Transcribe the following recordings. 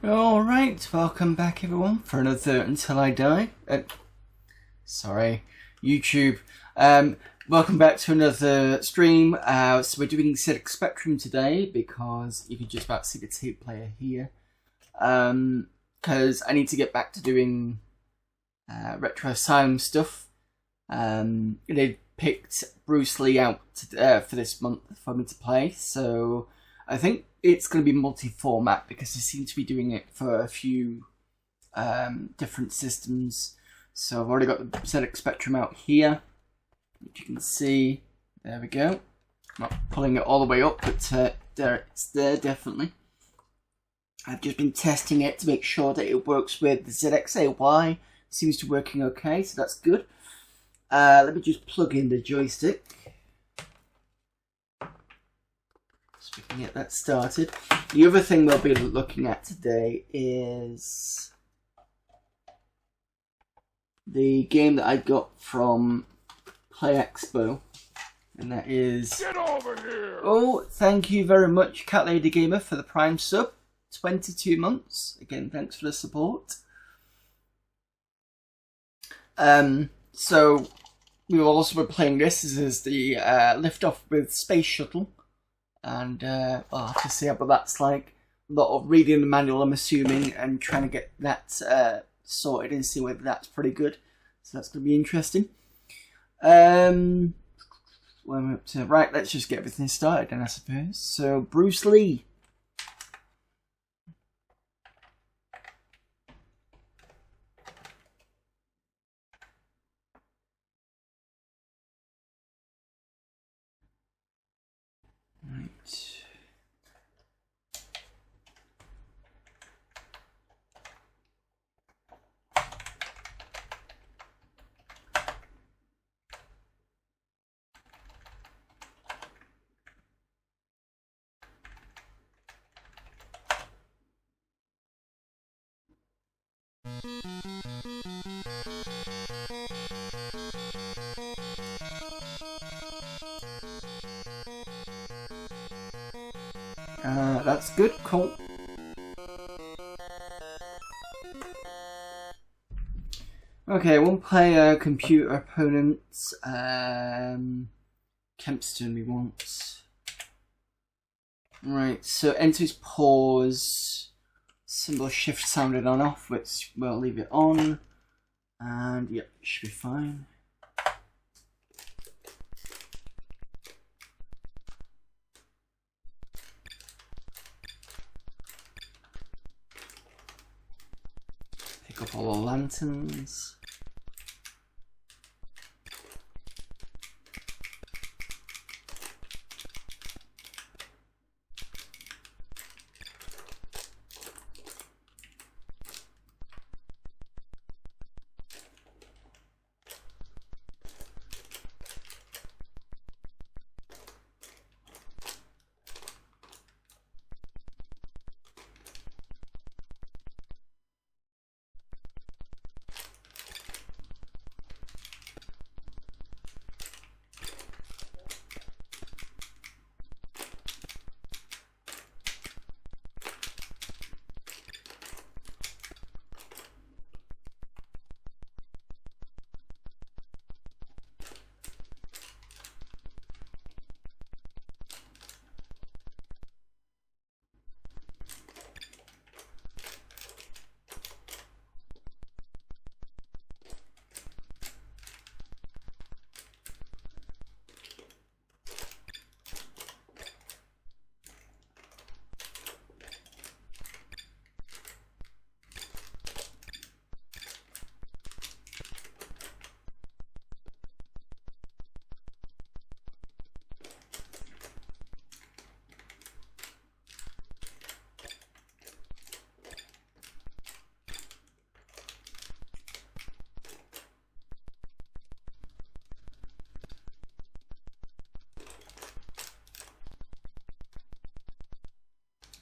Alright, welcome back everyone for another Until I Die. Sorry, YouTube. Welcome back to another stream. So we're doing ZX Spectrum today because you can just about see the tape player here. Because I need to get back to doing Retro Asylum stuff. They picked Bruce Lee out for this month for me to play, so I think it's going to be multi-format because they seem to be doing it for a few different systems. So I've already got the ZX Spectrum out here, which you can see. There we go. Not pulling it all the way up, but there it's there definitely. I've just been testing it to make sure that it works with the ZXAY. Seems to be working okay, so that's good. Let me just plug in the joystick so we can get that started. The other thing we'll be looking at today is the game that I got from Play Expo, and that is... Get over here! Oh, thank you very much, Cat Lady Gamer, for the Prime sub. 22 months. Again, thanks for the support. So we will also be playing this. This is the Liftoff with Space Shuttle. and I'll have to see what that's like. A lot of reading the manual, I'm assuming, and trying to get that sorted and see whether that's pretty good. So that's going to be interesting. Where am I up to? Right, let's just get everything started then, I suppose. So, Bruce Lee. Right. That's good, cool. Okay, one player, computer opponents, Kempston we want. Right, so enter his pause, symbol shift sounded on off, which we'll leave it on, and yep, should be fine. Pick up all the lanterns.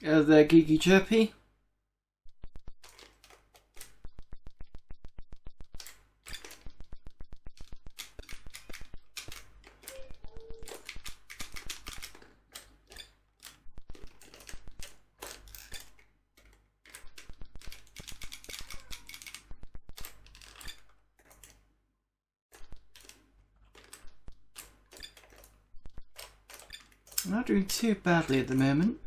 The Geeky Chirpy. I'm not doing too badly at the moment.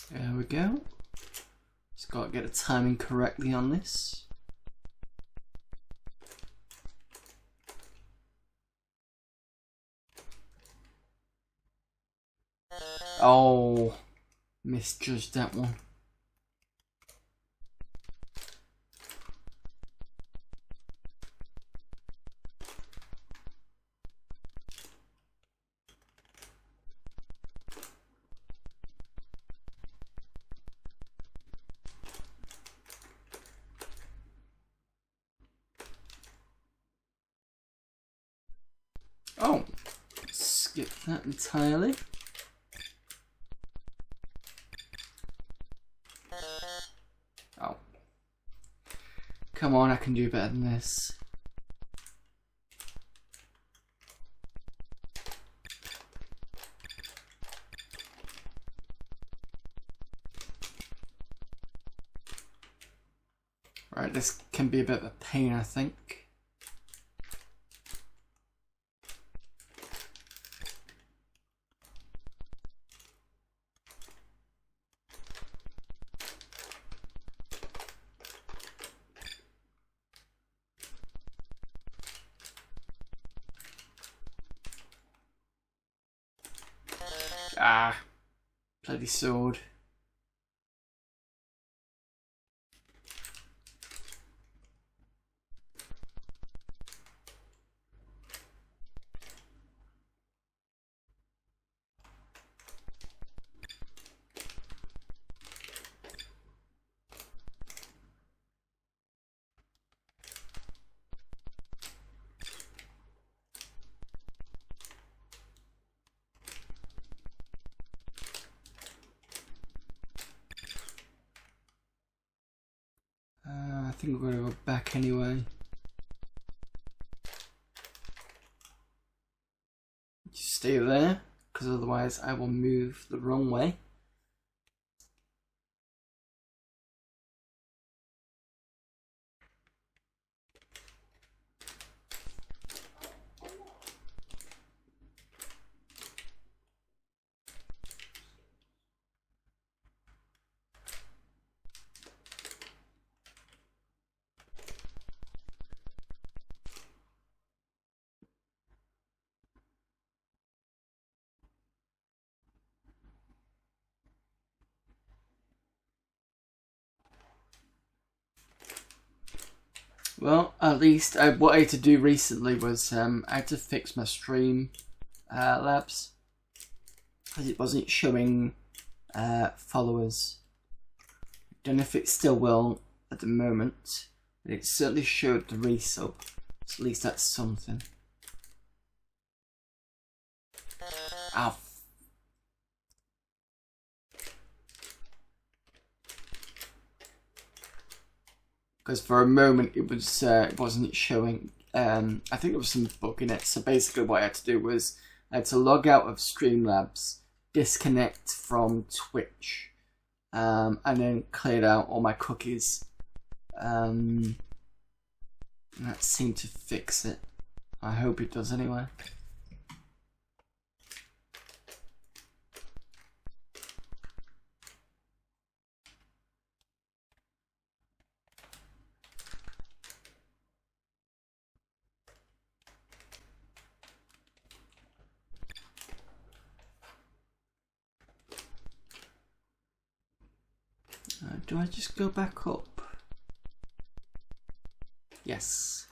There we go. Just got to get the timing correctly on this. Oh, misjudged that one. skip that entirely. Oh. Come on, I can do better than this. Right, this can be a bit of a pain, I think. Ah, bloody sword. I think we're going to go back anyway. Just stay there, because otherwise I will move the wrong way. Well, at least what I had to do recently was I had to fix my stream labs because it wasn't showing followers. Don't know if it still will at the moment, but it certainly showed the resub. So at least that's something. Ow. Because for a moment it wasn't showing. I think there was some bug in it. So basically, what I had to do was I had to log out of Streamlabs, disconnect from Twitch, and then cleared out all my cookies. And that seemed to fix it. I hope it does anyway. Do I just go back up? Yes.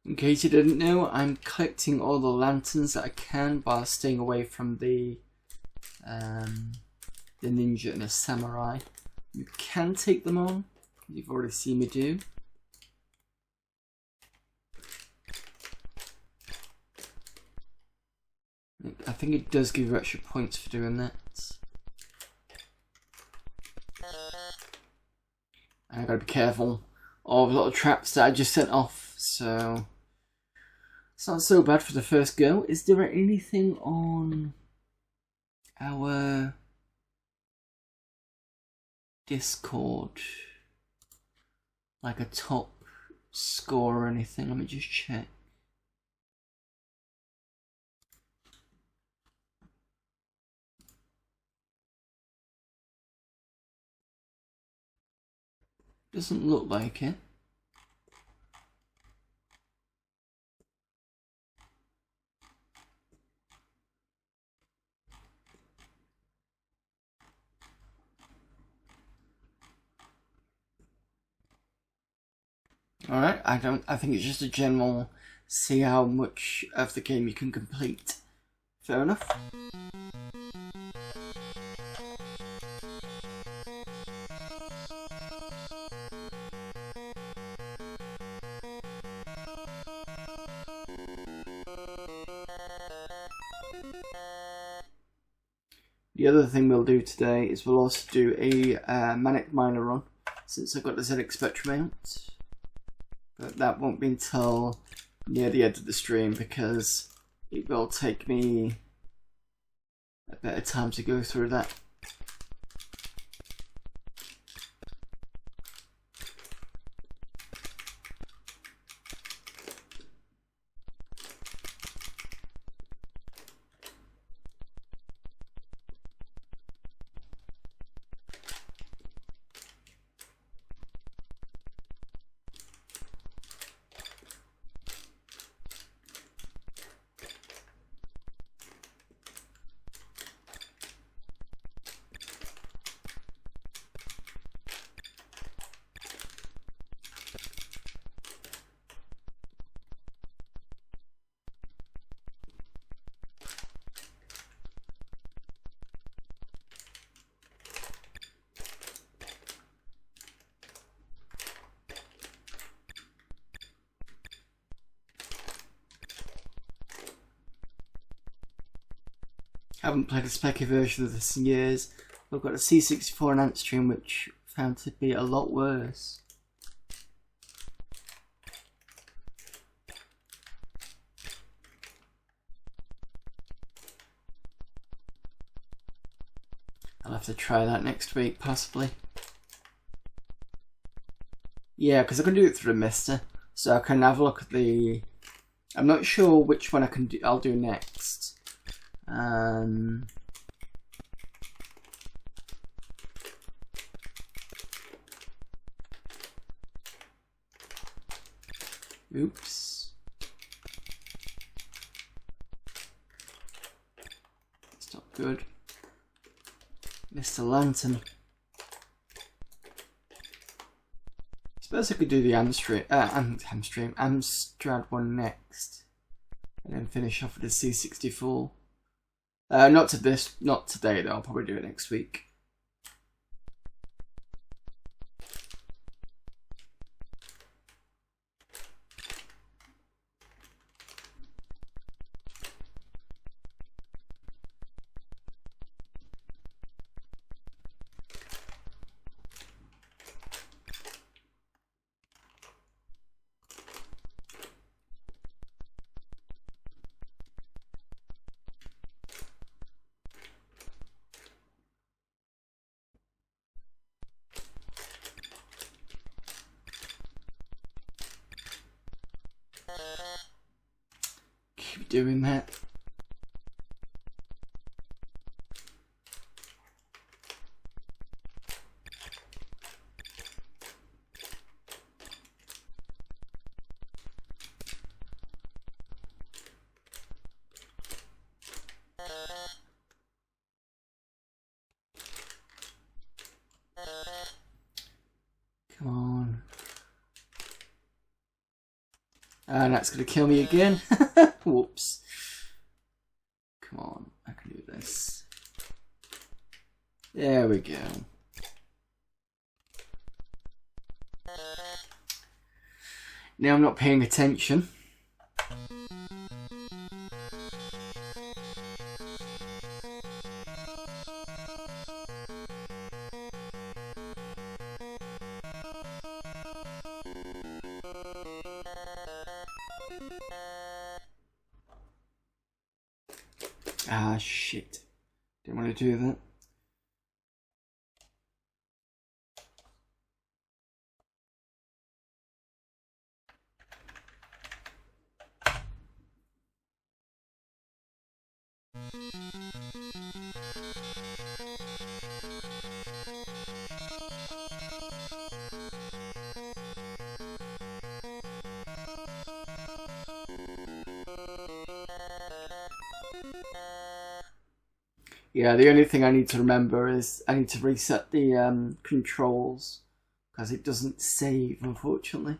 In case you didn't know, I'm collecting all the lanterns that I can while staying away from the ninja and a samurai. You can take them on. You've already seen me do. I think it does give you extra points for doing that. I gotta be careful of a lot of traps that I just sent off, so it's not so bad for the first go. Is there anything on our Discord, like a top score or anything? Let me just check. Doesn't look like it. Alright, I think it's just a general see how much of the game you can complete. Fair enough. The other thing we'll do today is we'll also do a Manic Miner run, since I've got the ZX Spectrum out. But that won't be until near the end of the stream, because it will take me a bit of time to go through that. Haven't played a specky version of this in years. I've got a C64 enhanced stream, which I found to be a lot worse. I'll have to try that next week, possibly. Yeah, because I can do it through Mister, so I can have a look at the. I'm not sure which one I'll do next. Oops. It's not good. Mr. Lantern. I suppose I could do the Amstrad one next, and then finish off with the C64. Not today though. I'll probably do it next week. Keep doing that. Come on. And that's going to kill me again. Whoops. Come on, I can do this. There we go. Now I'm not paying attention. Ah, shit. Didn't want to do that. Yeah, the only thing I need to remember is I need to reset the controls because it doesn't save, unfortunately.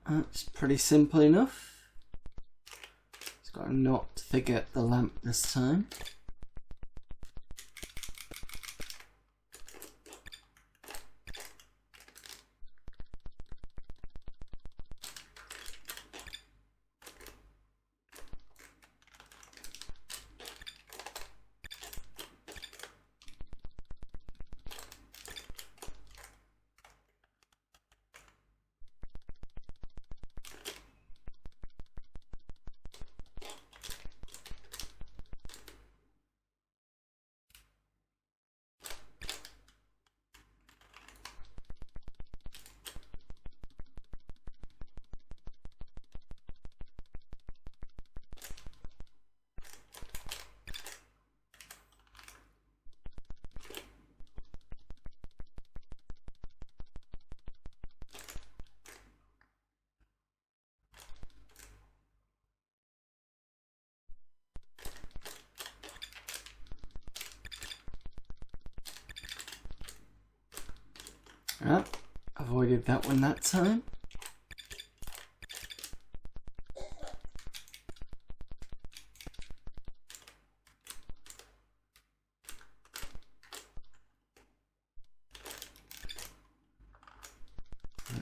That's pretty simple enough. Just got to not forget the lamp this time. Avoided that one that time.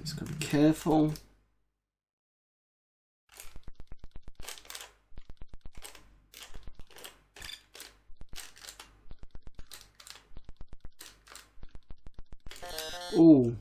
Just gotta be careful. Ooh.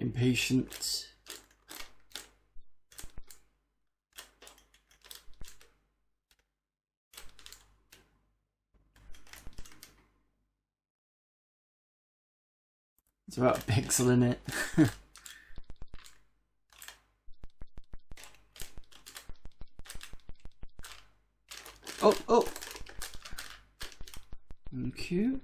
Impatient. It's about a pixel in it. Oh. Thank you.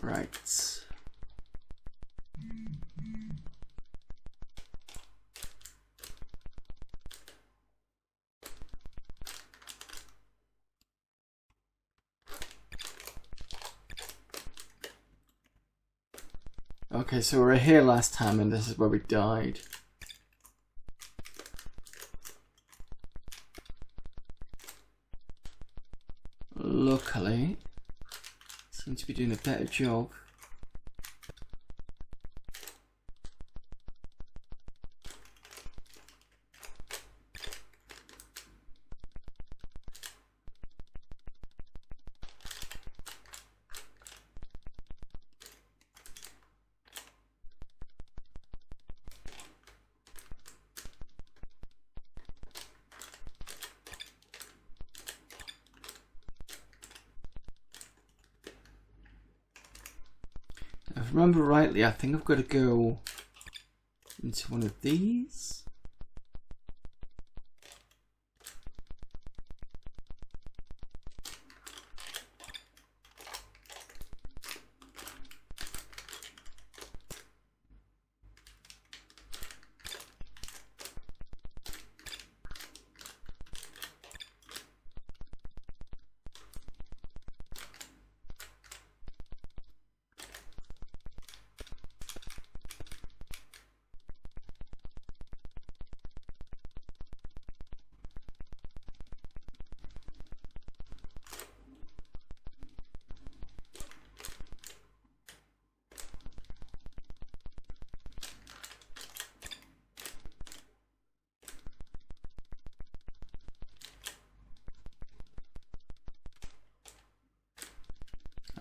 Right. Okay, so we were here last time and this is where we died. Luckily, seem to be doing a better job. If I remember rightly, I think I've got to go into one of these.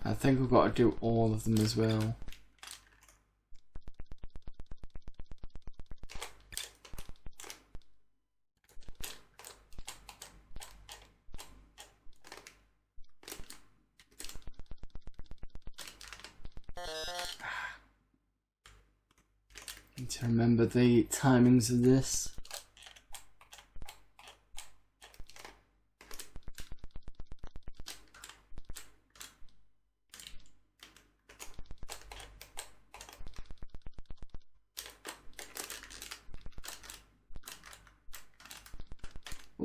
I think we've got to do all of them as well. Need to remember the timings of this.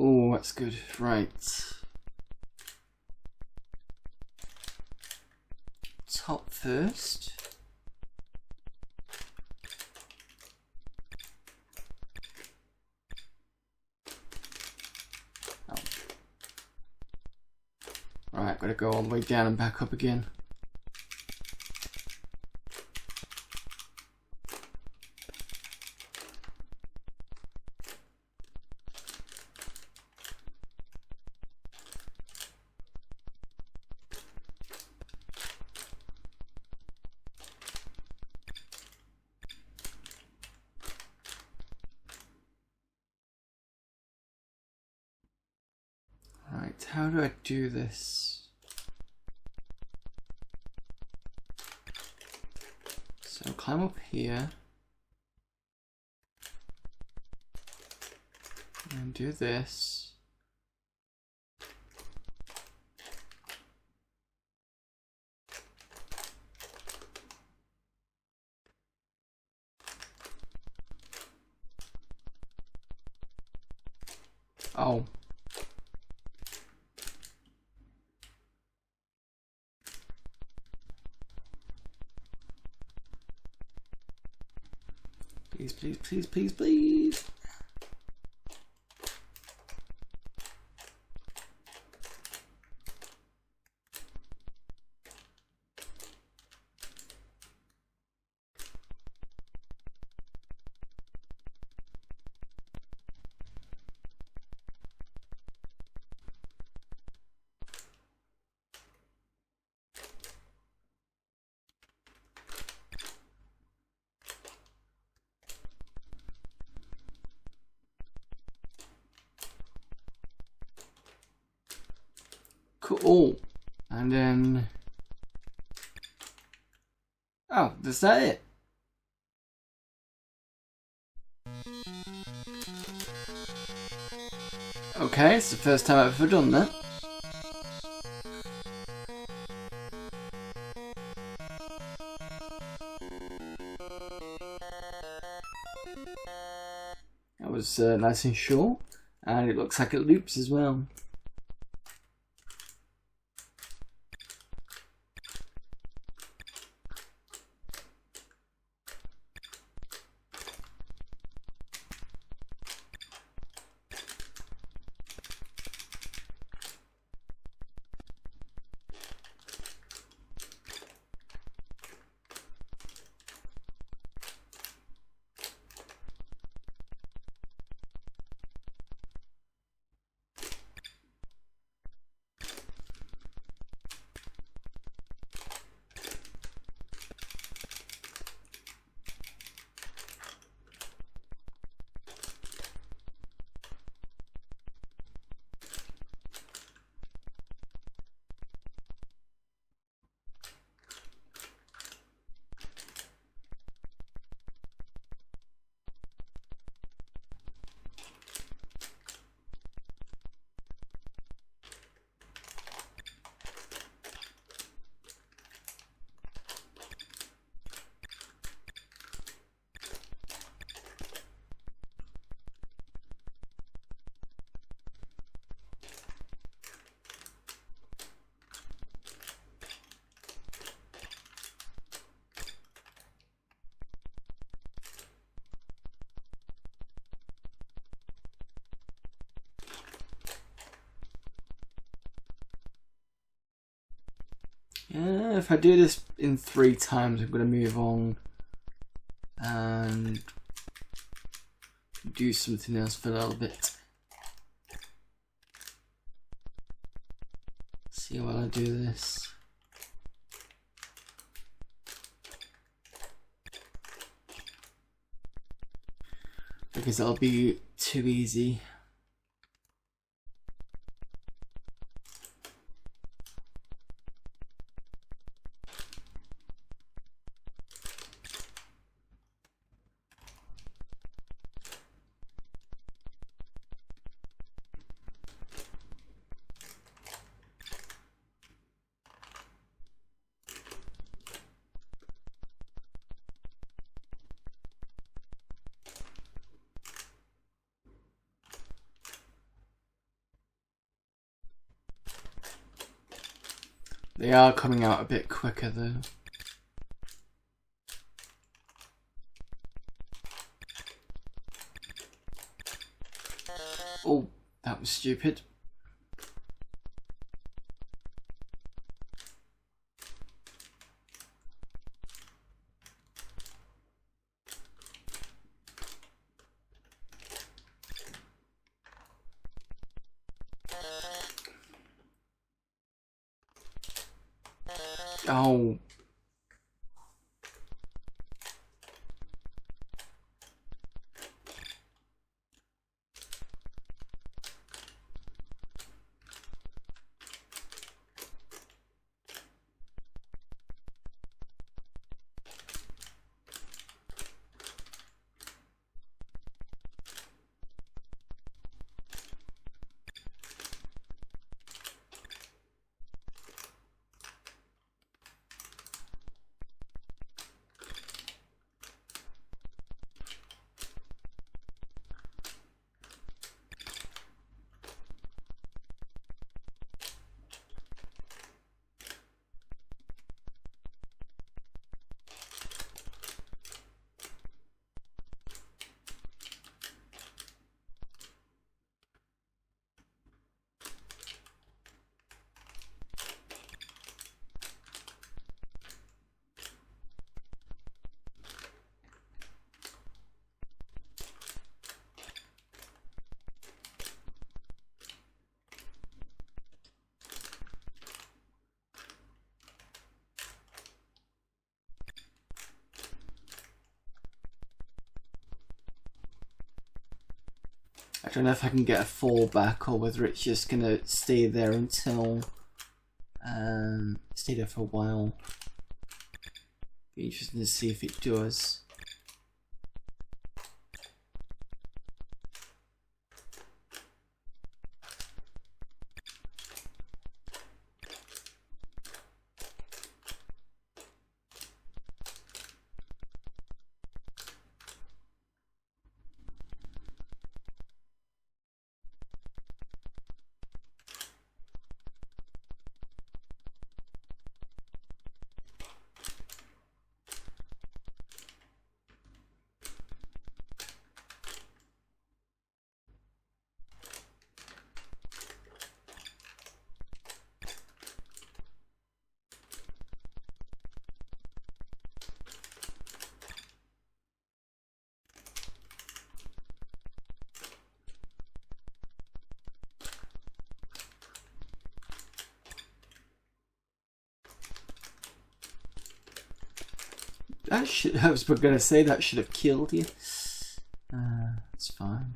Oh, that's good. Right. Top first. Oh. Right, gotta go all the way down and back up again. Right, how do I do this? So climb up here and do this. Oh. Please, please, please, please, please. Cool. And then... oh, is that it? Okay, it's the first time I've ever done that. nice and short, and it looks like it loops as well. If I do this in 3 times, I'm going to move on and do something else for a little bit. See while I do this. Because that'll be too easy. They are coming out a bit quicker though. Oh, that was stupid. Oh. I don't know if I can get a fallback or whether it's just gonna stay there until stay there for a while. Be interesting to see if it does. I was going to say that should have killed you. It's fine.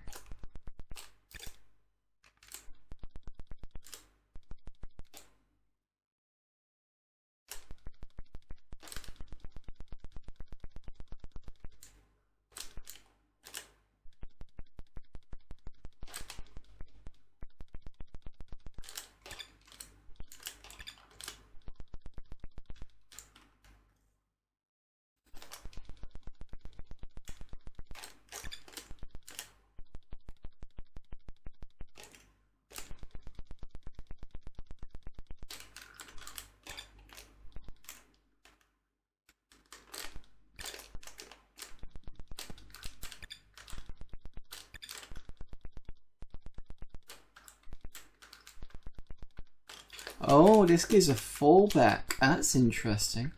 Oh, this gives a fallback. That's interesting.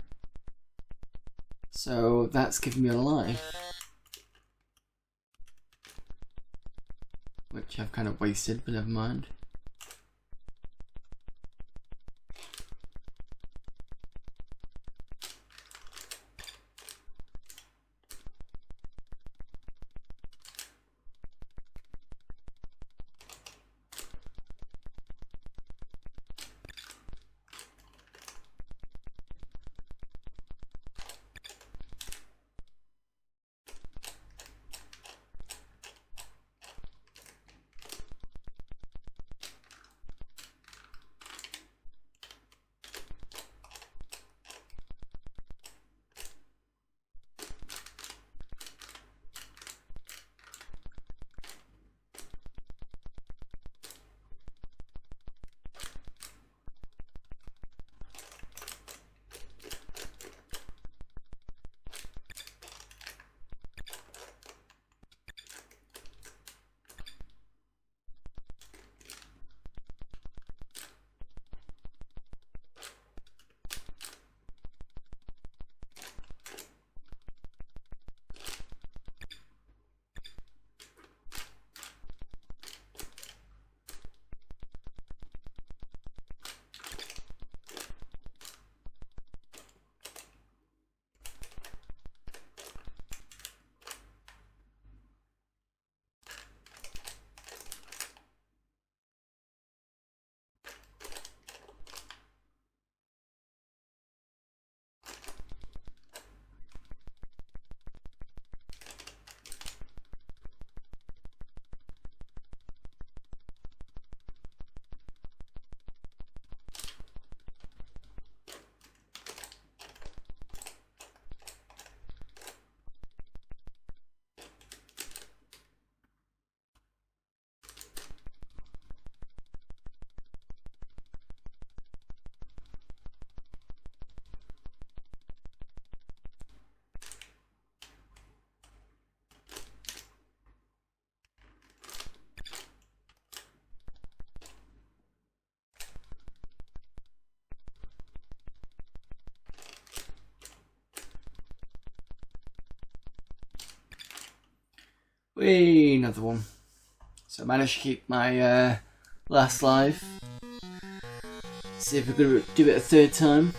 So that's giving me a life, which I've kind of wasted, but never mind. Whee, another one. So I managed to keep my last life. See if we're going to do it a third time.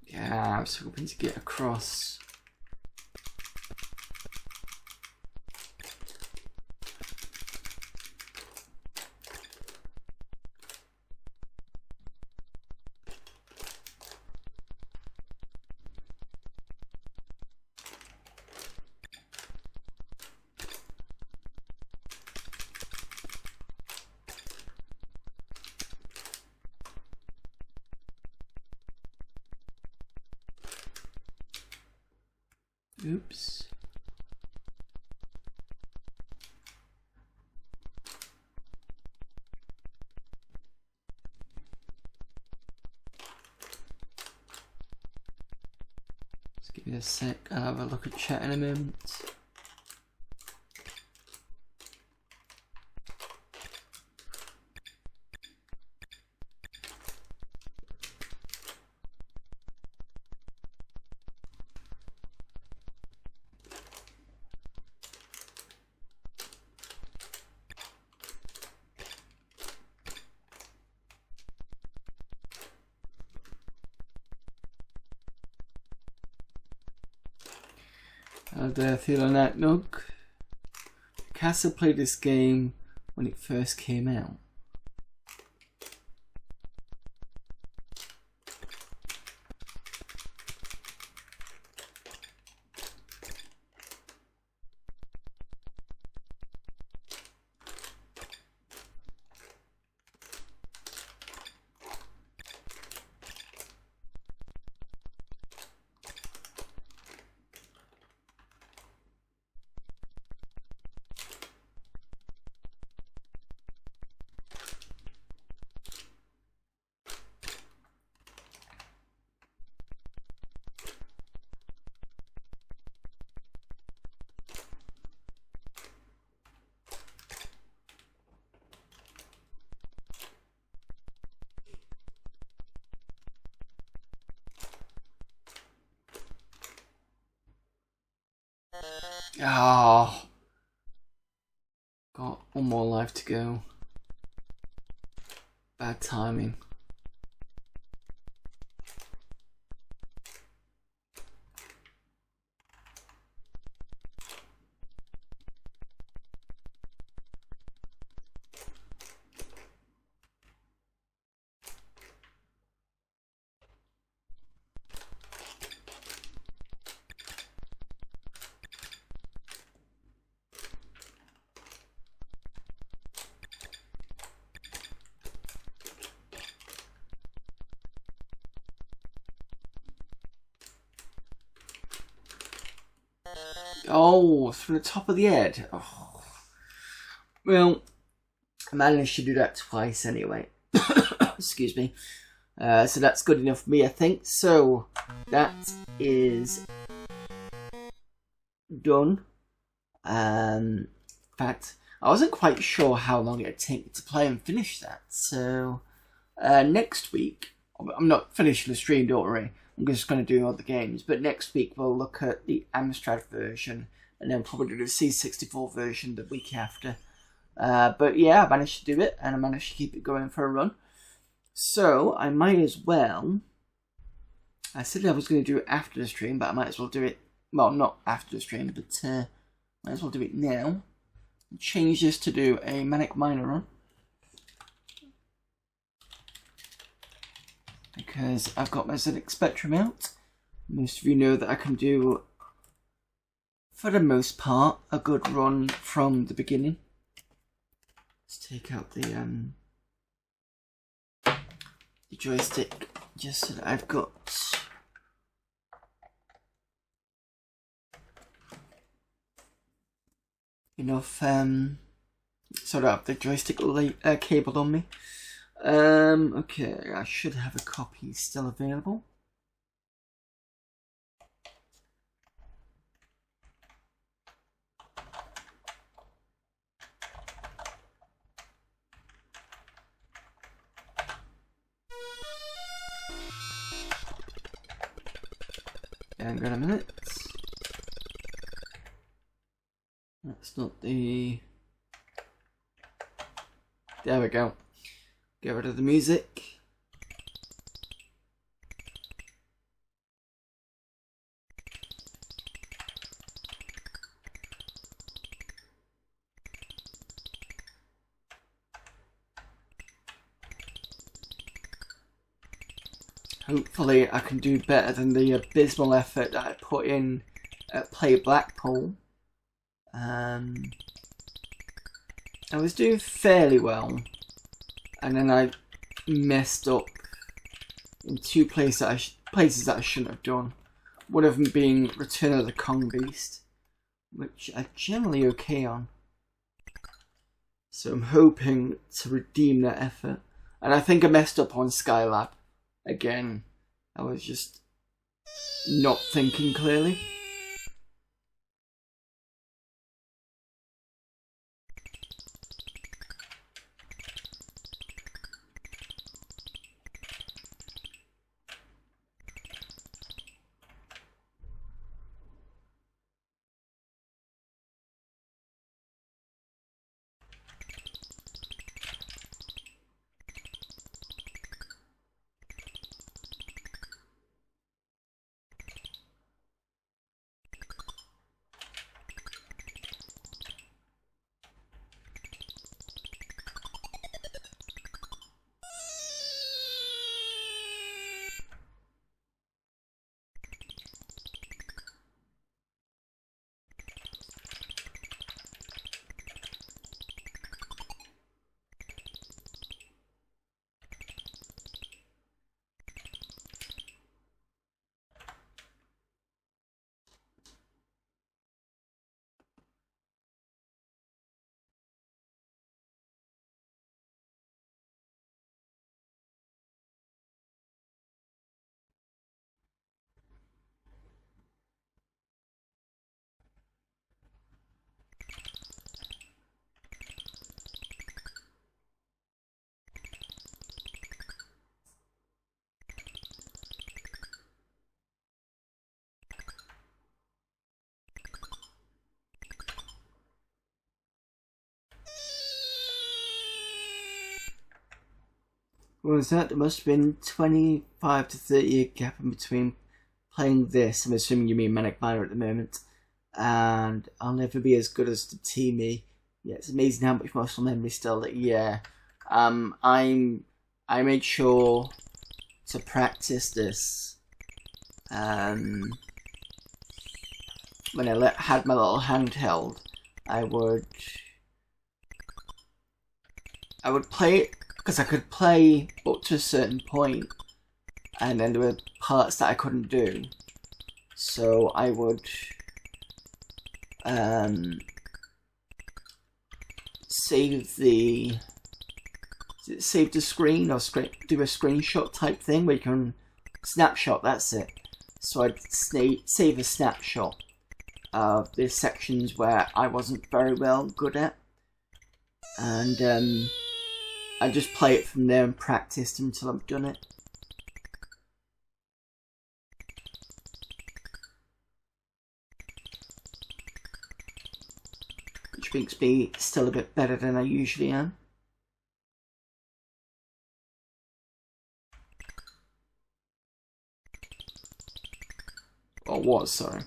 Yeah, I was hoping to get across. Oops. Just give me a sec, I'll have a look at chat in a moment. Hello there, Theodore Nightnug. Castle played this game when it first came out. Oh, got one more life to go. Bad timing. Oh, through the top of the head. Oh. Well, I managed to do that twice anyway. Excuse me. So that's good enough for me, I think. So that is done. In fact, I wasn't quite sure how long it'd take to play and finish that. So next week, I'm not finishing the stream, don't worry. I'm just going to do other games. But next week we'll look at the Amstrad version and then probably do the C64 version the week after. But yeah, I managed to do it and I managed to keep it going for a run. So I might as well. I said I was going to do it after the stream, but I might as well do it. Well, not after the stream, but might as well do it now. Change this to do a Manic Miner run. Because I've got my ZX Spectrum out. Most of you know that I can do, for the most part, a good run from the beginning. Let's take out the joystick just so that I've got enough so that I have the joystick cable on me. Okay, I should have a copy still available. Hang on a minute. That's not the... There we go. Get rid of the music. Hopefully I can do better than the abysmal effort that I put in at Play Blackpool. I was doing fairly well, and then I messed up in two places that I shouldn't have done. One of them being Return of the Kong Beast, which I'm generally okay on. So I'm hoping to redeem that effort. And I think I messed up on Skylab. Again, I was just not thinking clearly. What was that? There must have been 25 to 30 year gap in between playing this. I'm assuming you mean Manic Miner at the moment. And I'll never be as good as the Teamy. Yeah, it's amazing how much muscle memory still. Yeah, I made sure to practice this when I had my little handheld. I would play it because I could play up to a certain point, and then there were parts that I couldn't do. So I would save the screen or do a screenshot type thing where you can snapshot. That's it. So I'd save a snapshot of the sections where I wasn't very good at, and I just play it from there and practice until I've done it. Which makes me still a bit better than I usually am. Or was, sorry.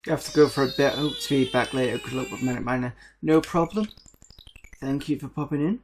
You have to go for a bit. Hope to be back later. Good luck with Manic Miner. No problem. Thank you for popping in.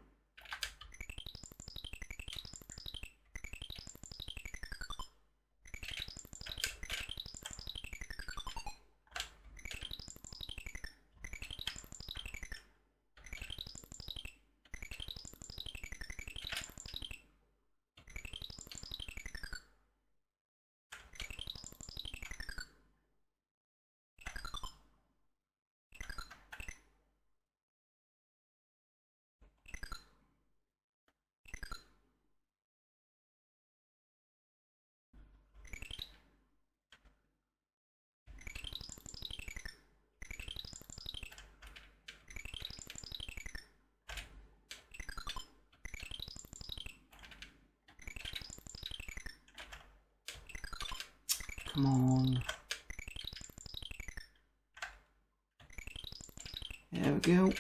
Come on. There we go.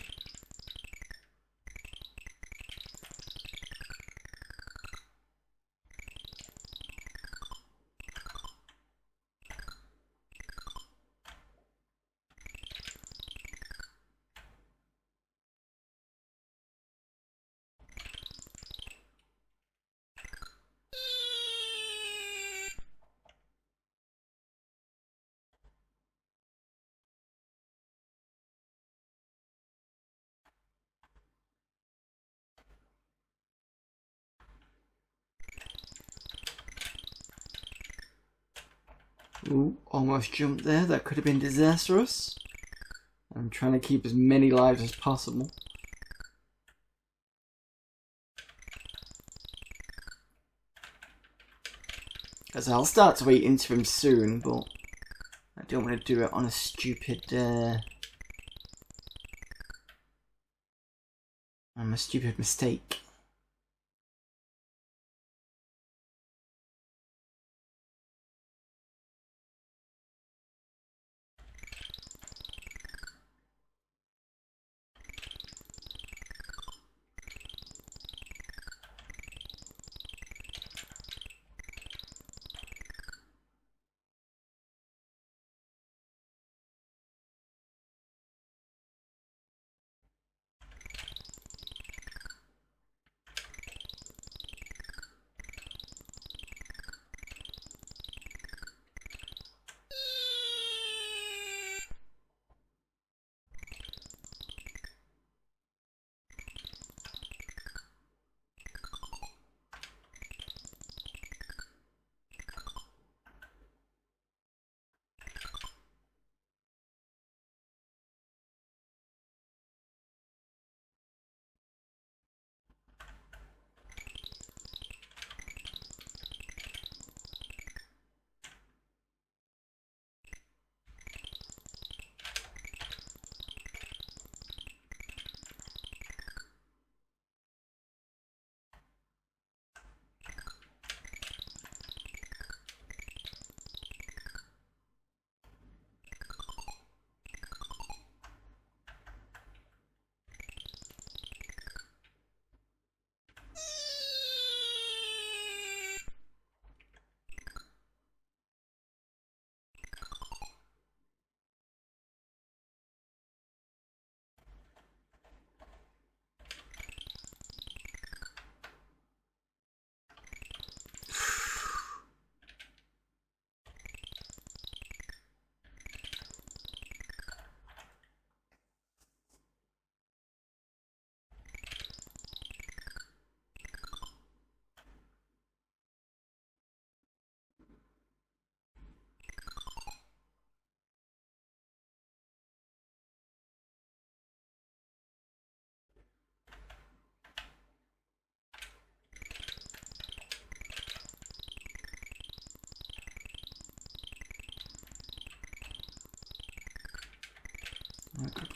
Ooh, almost jumped there. That could have been disastrous. I'm trying to keep as many lives as possible. Because I'll start to eat into him soon, but I don't want to do it on a stupid mistake.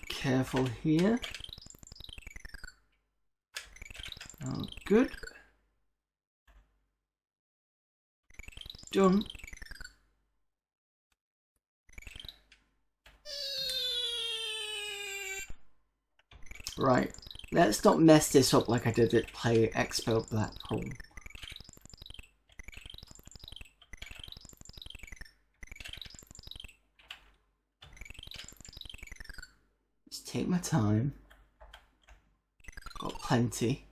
Careful here. Oh, good. Done. Right. Let's not mess this up like I did at Play Expo Black Hole. Just take my time. Got plenty.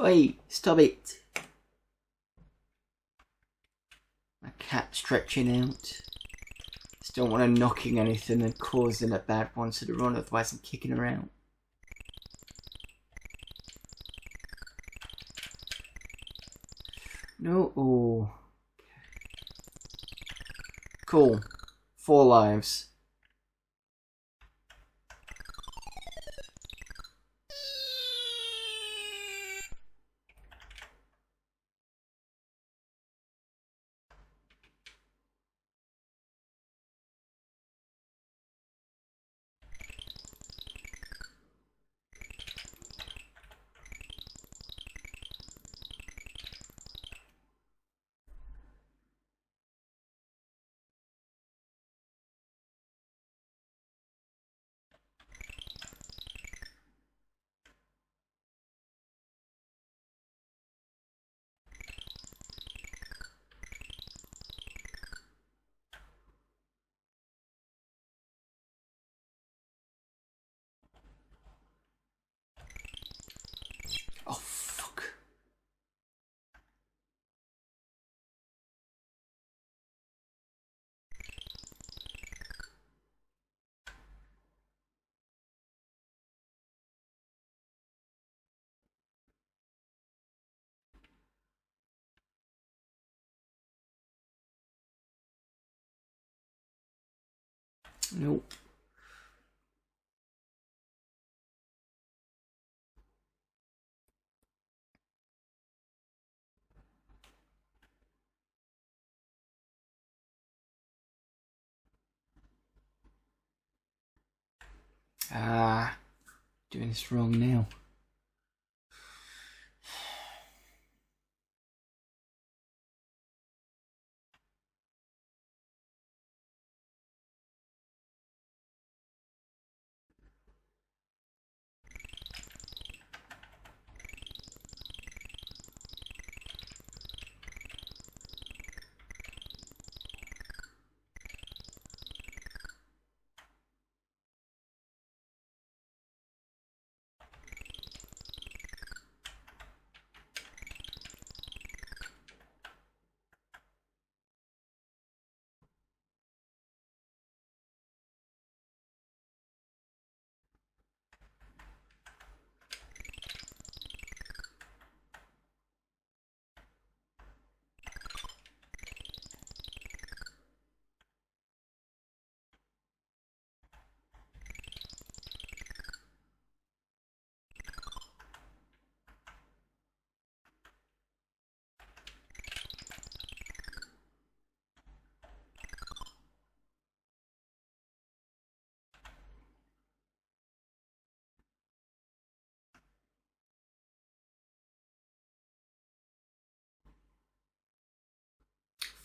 Oi, stop it. My cat stretching out. Just don't want her knocking anything and causing a bad one to the run, otherwise I'm kicking her out. No, oh. Cool. 4 lives. Nope. Ah, doing this wrong now.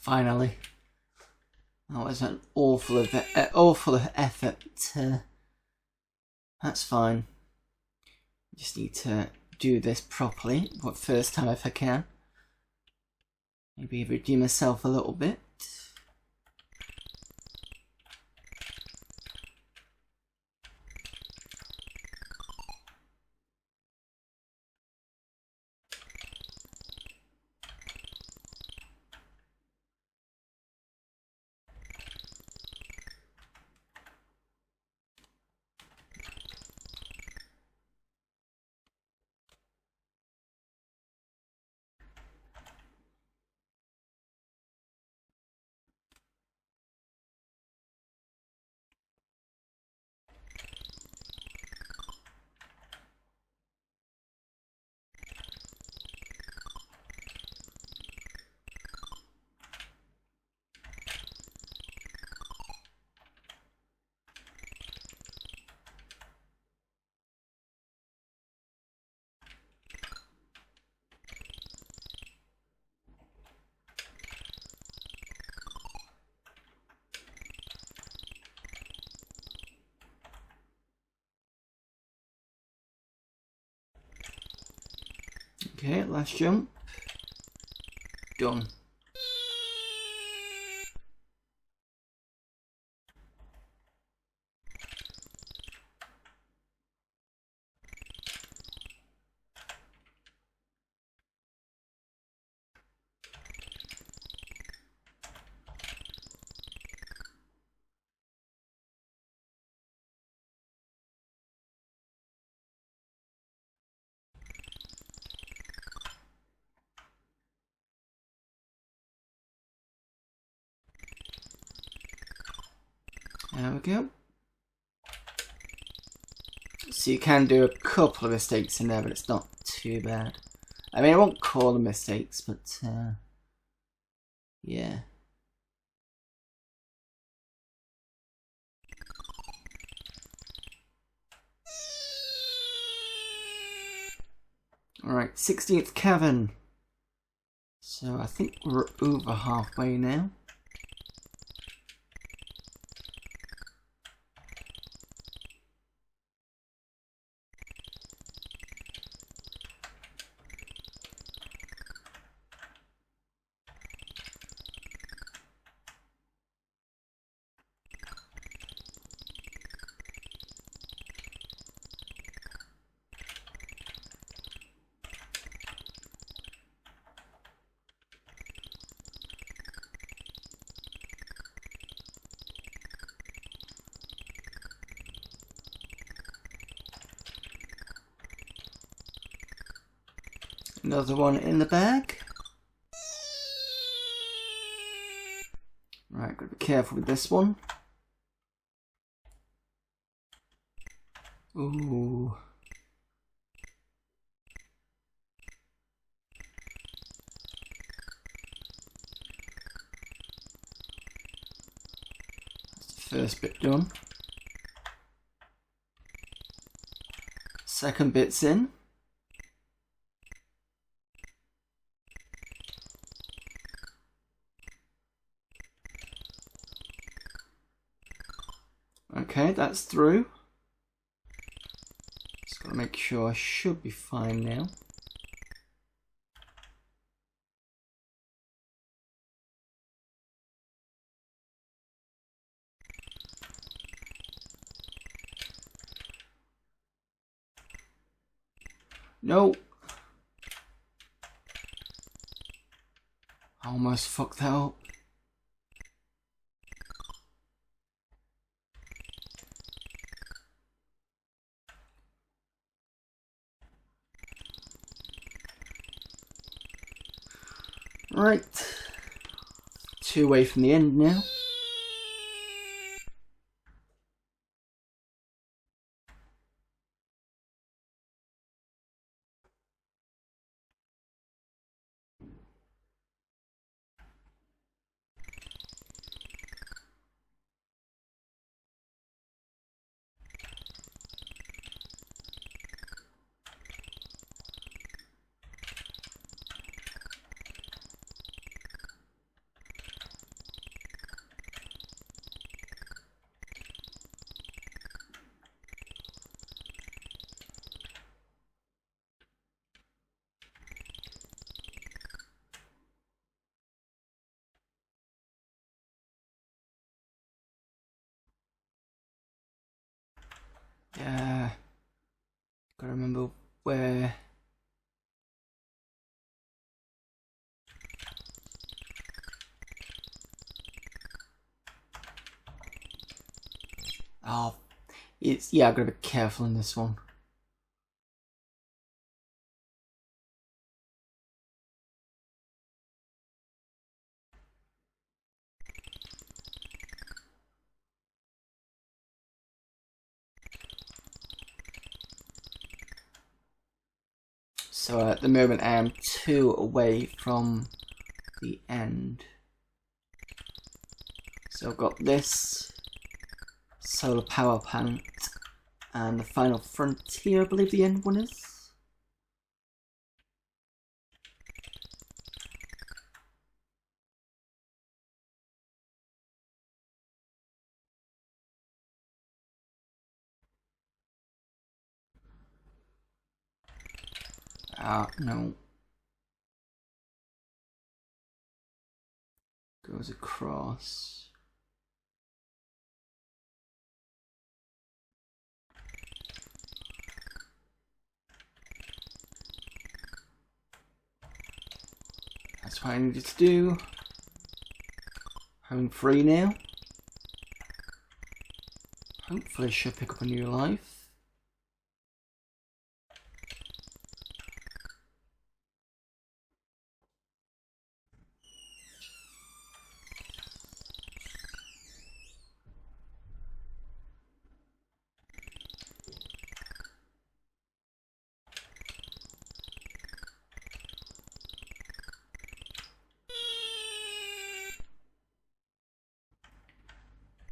Finally. That was an awful of effort. That's fine. Just need to do this properly, but first time if I can. Maybe redeem myself a little bit. Okay, last jump. Done. There we go. So you can do a couple of mistakes in there, but it's not too bad. I mean, I won't call them mistakes, but yeah. Alright, 16th cavern. So I think we're over halfway now. Another one in the bag. Right, gotta be careful with this one. Ooh. That's the first bit done. Second bit's in. Okay, that's through. Just gotta make sure I should be fine now. No! I almost fucked that up. Right. 2 away from the end now. Yeah. Gotta remember where. Oh, yeah, I've got to be careful in this one. So at the moment I am 2 away from the end. So I've got this solar power plant and the final frontier, I believe the end one is. No. Goes across. That's what I needed to do. Home free now. Hopefully I should pick up a new life.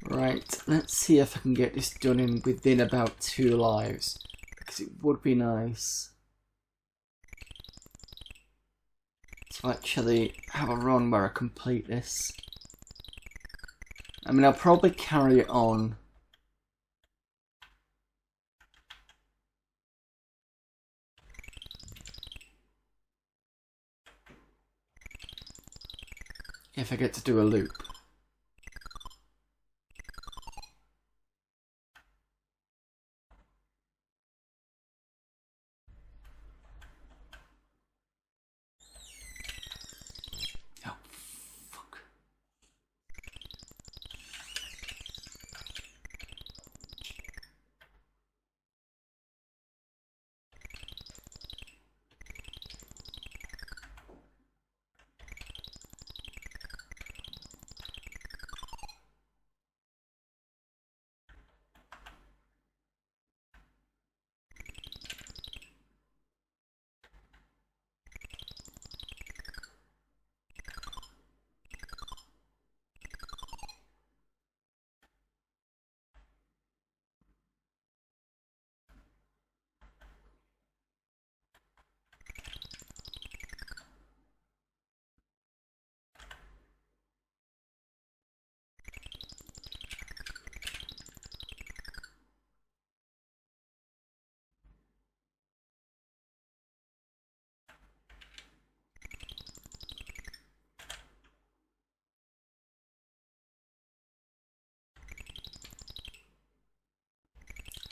Right, let's see if I can get this done in within about 2 lives, because it would be nice to actually have a run where I complete this. I mean, I'll probably carry it on. If I get to do a loop. Oh, fuck.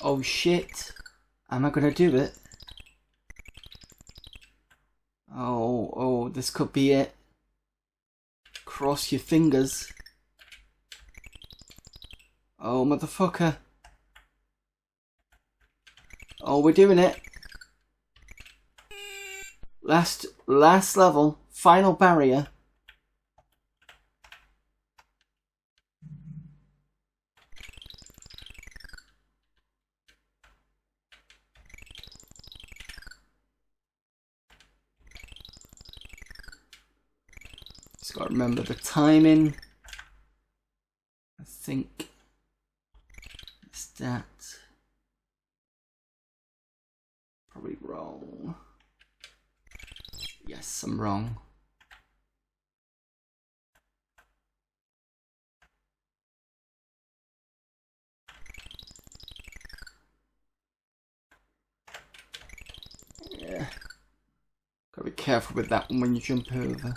Oh shit. Am I gonna do it? Oh, this could be it. Cross your fingers. Oh, motherfucker. Oh, we're doing it. Last level. Final barrier. Just gotta remember the timing. I think it's that. Probably wrong. Yes, I'm wrong. Yeah. Gotta be careful with that one when you jump over.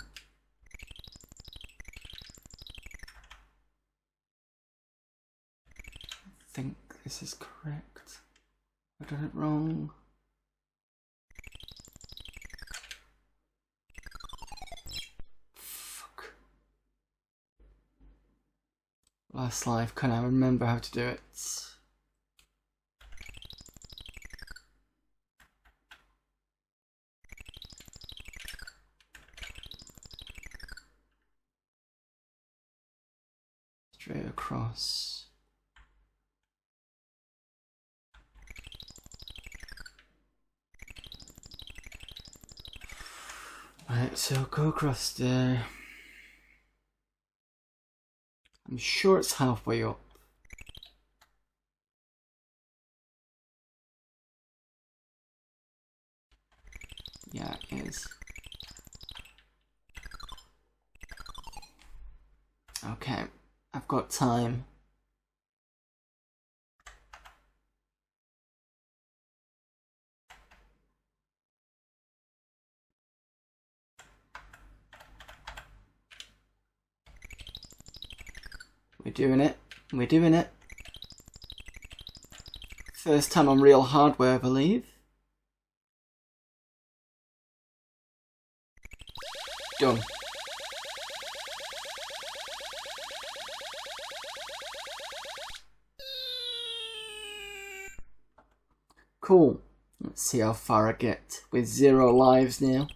I think this is correct. I done it wrong. Fuck. Last life, can I remember how to do it? Straight across. Right, so go across there. I'm sure it's halfway up. Yeah, it is. Okay, I've got time. We're doing it. We're doing it. First time on real hardware, I believe. Done. Cool. Let's see how far I get with 0 lives now.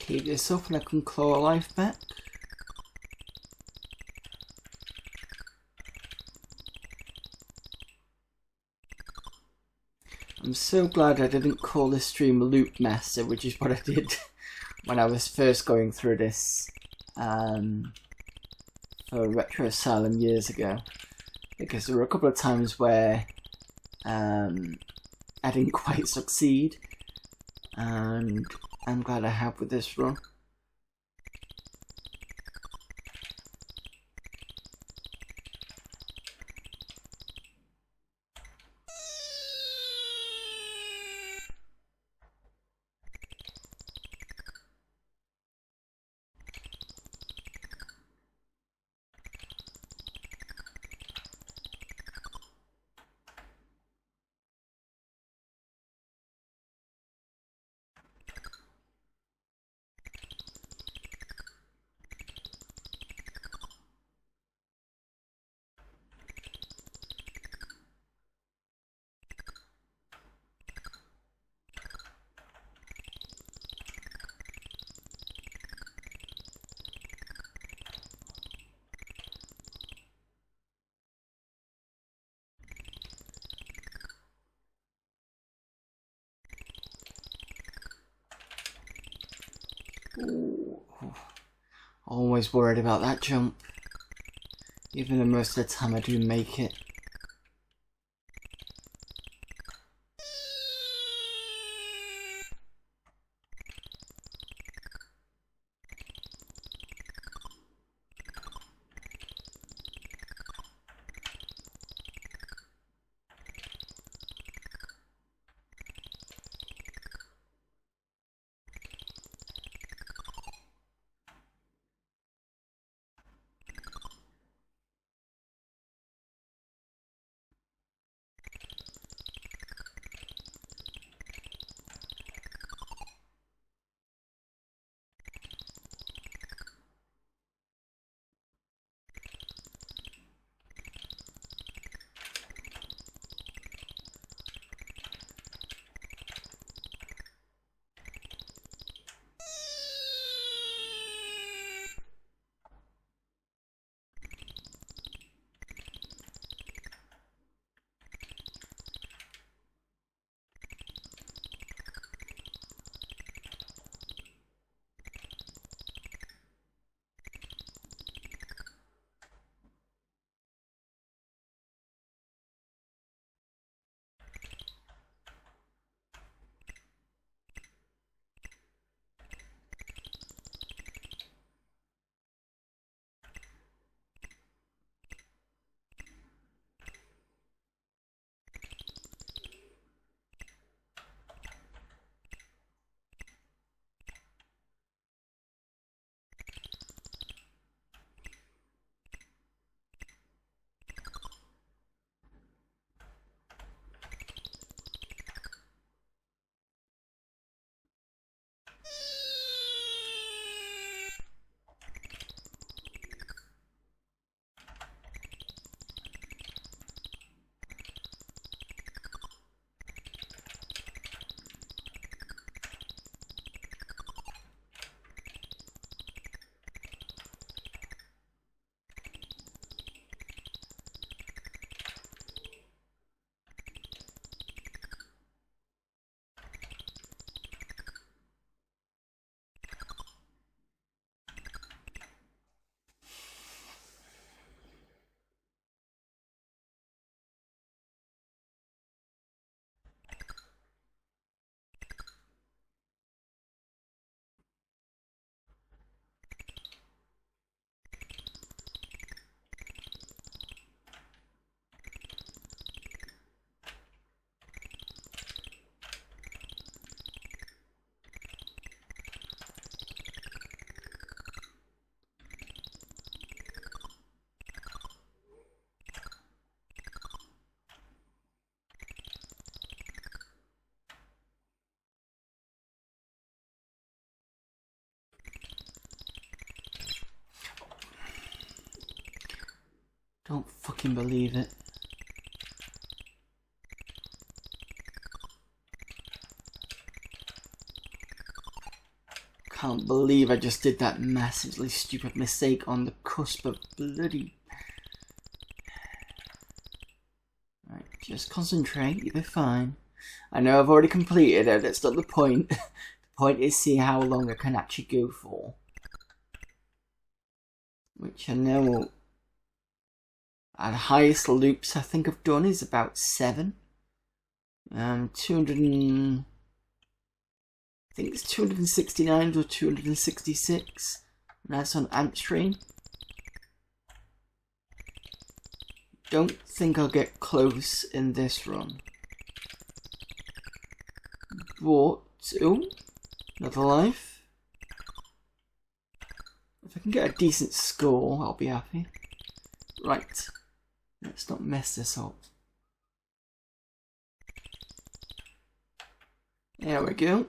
Keep this up and I can claw a life back. I'm so glad I didn't call this stream Loop Master, which is what I did when I was first going through this for Retro Asylum years ago. Because there were a couple of times where I didn't quite succeed, and I'm glad I have with this run. Ooh. Always worried about that jump, even though most of the time I do make it. Don't fucking believe it. Can't believe I just did that massively stupid mistake on the cusp of bloody... Right, just concentrate, you'll be fine. I know I've already completed it, that's not the point. The point is see how long I can actually go for. Which I know at highest loops I think I've done is about 7. 200 I think it's 269 or 266. And that's on Ant Stream. Don't think I'll get close in this run. But, oh, another life. If I can get a decent score, I'll be happy. Right, let's not mess this up. There we go.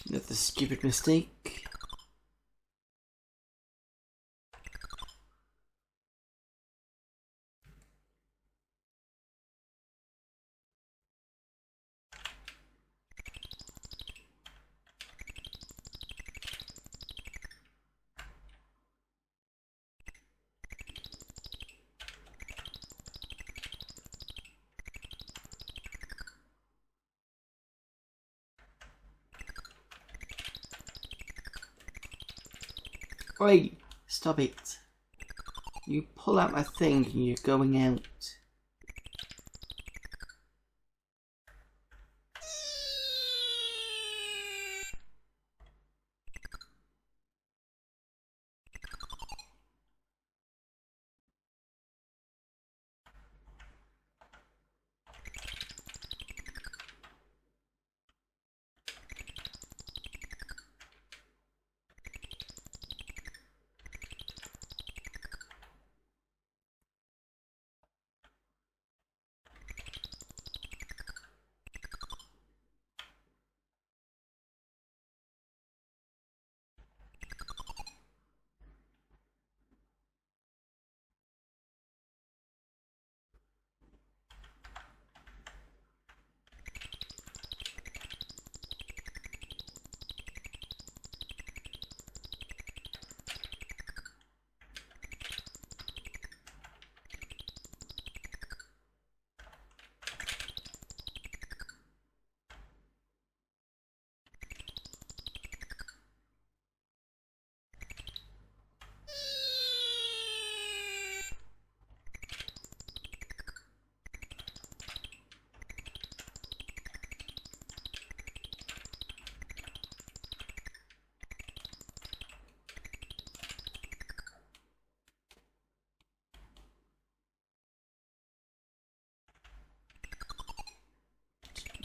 Another stupid mistake. Wait, stop it. You pull out my thing and you're going out.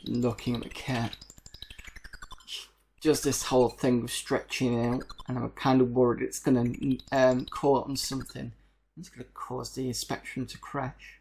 looking at the cat. Just this whole thing of stretching out, and I'm kind of worried it's going to caught on something. It's going to cause the inspection to crash.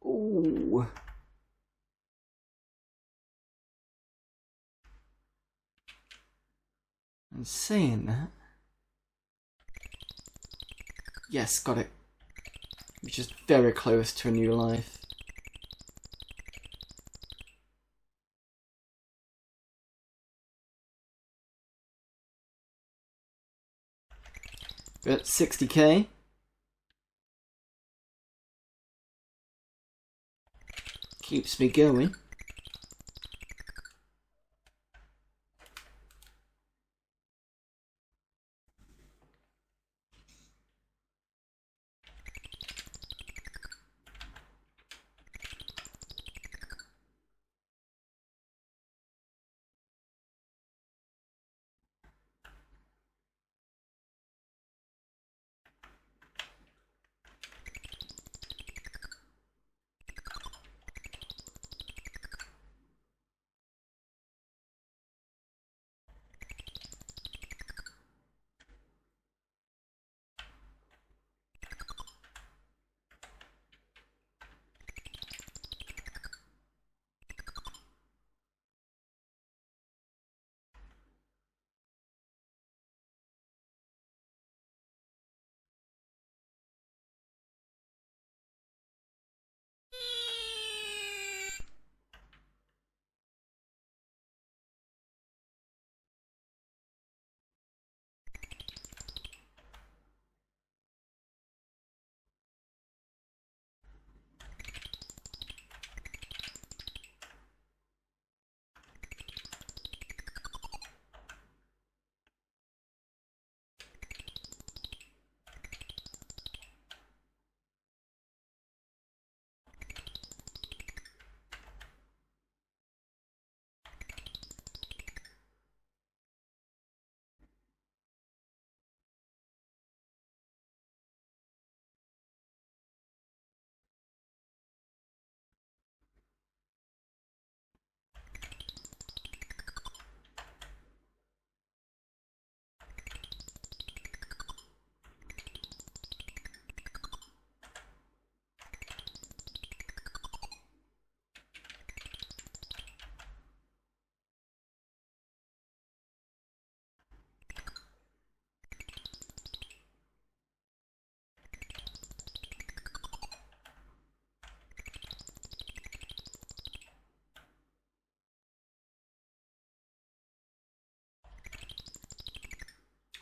Ooh. I'm saying that. Yes, got it. Which is very close to a new life. But 60k. Keeps me going.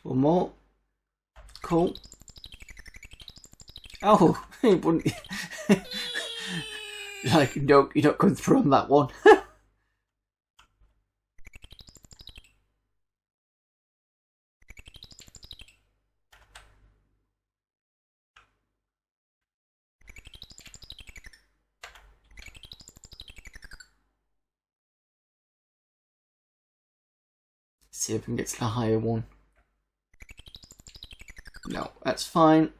One more. Cool. Oh, it wouldn't. Like, no, you're not going through on that one. See if we can get to the higher one. No, that's fine.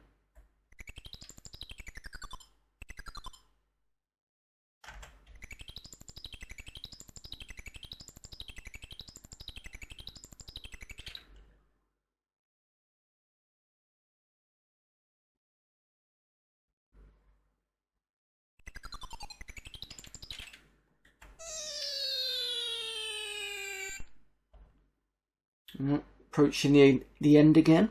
Approaching the end again.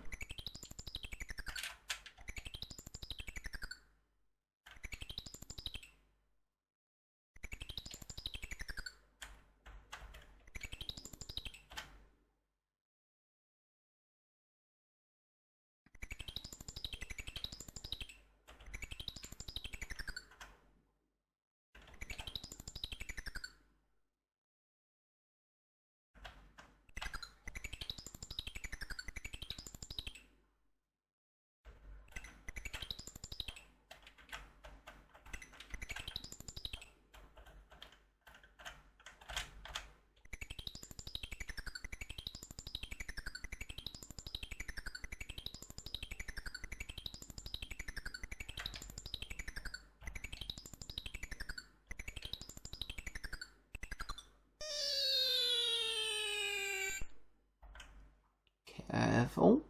Careful.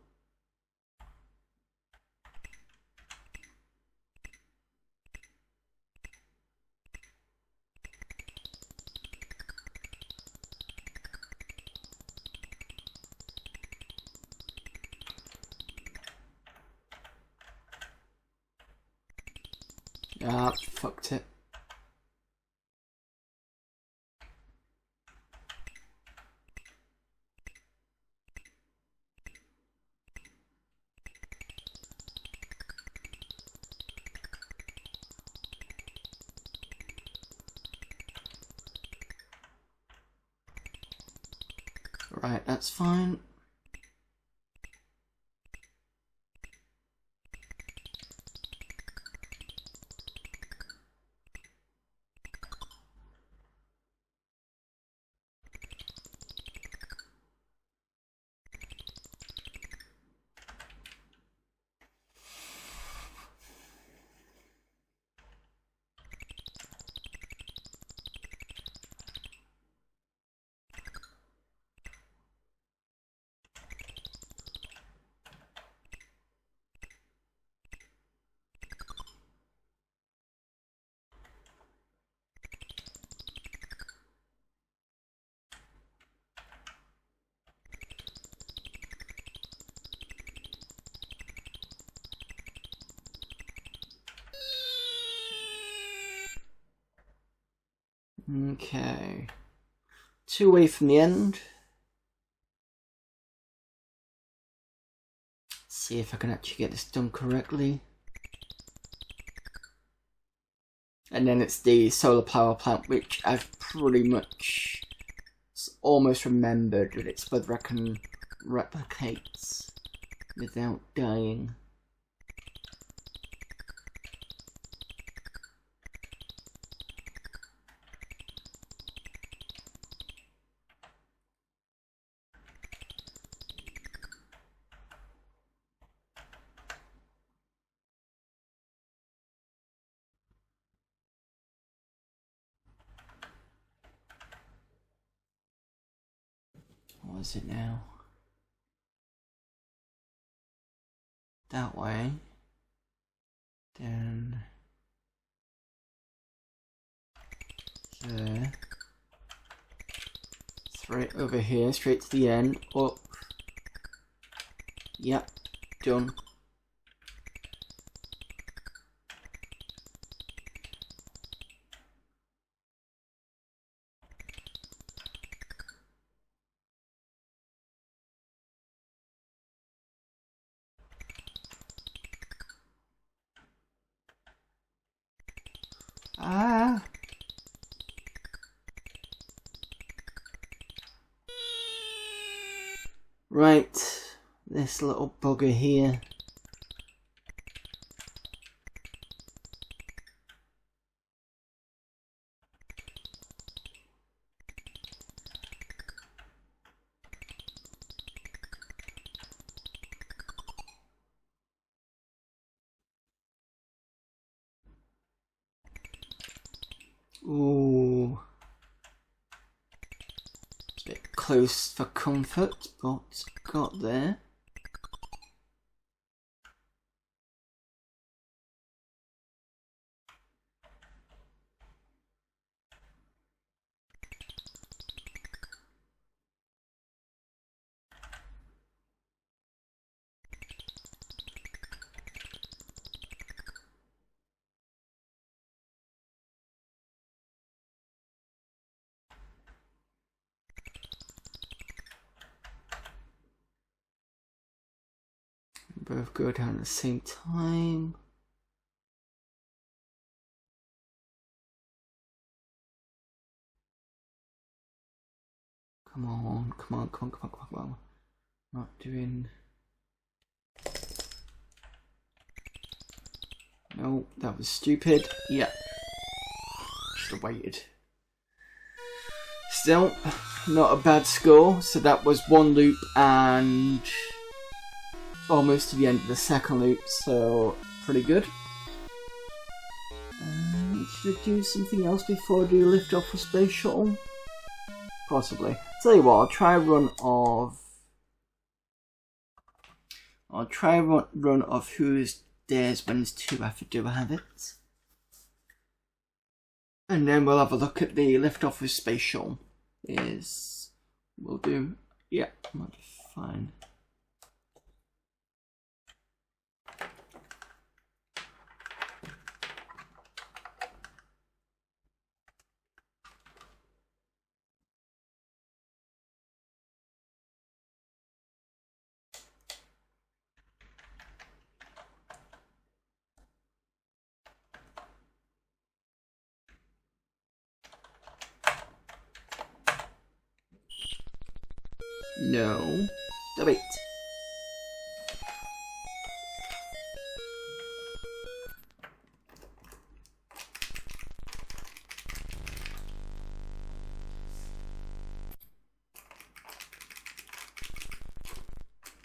Ah, fucked it. Right, that's fine. Okay. 2 away from the end. Let's see if I can actually get this done correctly. And then it's the solar power plant, which I've pretty much almost remembered that it's whether I can replicate without dying. What is it now? That way. Then there. Straight over here, straight to the end. Up. Yep, done. Ah. Right, this little bugger here. Ooh. It's a bit close for comfort, but got there. Both go down at the same time. Come on, come on, come on, come on, come on. Not doing. No, that was stupid. Yeah. Should have waited. Still, not a bad score. So that was one loop and almost to the end of the second loop, so pretty good. Should I do something else before I do lift off for Space Shuttle? Possibly. Tell you what, I'll try a run of I'll try run of whose days wins 2 if I do have it. And then we'll have a look at the liftoff with Space Shuttle. We'll do, yeah, might be fine. No. Debate.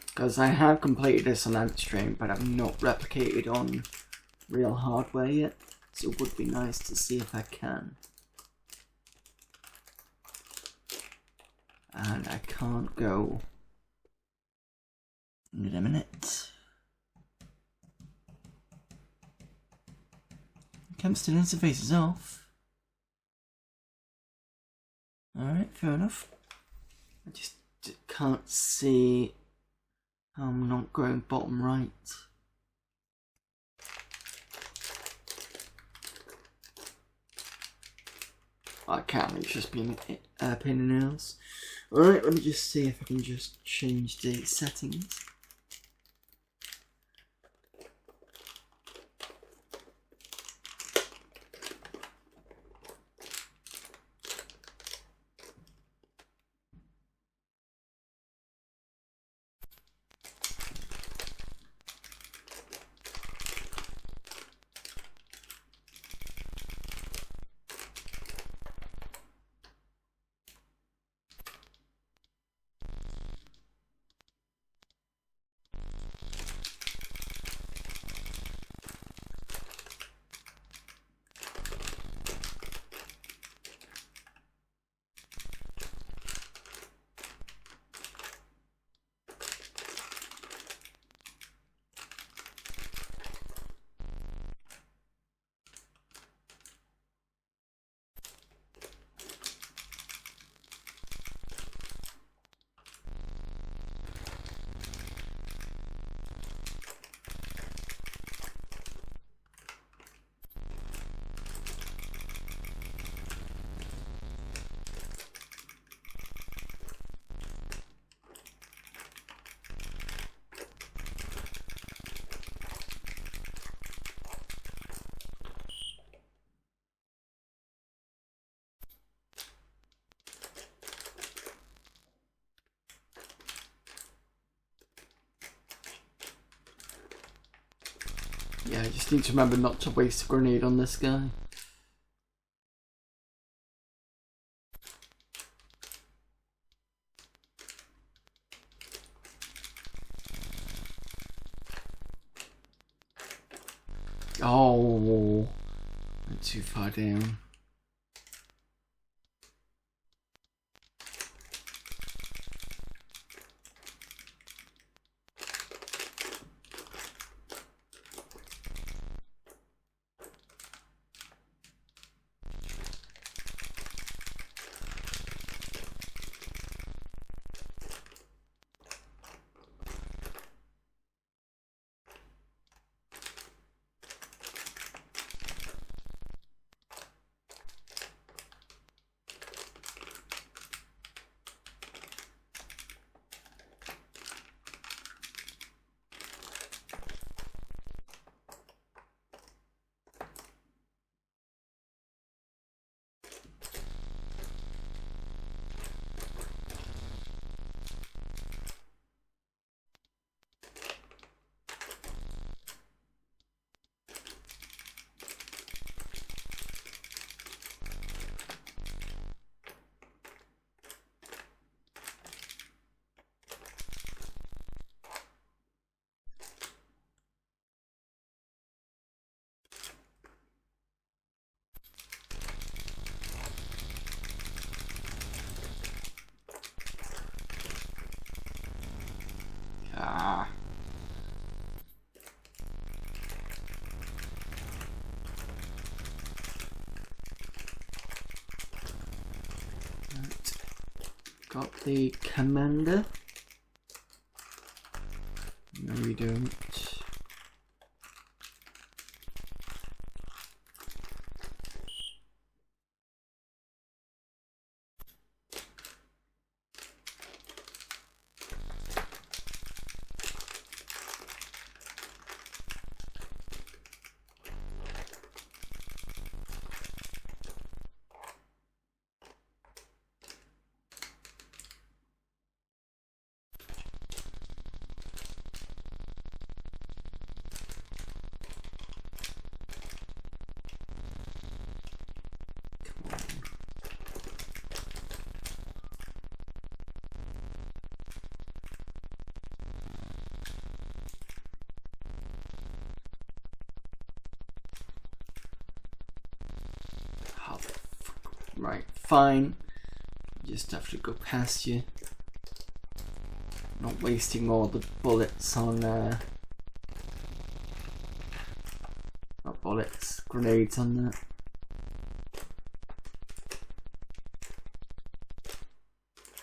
Because I have completed this on Stream, but I've not replicated on real hardware yet. So it would be nice to see if I can. And I can't go in a minute. Chemistry interface is off. Alright, fair enough. I just can't see how I'm not going bottom right. I can't, it's just been a pain in the nails. Alright, let me just see if I can just change the settings. Yeah, I just need to remember not to waste a grenade on this guy. Oh, I'm too far down. got the commander. No, we don't. Right, fine. Just have to go past you. Not wasting all the bullets on not bullets, grenades on that.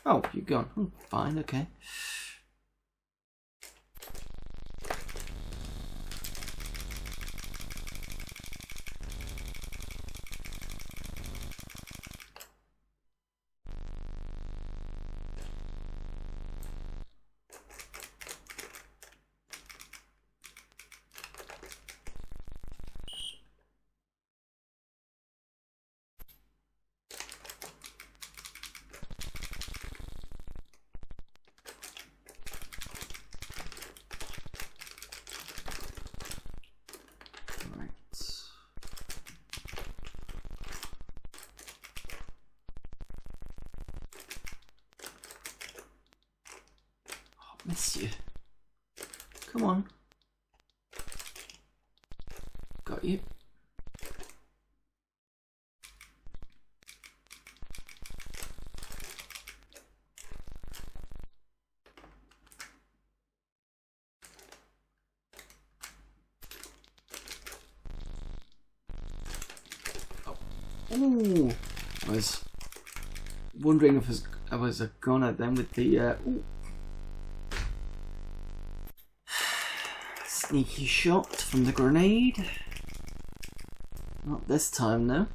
Oh, you're gone. Oh, fine, okay. Miss you. Come on. Got you. Oh. Ooh. I was wondering if I was a goner then with the ooh. Sneaky shot from the grenade. Not this time though.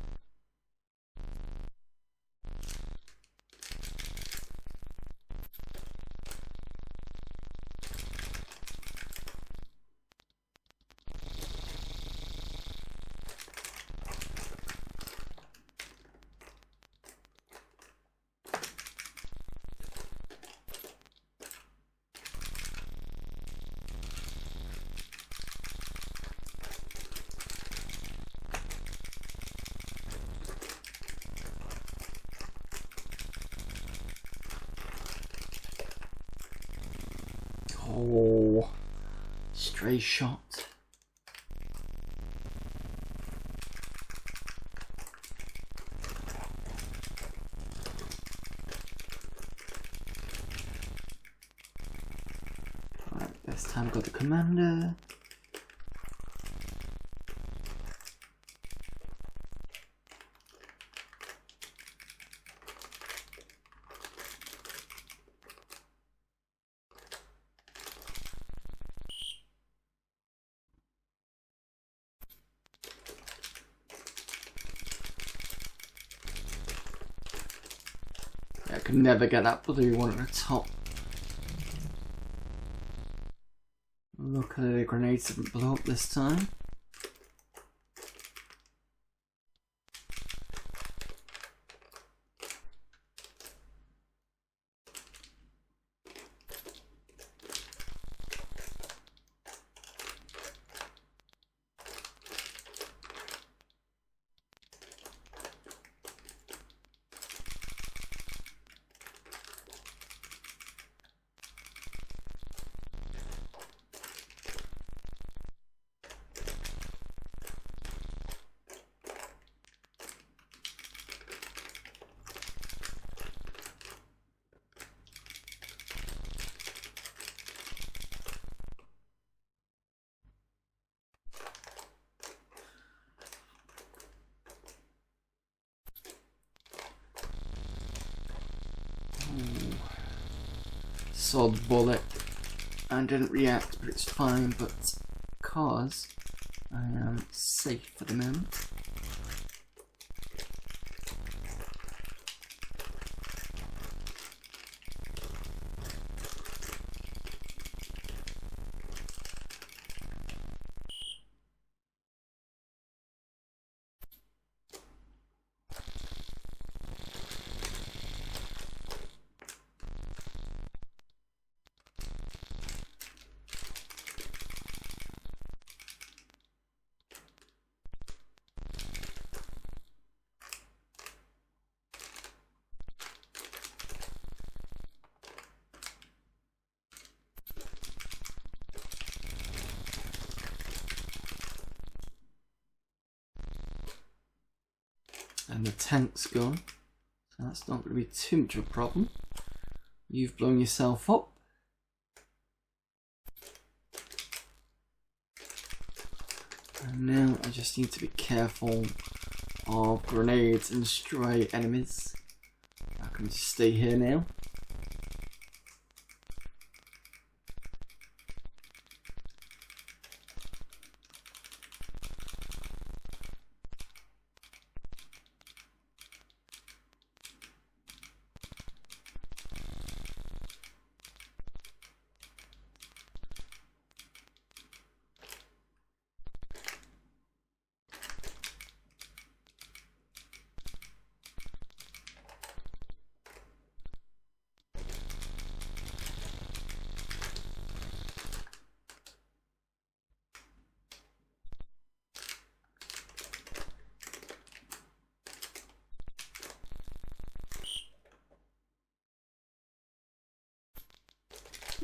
Oh, stray shot. Right, this time got the commander. I could never get that blue one at the top. Luckily the grenades didn't blow up this time. saw the bullet and didn't react, but it's fine, but because I am safe for the moment. And the tank's gone, so that's not going to be too much of a problem. You've blown yourself up. And now I just need to be careful of grenades and stray enemies. I can just stay here now.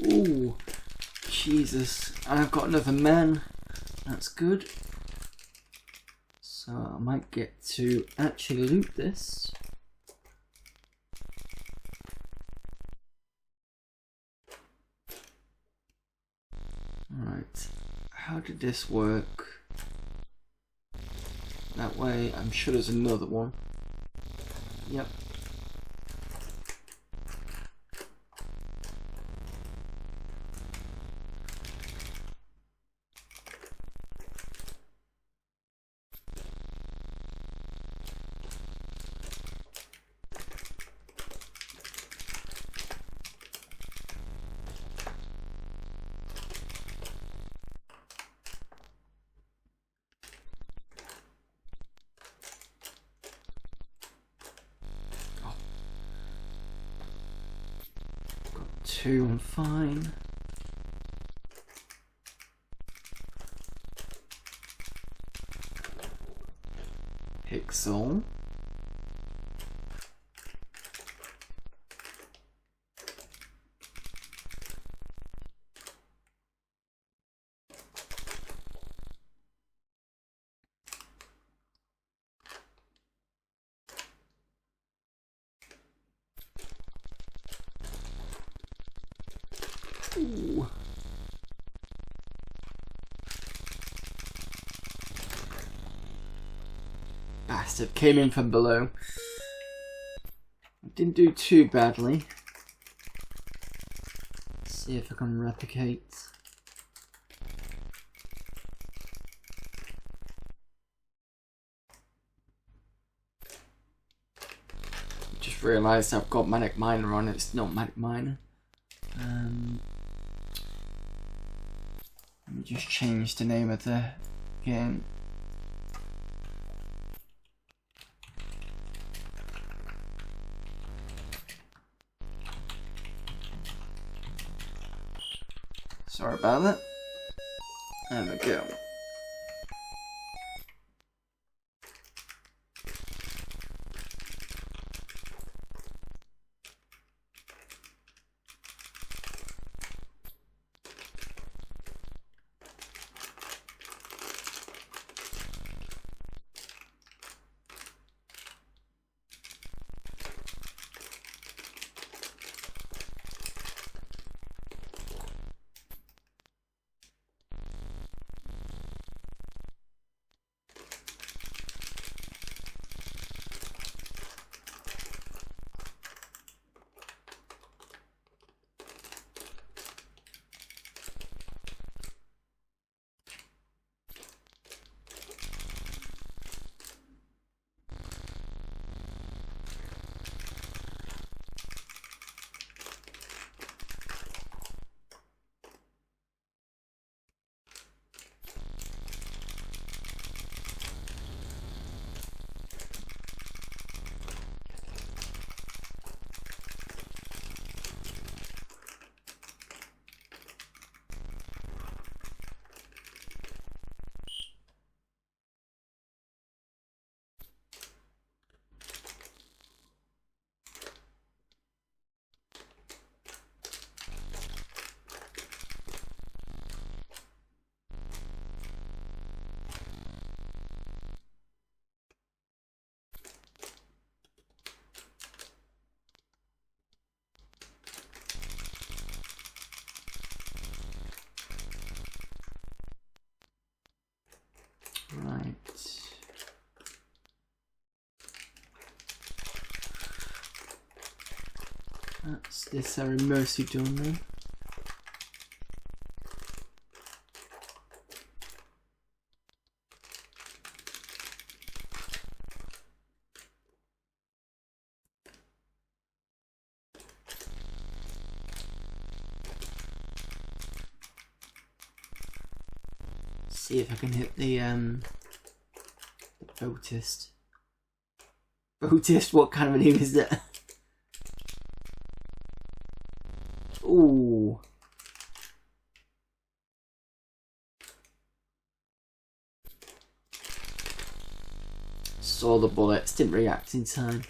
Ooh, Jesus, I've got another man. That's good. So I might get to actually loot this. Alright, how did this work? That way, I'm sure there's another one. Yep. Two, I'm fine. Pixel. Ooh. Bastard came in from below. Didn't do too badly. Let's see if I can replicate. Just realised I've got Manic Miner on. It's not Manic Miner. Let me just change the name of the game. Sorry about that. There we go. this area mostly done then. See if I can hit the Votist. Votist, what kind of a name is that? Ooh. Saw the bullets, didn't react in time.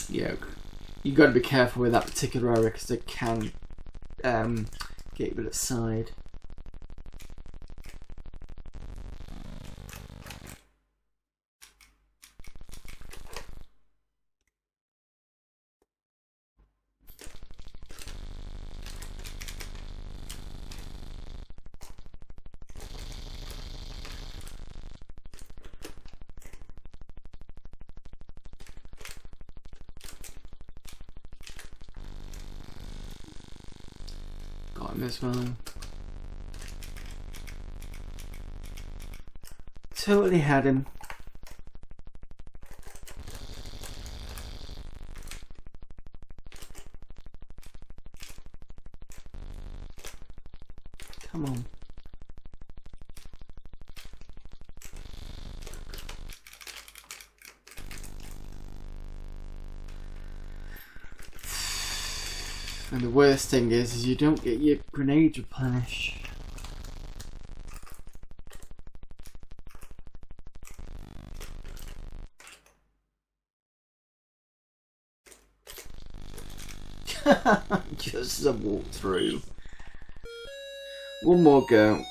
Yeah, you got to be careful with that particular area because they can get you a bit side. As well. Totally had him. Come on. And the worst thing is you don't get your grenade replenished. Just a walkthrough. One more go.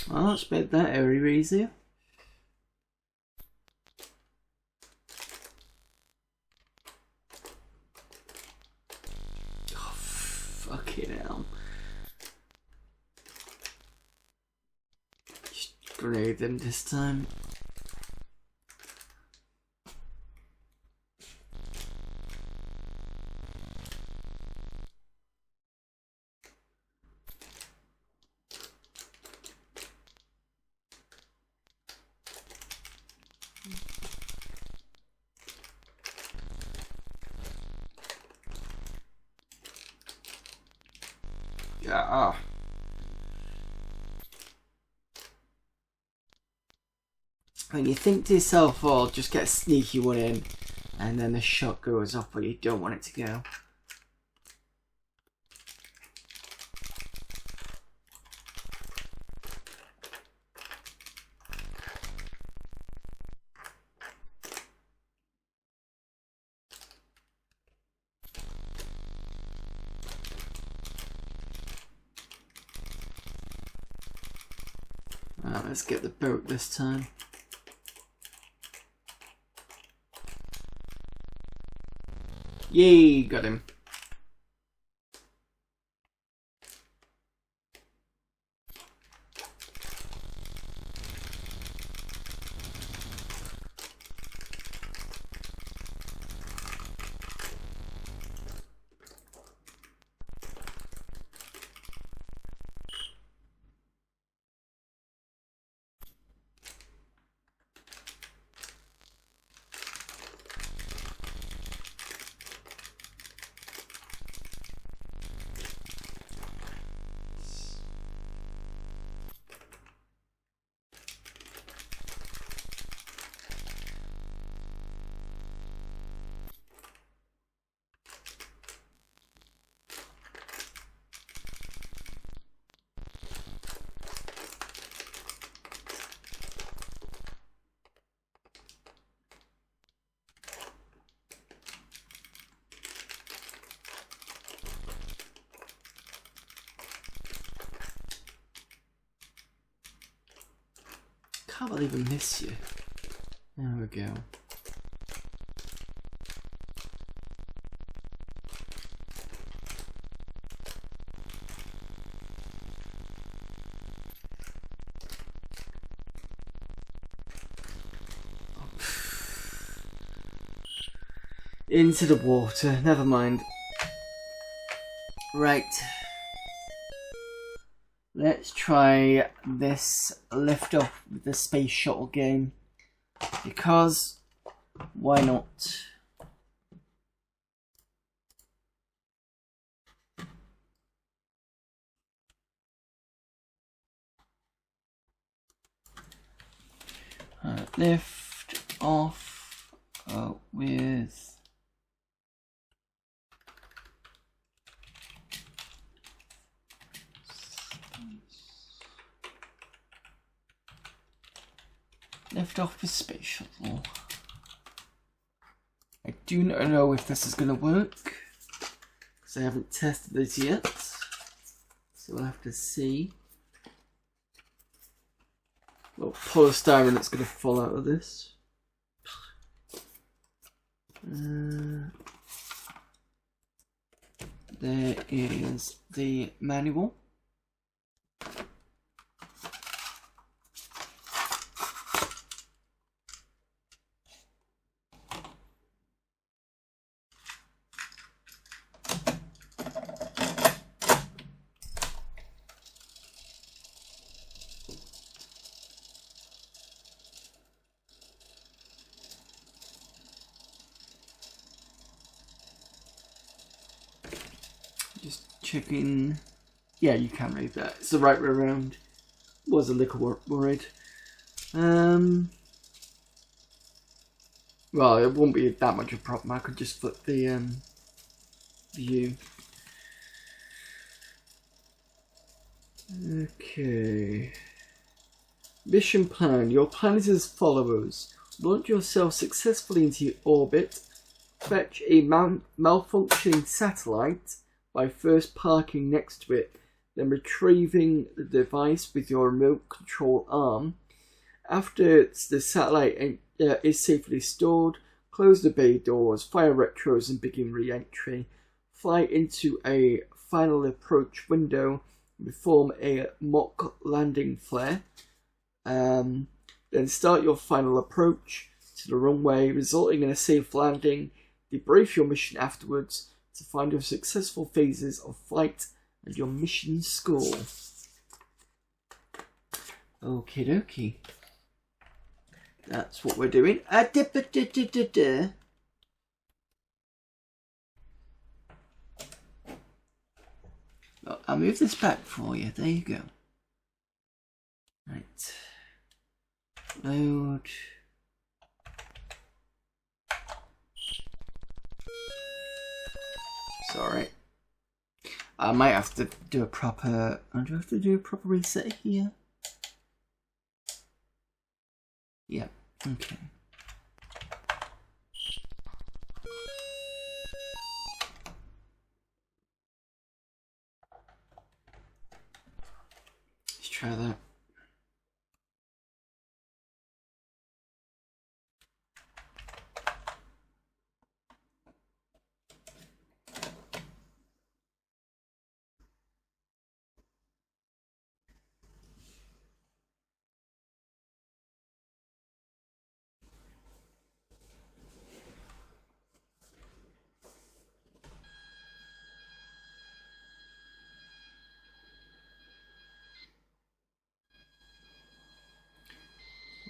Well, that's made that area easier. Oh, fucking hell. Just grenade them this time. Yeah. And you think to yourself, oh, I'll just get a sneaky one in. and then the shot goes off where you don't want it to go. Let's get the boat this time. Yay, got him. Can't believe I miss you. There we go. Into the water, never mind. Right. Let's try this lift off with the space shuttle game, because why not? Lift off with space shuttle. I do not know if this is going to work, because I haven't tested this yet, so we'll have to see. Well, polystyrene that's going to fall out of this. There is the manual. Just checking. Yeah, you can read that. It's the right way around. Was a little worried. Well, it won't be that much of a problem. I could just flip the view. Okay. Mission plan. Your plan is as follows. Launch yourself successfully into orbit. Fetch a malfunctioning satellite by first parking next to it, then retrieving the device with your remote control arm. After the satellite is safely stored, close the bay doors, fire retros and begin re-entry. Fly into a final approach window and perform a mock landing flare. Then start your final approach to the runway, resulting in a safe landing. Debrief your mission afterwards to find your successful phases of flight and your mission score. Okie dokie. That's what we're doing. Well, I'll move this back for you. There you go. Right. Load. Sorry. I might have to do a proper... Do I have to do a proper reset here? Yeah, okay. Let's try that.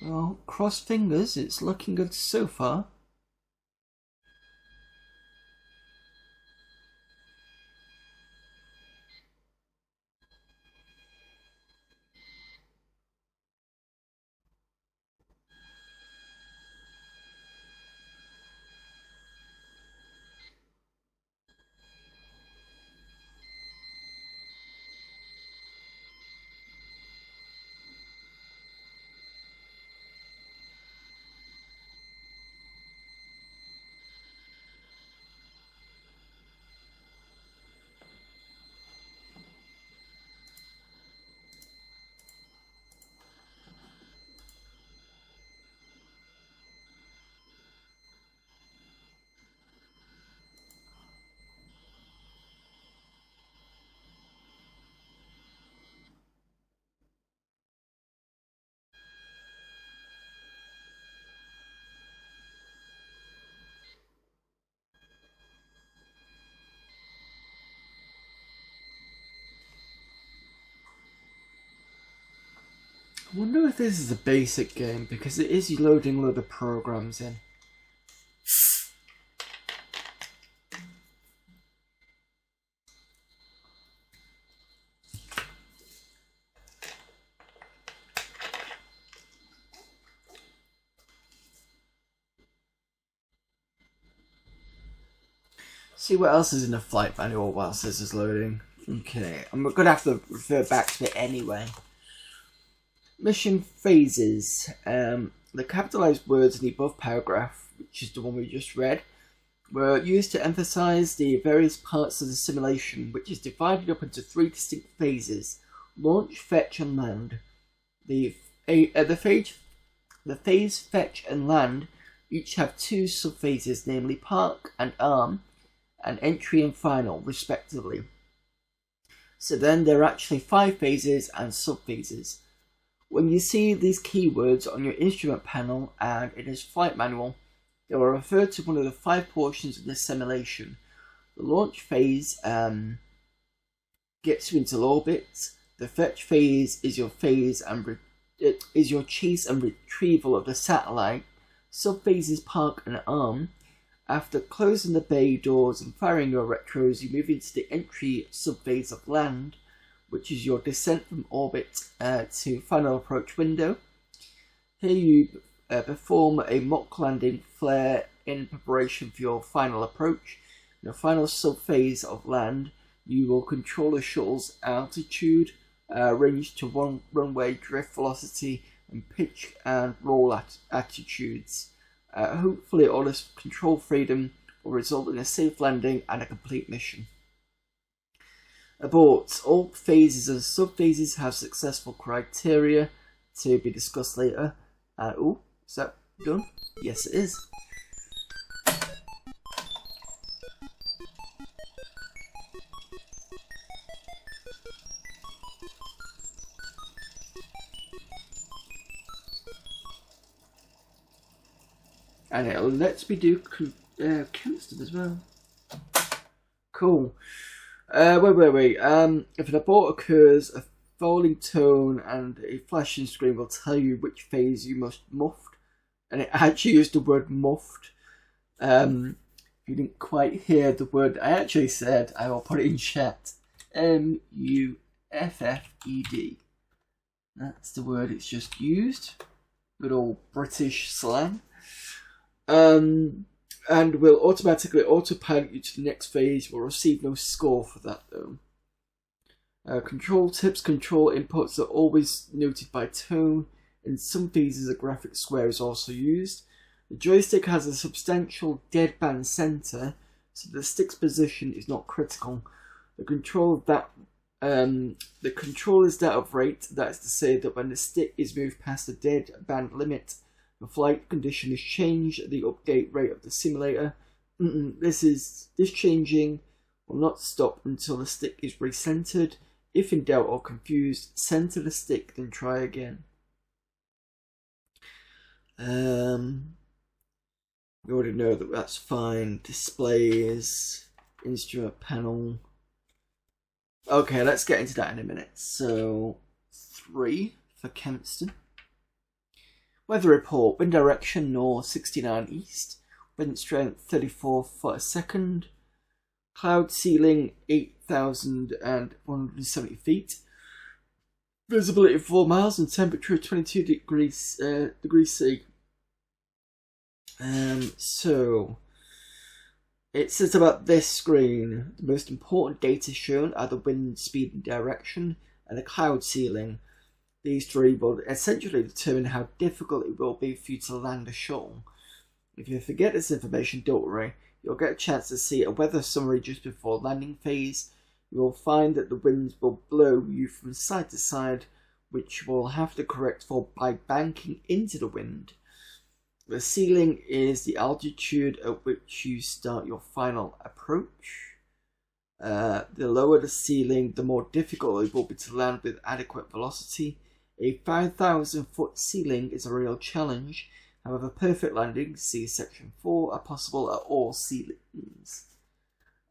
Well, cross fingers, it's looking good so far. I wonder if this is a basic game, because it is loading a load of programs in. See what else is in the flight manual whilst this is loading. Okay, I'm going to have to refer back to it anyway. Mission phases. The capitalized words in the above paragraph, which is the one we just read, were used to emphasize the various parts of the simulation, which is divided up into 3 distinct phases: launch, fetch, and land. The phase fetch and land each have 2 subphases, namely park and arm, and entry and final, respectively. So then there are actually 5 phases and subphases. When you see these keywords on your instrument panel and in its flight manual, they will refer to one of the 5 portions of the simulation. The launch phase gets you into orbit. The fetch phase is your chase and retrieval of the satellite. Subphases park and arm. After closing the bay doors and firing your retros, you move into the entry subphase of land, which is your descent from orbit to final approach window. Here you perform a mock landing flare in preparation for your final approach. In the final subphase of land, you will control the shuttle's altitude, range to runway drift velocity, and pitch and roll attitudes. Hopefully all this control freedom will result in a safe landing and a complete mission. Abort. All phases and subphases have successful criteria to be discussed later. Oh, is that done? Yes, it is. And it lets me do constant as well. Cool. Wait. If an abort occurs, a falling tone and a flashing screen will tell you which phase you must muffed. And it actually used the word muffed. If you didn't quite hear the word I actually said, I will put it in chat. M-U-F-F-E-D. That's the word it's just used. Good old British slang. and will automatically autopilot you to the next phase. You will receive no score for that though. Control tips: control inputs are always noted by tone. In some phases, a graphic square is also used. The joystick has a substantial deadband center, so the stick's position is not critical. The control is that of rate. That is to say that when the stick is moved past the deadband limit, the flight condition is changed at the update rate of the simulator. This changing will not stop until the stick is recentered. If in doubt or confused, center the stick, then try again. We already know that that's fine. Displays, instrument panel. Okay, let's get into that in a minute. So, 3 for Kempston. Weather report: wind direction north 69 east, wind strength 34 foot a second, cloud ceiling 8,170 feet, visibility 4 miles, and temperature 22 degrees C. So it says about this screen: the most important data shown are the wind speed and direction and the cloud ceiling. These three will essentially determine how difficult it will be for you to land a shuttle. If you forget this information, don't worry. You'll get a chance to see a weather summary just before landing phase. You will find that the winds will blow you from side to side, which you will have to correct for by banking into the wind. The ceiling is the altitude at which you start your final approach. The lower the ceiling, the more difficult it will be to land with adequate velocity. A 5,000 foot ceiling is a real challenge. However, perfect landings, see section 4, are possible at all ceilings.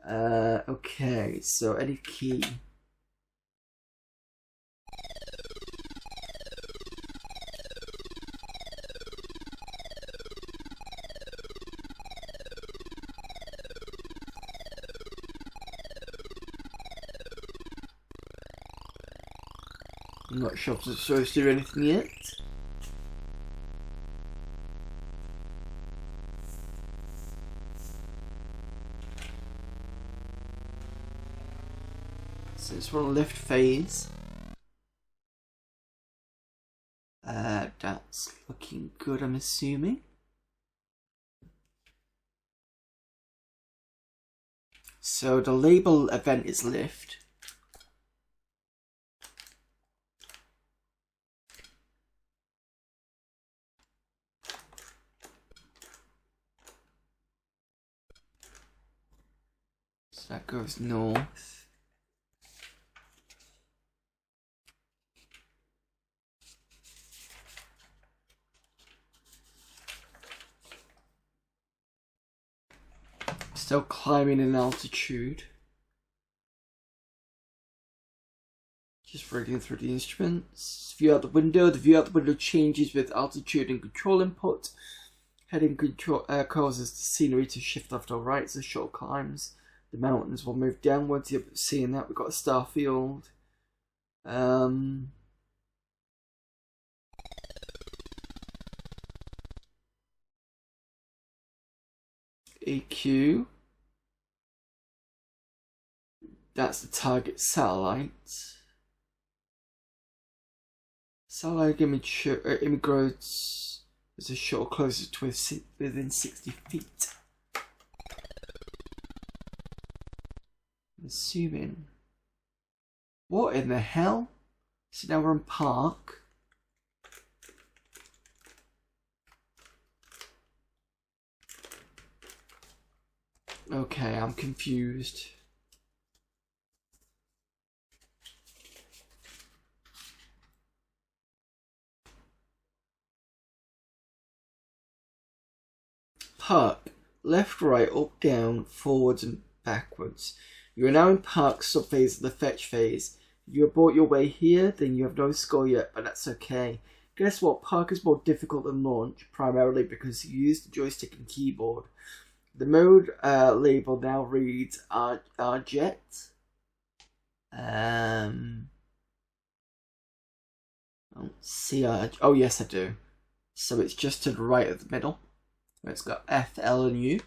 Okay, so any key. I'm not sure if it's supposed to do anything yet. So it's one lift phase. That's looking good, I'm assuming. So the label event is lift. So that goes north. Still climbing in altitude. Just reading through the instruments. View out the window. The view out the window changes with altitude and control input. Heading control causes the scenery to shift left or right as the shuttle climbs. The mountains will move downwards. You're seeing that. We've got a star field. AQ. That's the target satellite. Satellite image grows as a shuttle closes to within 60 feet. I'm assuming. What in the hell? So now we're in park. Okay, I'm confused. Park. Left, right, up, down, forwards and backwards. You are now in park subphase of the fetch phase. If you have bought your way here, then you have no score yet, but that's okay. Guess what? Park is more difficult than launch, primarily because you use the joystick and keyboard. The mode label now reads RJet. Oh yes, I do. So it's just to the right of the middle. It's got F, L, and U.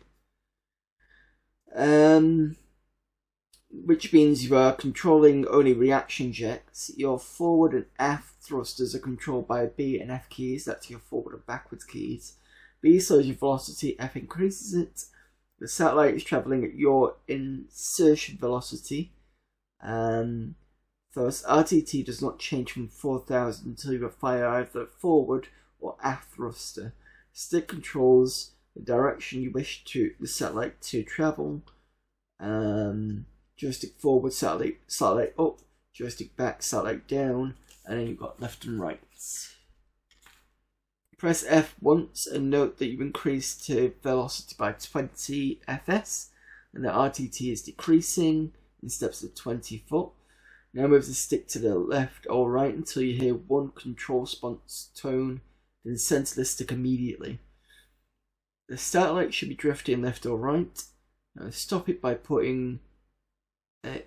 which means you are controlling only reaction jets. Your forward and aft thrusters are controlled by B and F keys. That's your forward and backwards keys. B slows your velocity, F increases it. The satellite is travelling at your insertion velocity. Thus, RTT does not change from 4000 until you fire either forward or aft thruster. Stick controls the direction you wish the satellite to travel. Joystick forward, satellite up, joystick back, satellite down, and then you've got left and right. Press F once and note that you increased to velocity by 20 fs, and the RTT is decreasing in steps of 20 foot. Now move the stick to the left or right until you hear one control response tone, then center the stick immediately. The satellite should be drifting left or right. Now stop it by putting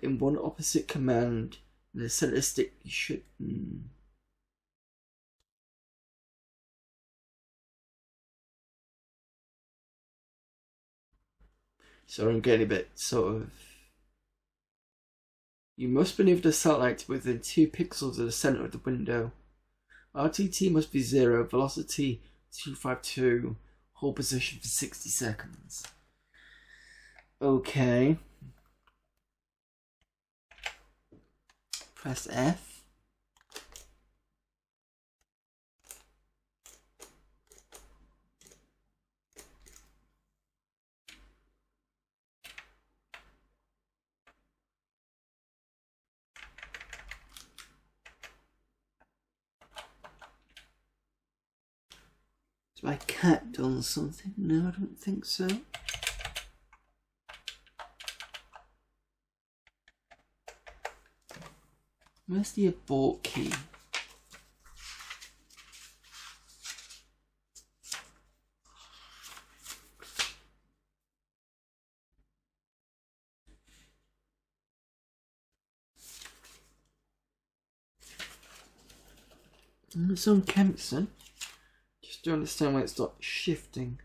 in one opposite command. In the center stick you should... So I'm getting a bit sort of... You must maneuver the satellite within 2 pixels of the center of the window. RTT must be 0, velocity 252, hold position for 60 seconds. Okay. Press F. Has my cat done something? No, I don't think so. Where's the abort key? It's on Kempson. Just don't understand why it's not shifting.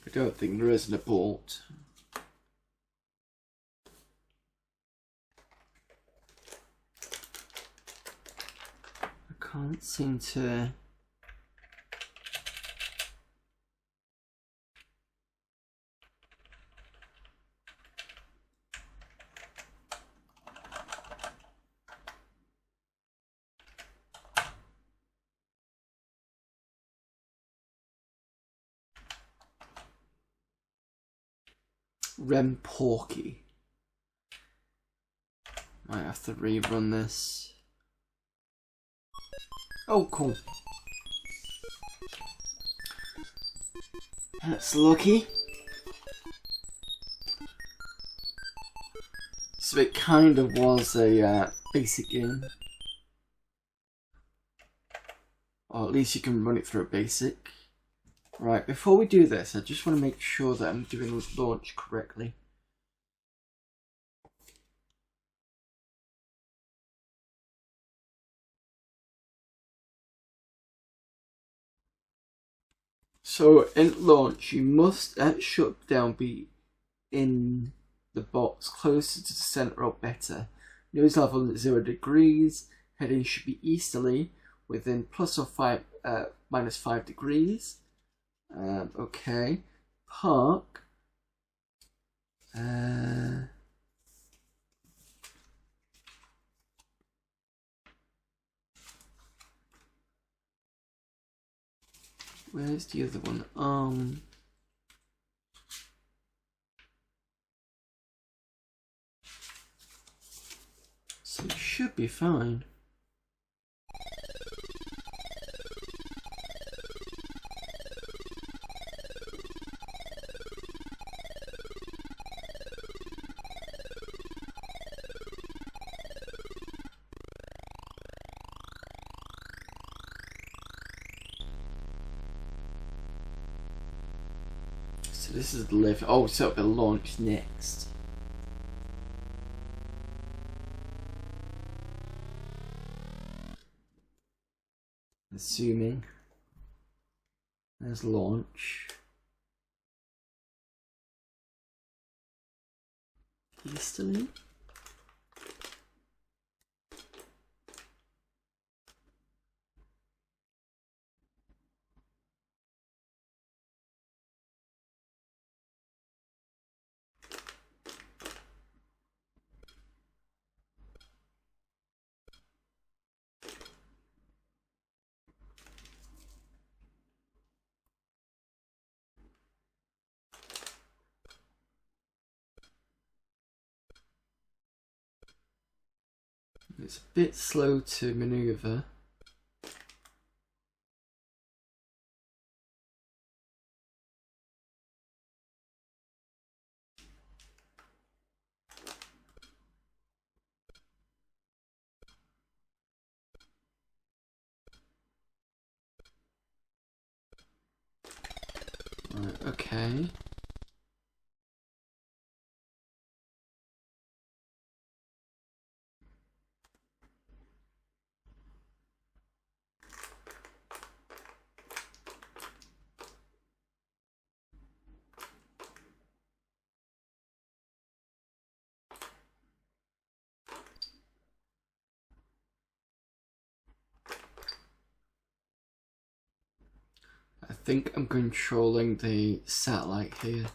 I don't think there is an abort. I can't seem to... Rem Porky. Might have to rerun this. Oh, cool. That's lucky. So it kind of was a basic game. Or at least you can run it through a basic. Right, before we do this, I just want to make sure that I'm doing the launch correctly. So in launch, you must at shutdown be in the box closer to the center or better. Nose level at 0 degrees. Heading should be easterly within minus 5 degrees. Okay, park. Where's the other one? So it should be fine. So this is the lift. Oh, so it'll be launched next. Assuming. There's launch. Easterly. It's a bit slow to maneuver. Right, okay. I think I'm controlling the satellite here.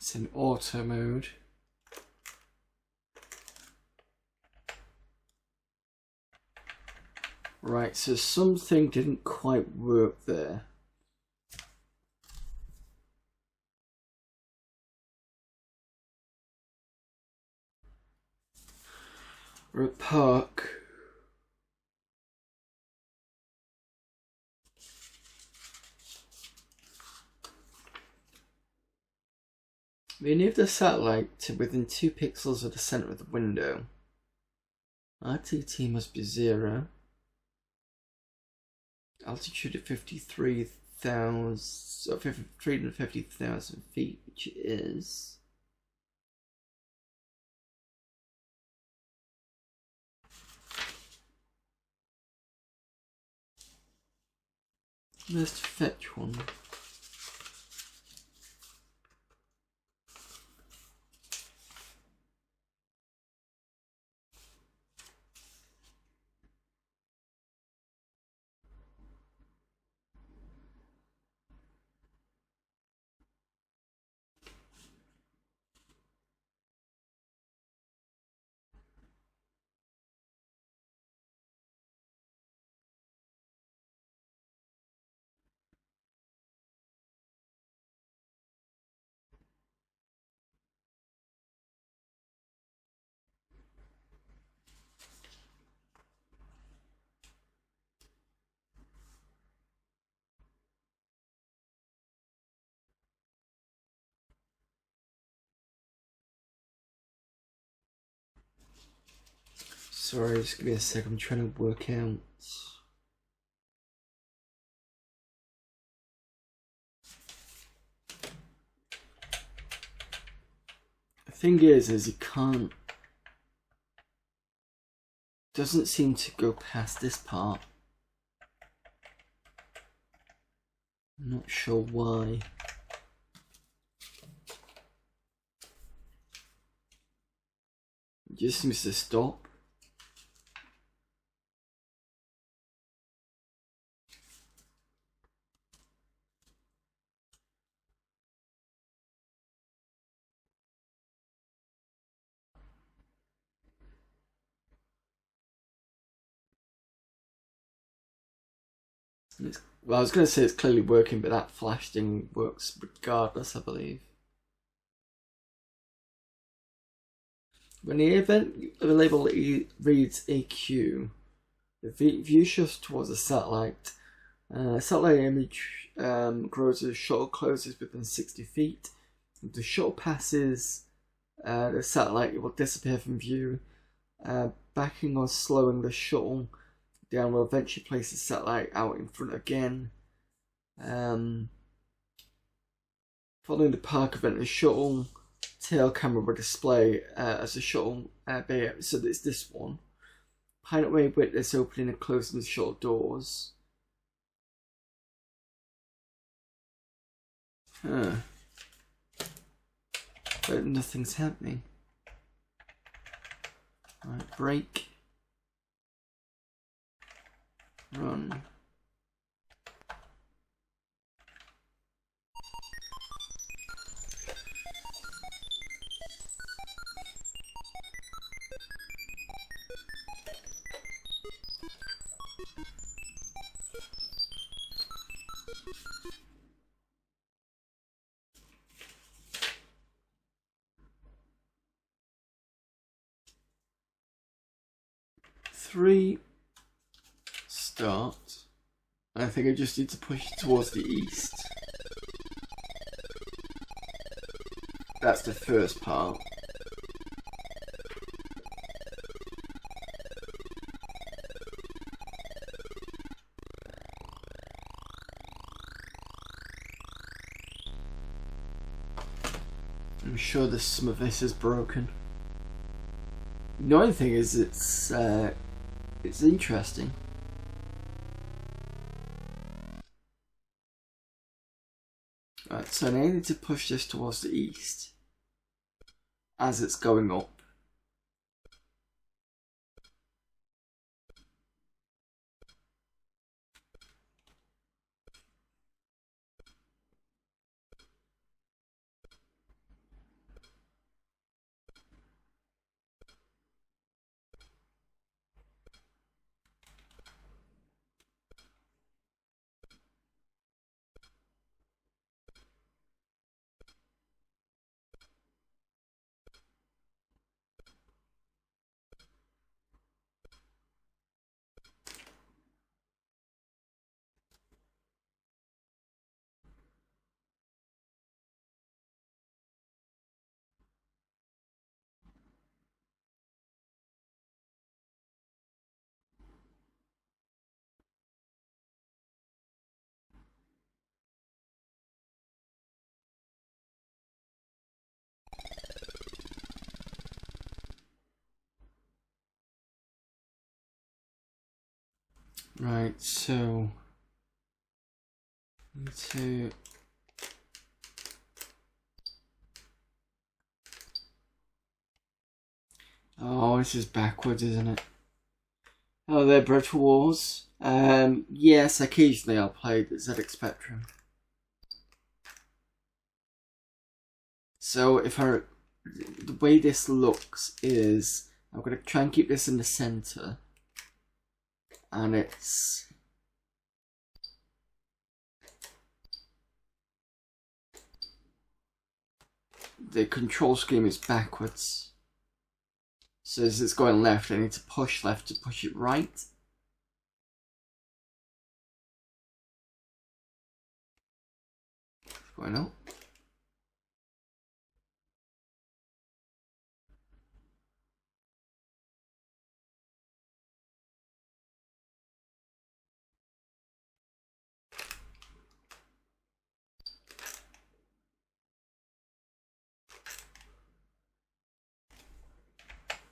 It's in auto mode. Right, so something didn't quite work there. We're at park. Move the satellite to within 2 pixels of the center of the window. RTT must be 0. Altitude at 350,000 feet, which is... Let's fetch one. Sorry, just give me a sec, I'm trying to work out. The thing is you can't... Doesn't seem to go past this part. I'm not sure why. It just seems to stop. Well, I was going to say it's clearly working, but that flash thing works regardless, I believe. When the event label reads AQ, the view shifts towards the satellite. Satellite image grows as shuttle closes within 60 feet. If the shuttle passes the satellite, it will disappear from view. Backing or slowing the shuttle down will eventually place the satellite out in front again. Following the park event, the shuttle tail camera will display as the shuttle bay. So it's this one. Pilot may witness opening and closing the shuttle doors. Huh. But nothing's happening. Right, brake. Run. Three. Start. I think I just need to push it towards the east. That's the first part. I'm sure that some of this is broken. The only thing is it's interesting. Right, so now I need to push this towards the east as it's going up. Right, so need to this is backwards, isn't it? Oh, they're Brit Wars. Yes, occasionally I'll play the ZX Spectrum. So the way this looks is I'm going to try and keep this in the center, and it's the control scheme is backwards. So as it's going left, I need to push left to push it right. It's going up.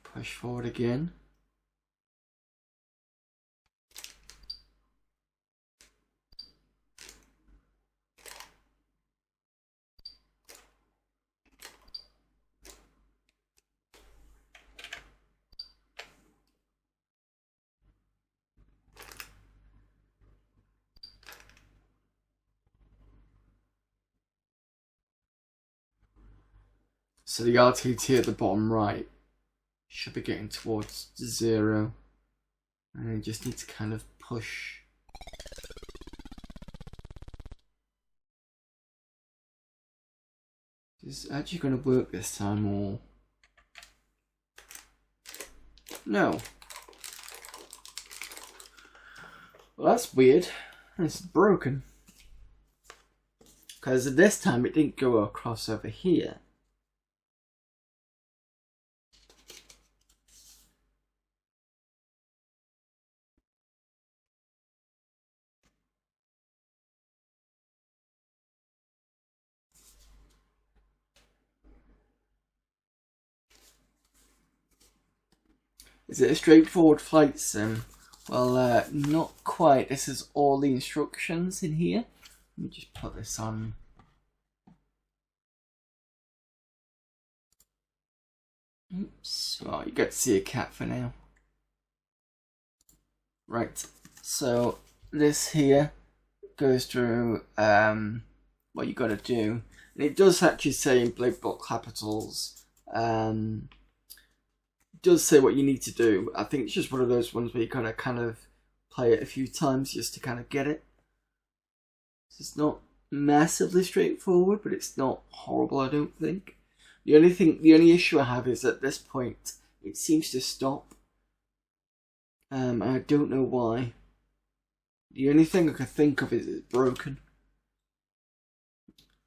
Push forward again. So the RTT at the bottom right should be getting towards 0. And you just need to kind of push. Is it actually going to work this time, or no? Well, that's weird. It's broken. Because this time it didn't go across over here. Is it a straightforward flight sim? Well, not quite. This is all the instructions in here. Let me just put this on. Oops. Well, you get to see a cat for now. Right. So this here goes through what you got to do, and it does actually say in big block capitals. It does say what you need to do. I think it's just one of those ones where you gotta kind of play it a few times just to kind of get it. It's not massively straightforward, but it's not horrible, I don't think. The only issue I have is at this point it seems to stop. I don't know why. The only thing I can think of is it's broken.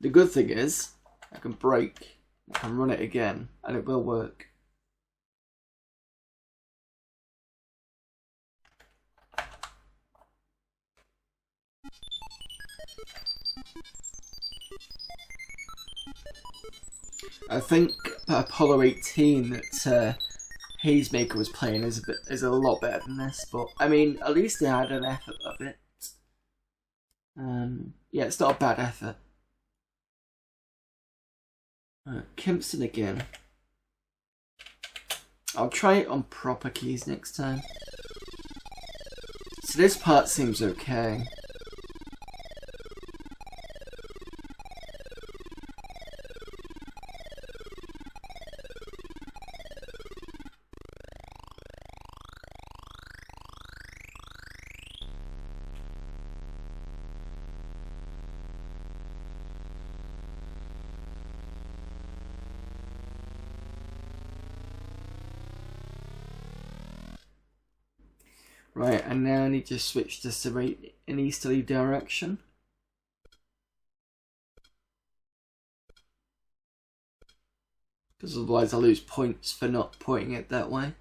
The good thing is I can brake, I can run it again, and it will work. I think Apollo 18 that Hazemaker was playing is a lot better than this, but I mean, at least they had an effort of it. Yeah, it's not a bad effort. Kempston again. I'll try it on proper keys next time. So this part seems okay. Right, and now I need to switch this to an easterly direction. Because otherwise I lose points for not pointing it that way.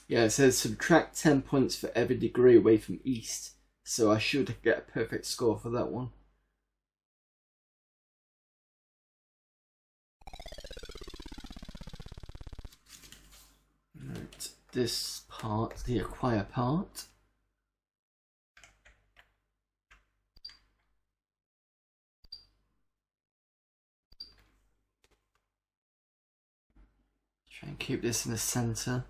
Yeah, it says subtract 10 points for every degree away from east. So I should get a perfect score for that one. Right, this part, the acquire part. Try and keep this in the center.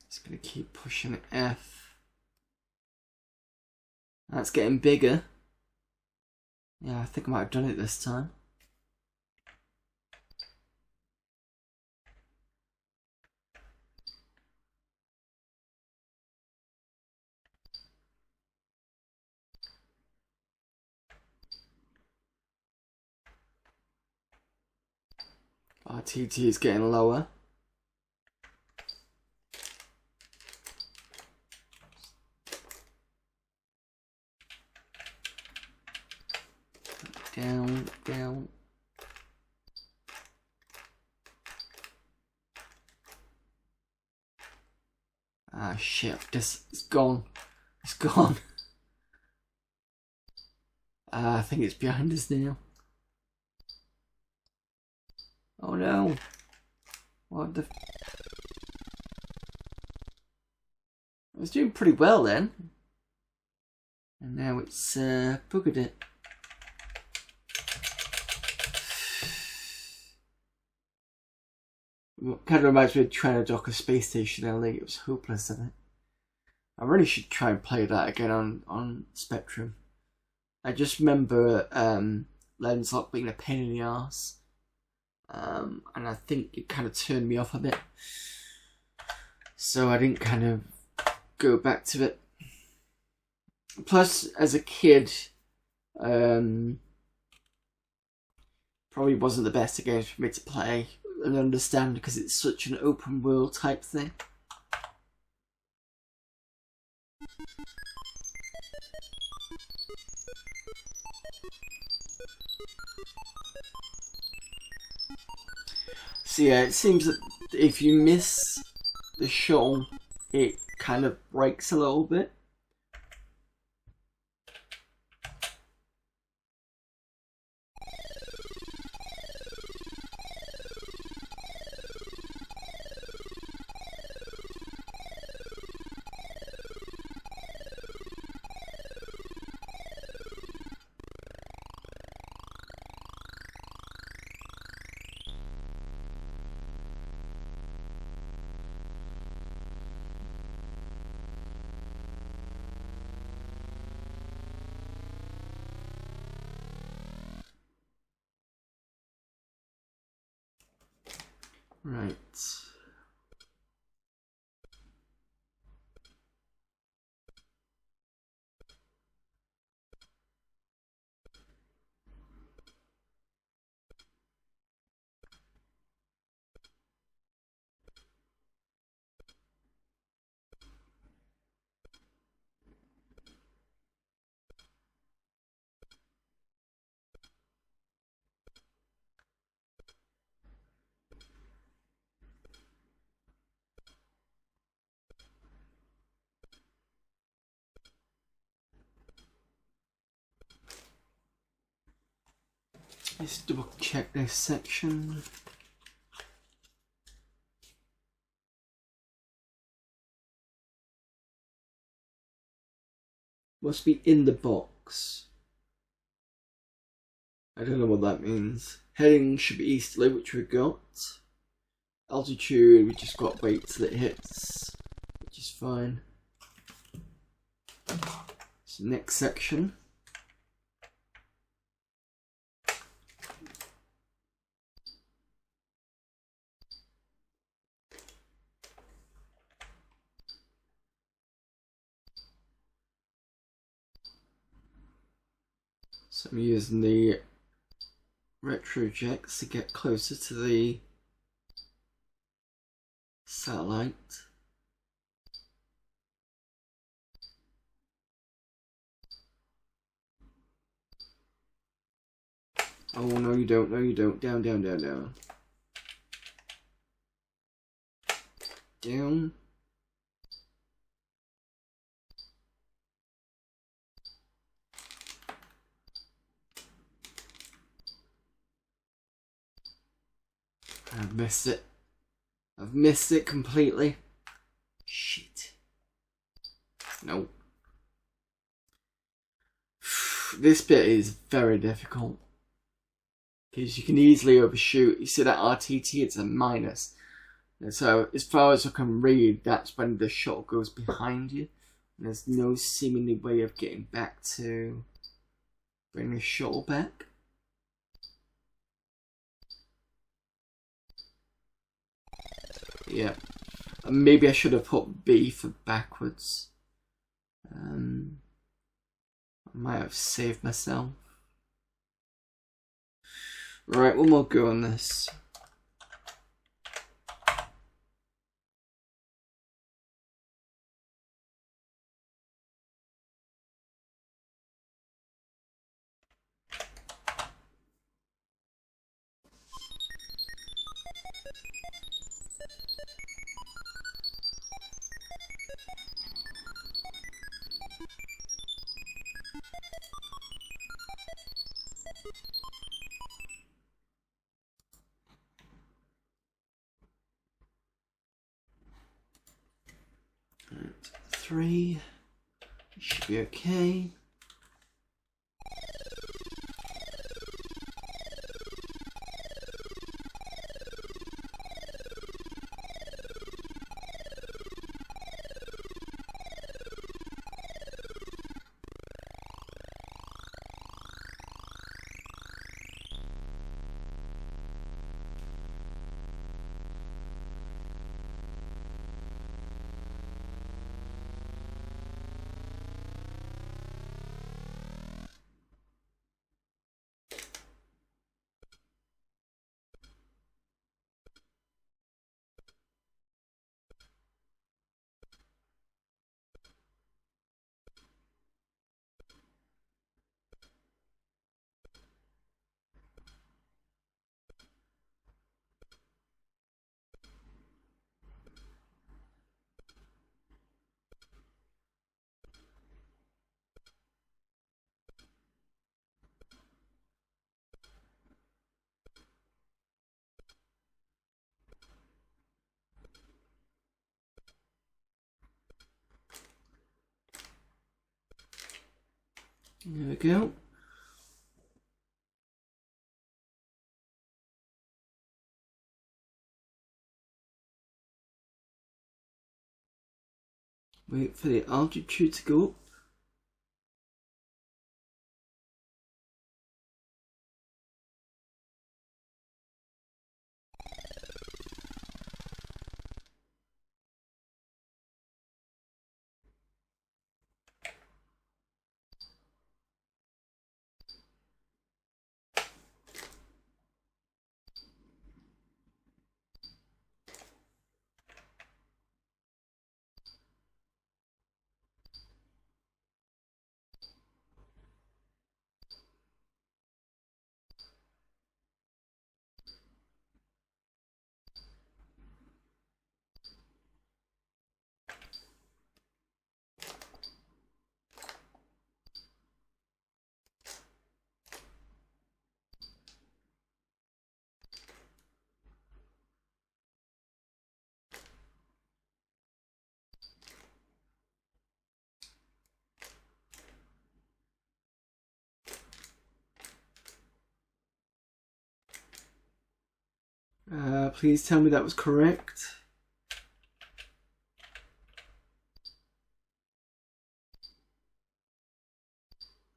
Just gonna keep pushing F. That's getting bigger. Yeah, I think I might have done it this time. RTT is getting lower. Ah, shit. It's gone. It's gone. I think it's behind us now. Oh no. What the... I was doing pretty well then. And now it's buggered it. Kind of reminds me of trying to dock a space station early. It was hopeless, I think. I really should try and play that again on Spectrum. I just remember lens lock being a pain in the arse. And I think it kind of turned me off a bit. So I didn't kind of go back to it. Plus, as a kid, probably wasn't the best games for me to play and understand because it's such an open world type thing. So yeah, it seems that if you miss the shuttle, it kind of breaks a little bit. Right. Let's double check this section. Must be in the box. I don't know what that means. Heading should be easterly, which we got. Altitude, we just got to wait till it hits, which is fine. So next section. So I'm using the retro jets to get closer to the satellite. Oh no you don't, no you don't. Down, down, down, down. Down. I've missed it. I've missed it completely. Shit. No. This bit is very difficult. Because you can easily overshoot. You see that RTT, it's a minus. And so as far as I can read, that's when the shuttle goes behind you. And there's no seemingly way of getting back to bring the shuttle back. Yeah. And maybe I should have put B for backwards. I might have saved myself. Right, one more go on this. 3. Should be okay. There we go. Wait for the altitude to go up. Please tell me that was correct.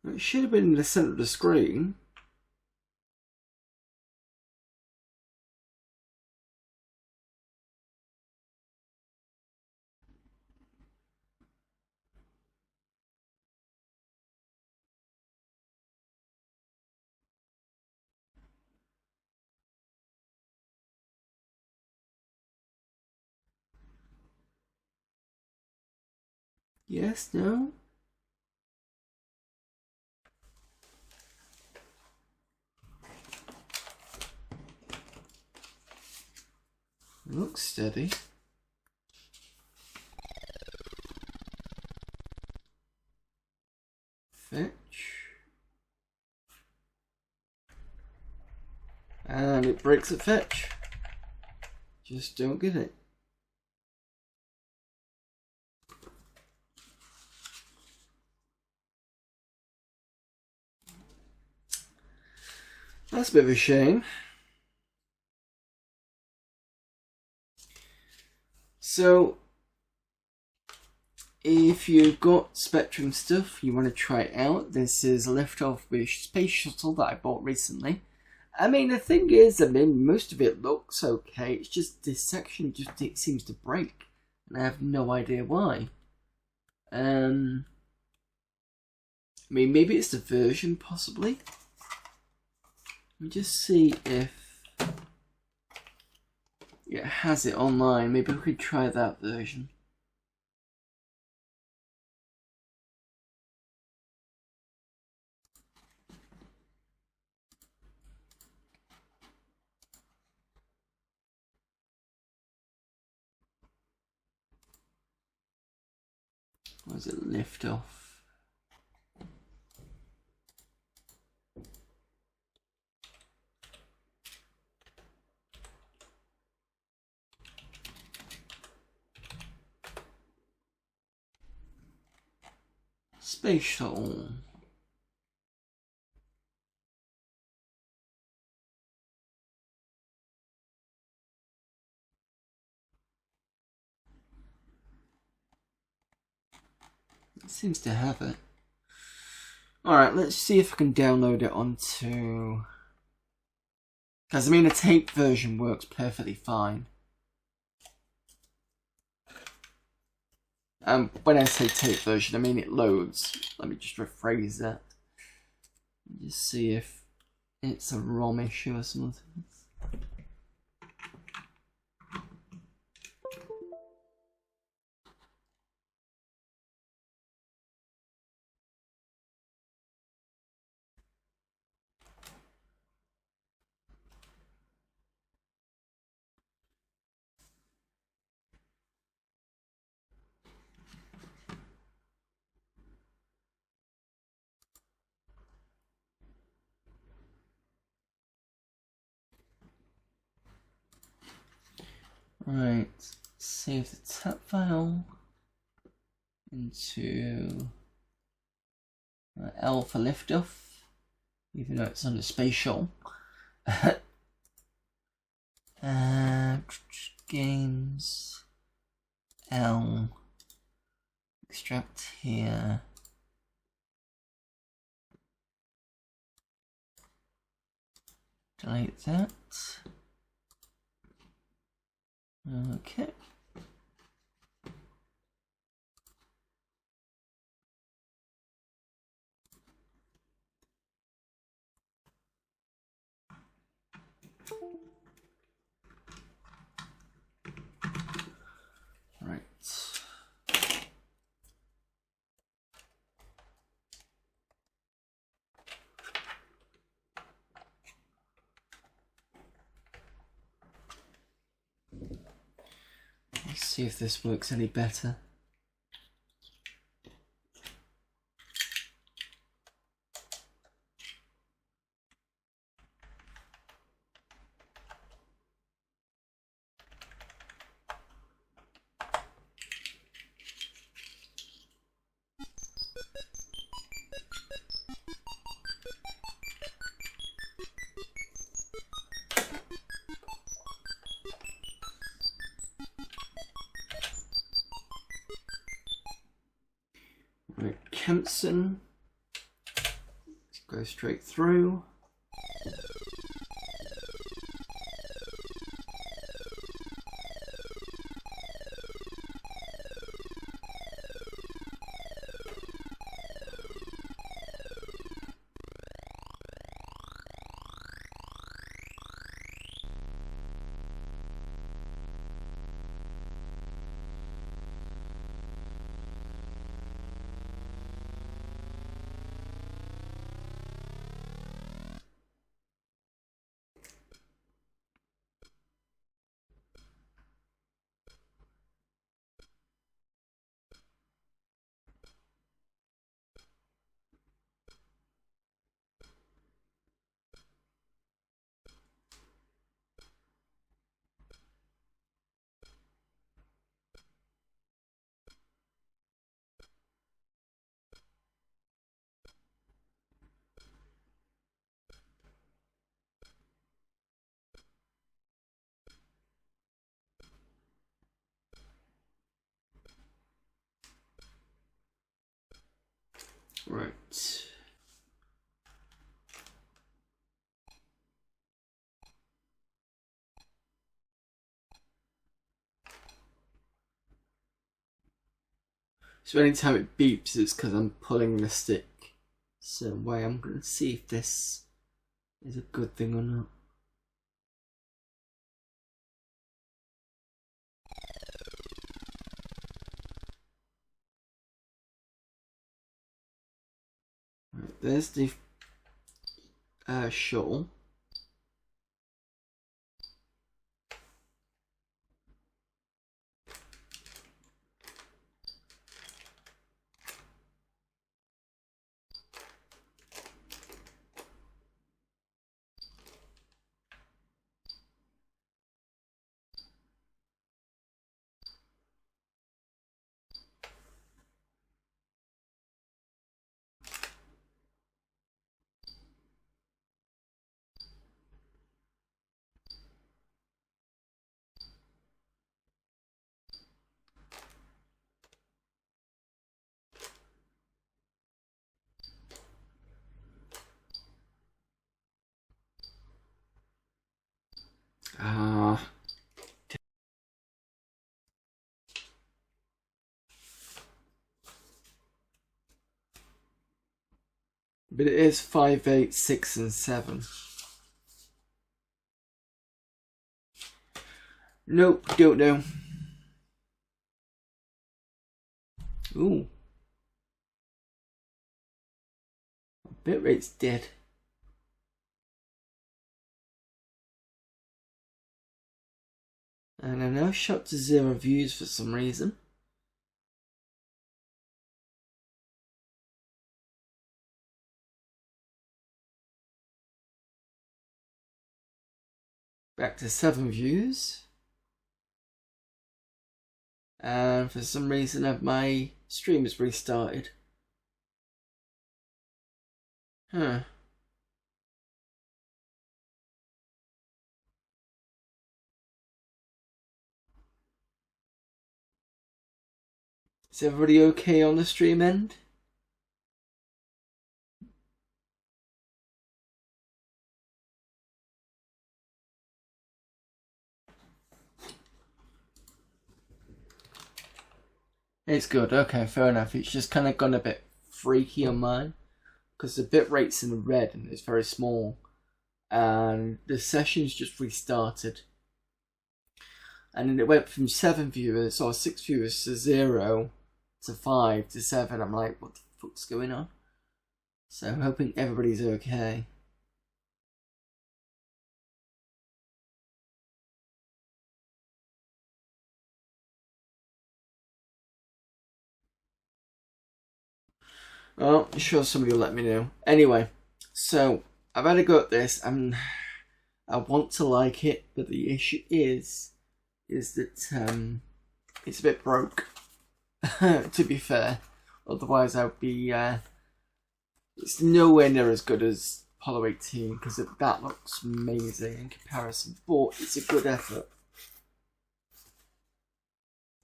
It should have been in the center of the screen. Yes, no? It looks steady. Fetch. And it breaks at fetch. Just don't get it. That's a bit of a shame. So, if you've got Spectrum stuff, you want to try it out, this is Liftoff with Space Shuttle that I bought recently. I mean, the thing is, most of it looks okay, it's just this section it seems to break, and I have no idea why. I mean, maybe it's the version, possibly. Let me just see if it has it online. Maybe we could try that version. Or is it Liftoff? Space Shuttle. It seems to have it. Alright, let's see if I can download it onto... Because I mean, a tape version works perfectly fine. When I say tape version, I mean it loads. Let me just rephrase that. Just see if it's a ROM issue or something. Right, save the tap file into L for liftoff, even though it's under spatial. Games, L, extract here. Delete that. Okay. Right. Let's see if this works any better. Right, Kempson. Let's go straight through. Right. So anytime it beeps, it's because I'm pulling the stick a certain way. I'm going to see if this is a good thing or not. Right, there's the shuttle. But it is 5, 8, 6, and 7. Nope, don't know. Ooh. Bitrate's dead. And I'm now shot to 0 views for some reason. Back to 7 views. And for some reason my stream has restarted. Huh. Is everybody okay on the stream end? It's good, okay, fair enough. It's just kind of gone a bit freaky on mine because the bitrate's in red and it's very small, and the session's just restarted. And then it went from 7 viewers or 6 viewers to 0 to 5 to 7. I'm like, what the fuck's going on? So I'm hoping everybody's okay. Well, I'm sure somebody will let me know. Anyway, so I've had a go at this and I want to like it, but the issue is that it's a bit broke, to be fair. Otherwise I'd be, it's nowhere near as good as Apollo 18 because that looks amazing in comparison, but it's a good effort.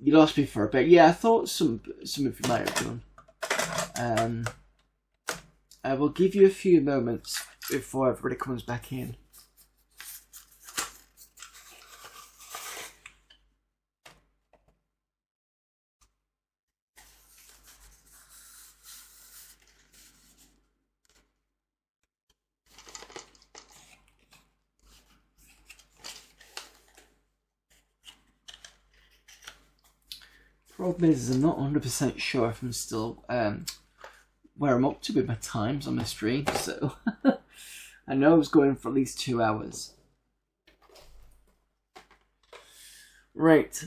You lost me for a bit. Yeah, I thought some of you might have done. I will give you a few moments before everybody comes back in. Problem is, I'm not 100% sure if I'm still where I'm up to with my times on my stream, so I know I was going for at least 2 hours. Right.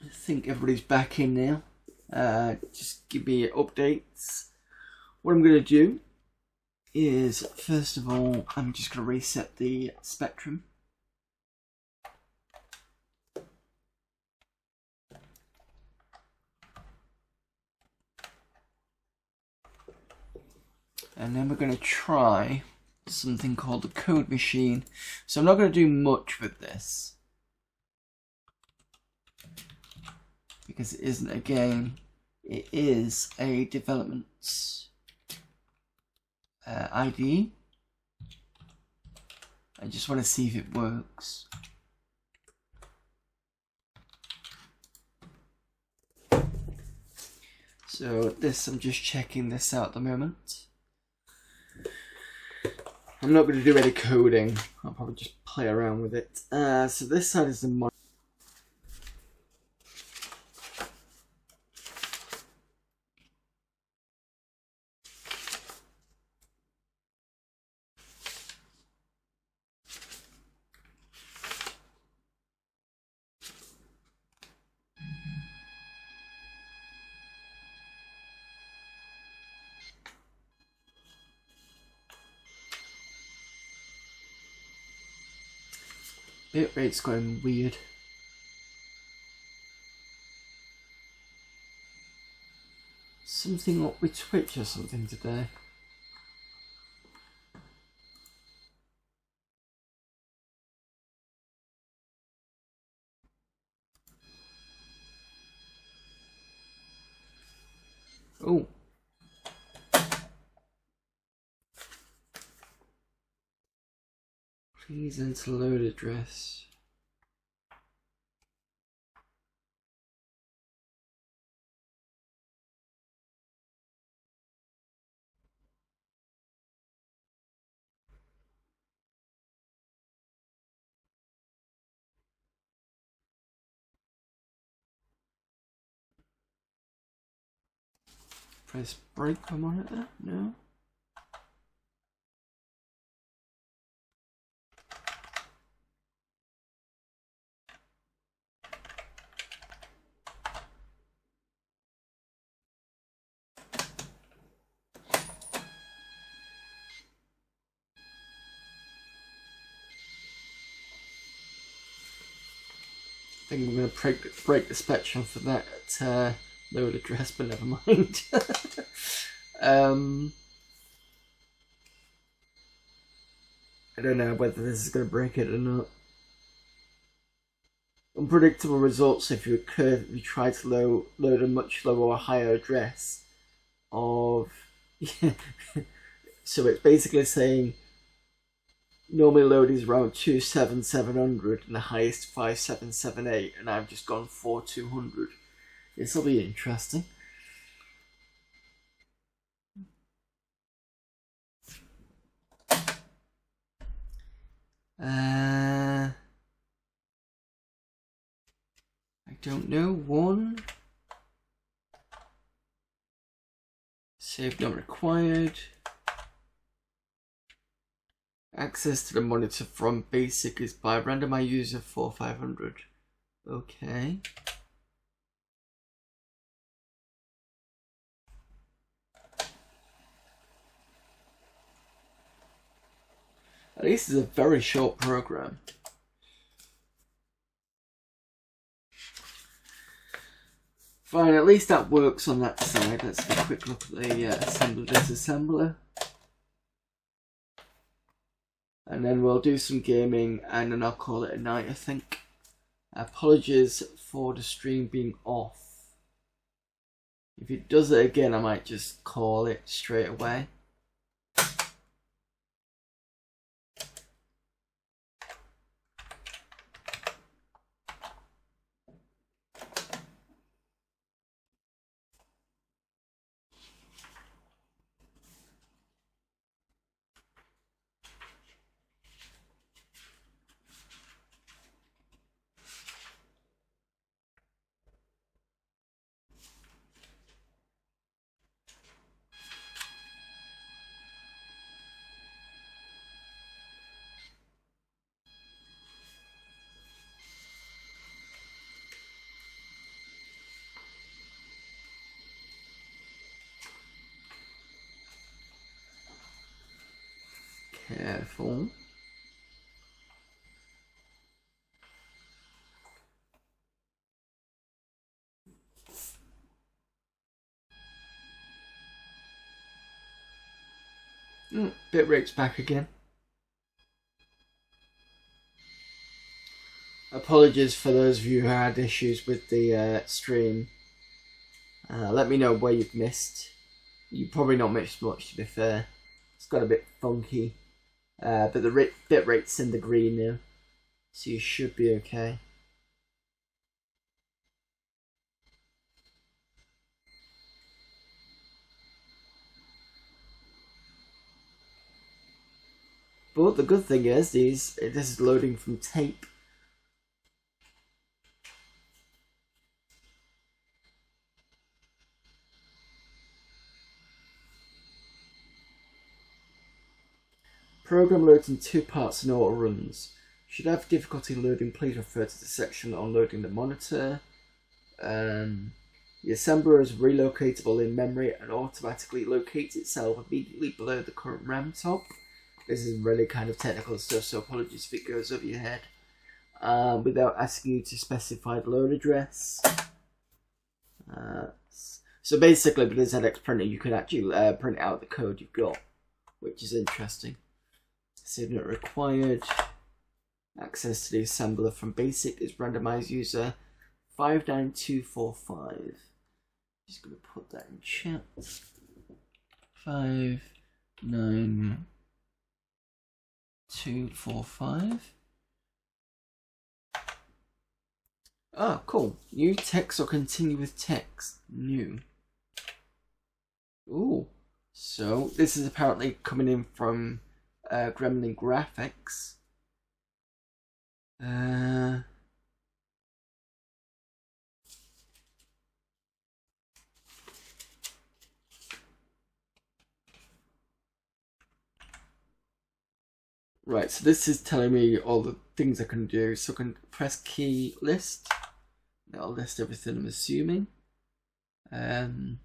I think everybody's back in now. Just give me updates. What I'm going to do is, first of all, I'm just going to reset the spectrum. And then we're going to try something called the code machine. So I'm not going to do much with this, because it isn't a game, it is a development IDE. I just want to see if it works. So this, I'm just checking this out at the moment. I'm not going to do any coding, I'll probably just play around with it. So this side is the mod. Bitrate's going weird. Something up with Twitch or something today. Oh. Please enter load address. Press break on monitor? No. I think we're going to break the spectrum for that load address, but never mind. I don't know whether this is going to break it or not. Unpredictable results if you try to load a much lower or higher address of... So it's basically saying normally load is around 27700 and the highest 5778, and I've just gone 4200. This will be interesting. I don't know. One. Save not required. Access to the monitor from basic is by randomize user 4500. Okay. At least it's a very short program. Fine, at least that works on that side. Let's have a quick look at the assembler disassembler. And then we'll do some gaming and then I'll call it a night, I think. Apologies for the stream being off. If it does it again, I might just call it straight away. Careful. Bitrate's back again. Apologies for those of you who had issues with the stream. Let me know where you've missed. You probably not missed much, to be fair. It's got a bit funky. But the bitrate's in the green now, so you should be okay. But the good thing is, this is loading from tape. Program loads in two parts and auto runs. Should have difficulty loading, please refer to the section on loading the monitor. The assembler is relocatable in memory and automatically locates itself immediately below the current RAM top. This is really kind of technical stuff, so apologies if it goes over your head. Without asking you to specify the load address. So basically, with this ZX printer, you can actually print out the code you've got, which is interesting. Save not required. Access to the assembler from basic is randomized user 59245. Just going to put that in chat. 59245. Oh, cool. New text or continue with text? New. Ooh. So this is apparently coming in from Gremlin Graphics. Right, so this is telling me all the things I can do. So I can press key list. That'll list everything, I'm assuming. Edit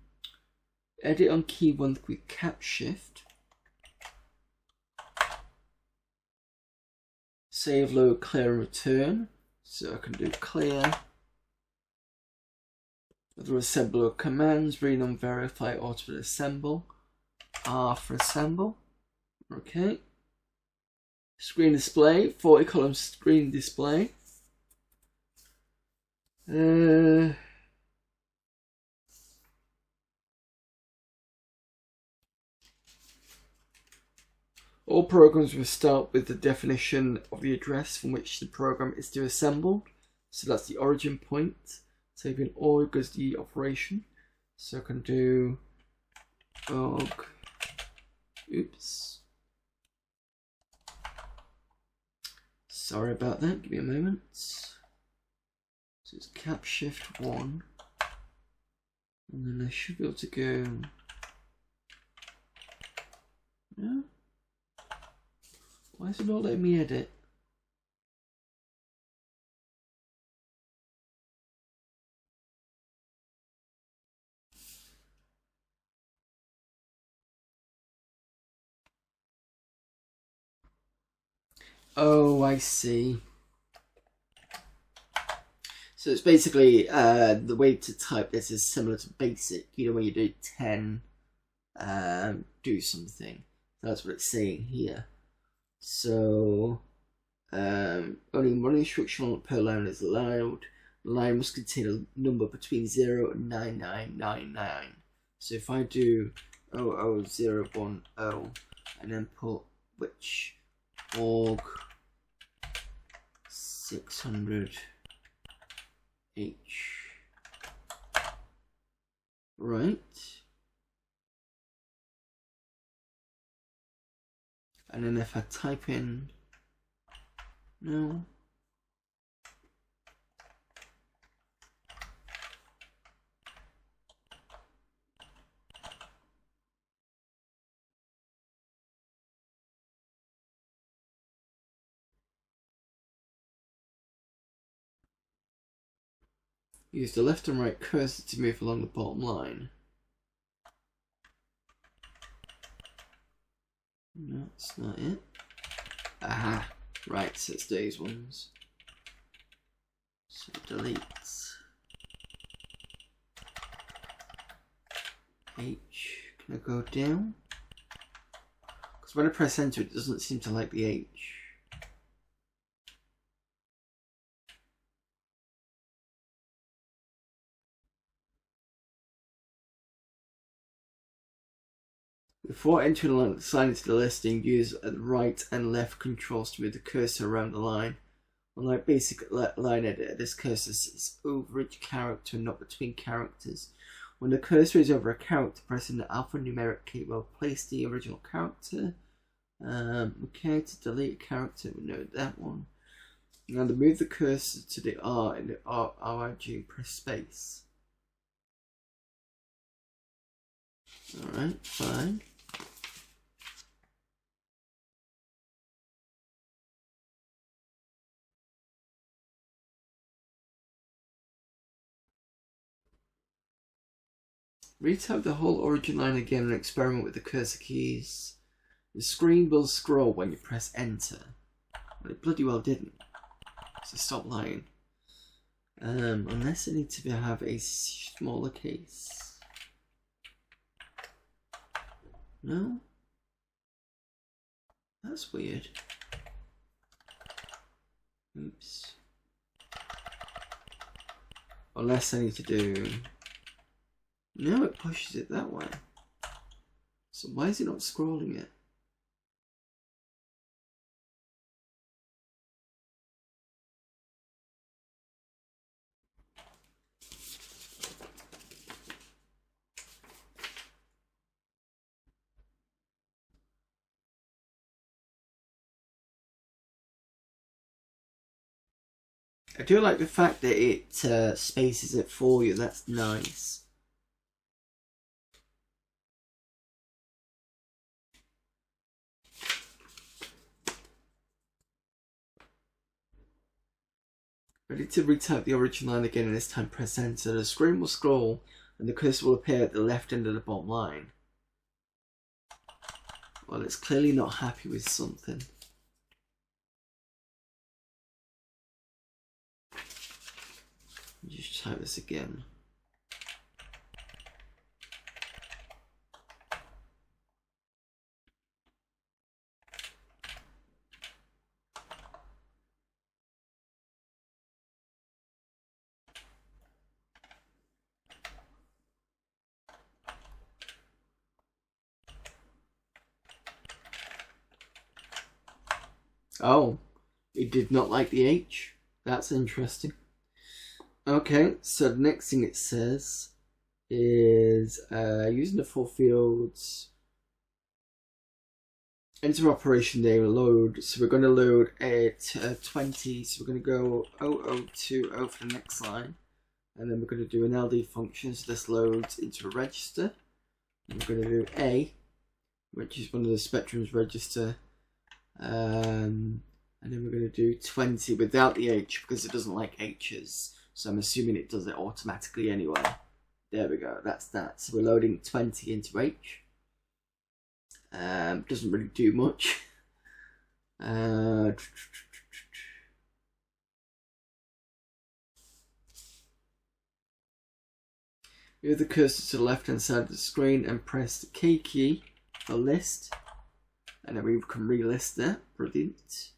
on key 1 with cap shift. Save, load, clear and return. So I can do clear. Other assembler commands, read on verify, auto assemble. R for assemble. Okay. Screen display, 40 column screen display. All programs will start with the definition of the address from which the program is to assemble. So that's the origin point. Saving org as the operation. So I can do org. Oops. Sorry about that, give me a moment. So it's cap shift 1. And then I should be able to go. No? Why is it not letting me edit? Oh, I see. So it's basically the way to type this is similar to basic. You know, when you do 10, do something. That's what it's saying here. So only one instruction per line is allowed. The line must contain a number between 0 and 9999. So if I do 00010 and then put which org 600H, right? And then if I type in no, use the left and right cursor to move along the bottom line. No, that's not it. Aha, right, so it's these ones. So delete H. Can I go down? Because when I press enter, it doesn't seem to like the H. Before entering a line into the listing, use the right and left controls to move the cursor around the line. Unlike basic line editor, this cursor sits over each character and not between characters. When the cursor is over a character, pressing the alphanumeric key will place the original character. Okay, to delete a character, we know that one. Now to move the cursor to the R in the RIG, press space. Alright, fine. Retype the whole origin line again and experiment with the cursor keys. The screen will scroll when you press enter. Well, it bloody well didn't. So stop lying. Unless I need to have a smaller case. No? That's weird. Oops. Unless I need to do... No, it pushes it that way. So why is it not scrolling it? I do like the fact that it spaces it for you. That's nice. Ready to retype the origin line again, and this time press enter. The screen will scroll and the cursor will appear at the left end of the bottom line. Well, it's clearly not happy with something. Just type this again. Oh, it did not like the H. That's interesting. Okay, so the next thing it says is using the full fields. Enter operation name load. So we're going to load at 20. So we're going to go 0020 for the next line. And then we're going to do an LD function. So this loads into a register. And we're going to do A, which is one of the spectrums register. And then we're going to do 20 without the H because it doesn't like H's. So I'm assuming it does it automatically anyway. There we go, that's that. So we're loading 20 into H. Doesn't really do much. Move the cursor to the left hand side of the screen and press the K key for list. And then we can relist that. Brilliant.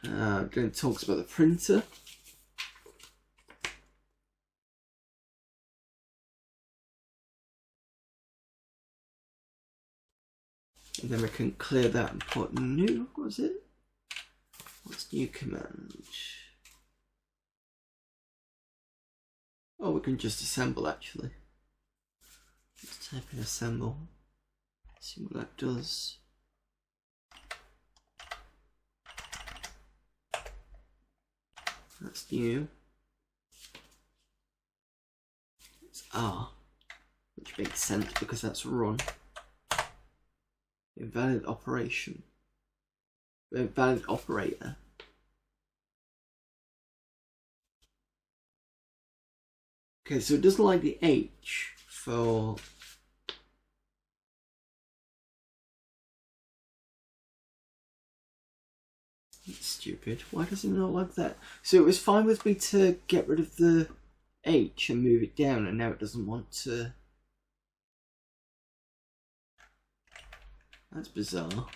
Then it talks about the printer. And then we can clear that and put new, what was it? What's new command? Oh, we can just assemble actually. Let's type in assemble. See what that does. That's new. It's R, which makes sense because that's run. Invalid operation. Invalid operator. Okay, so it doesn't like the H for it's stupid. Why does it not like that? So it was fine with me to get rid of the H and move it down, and now it doesn't want to. That's bizarre.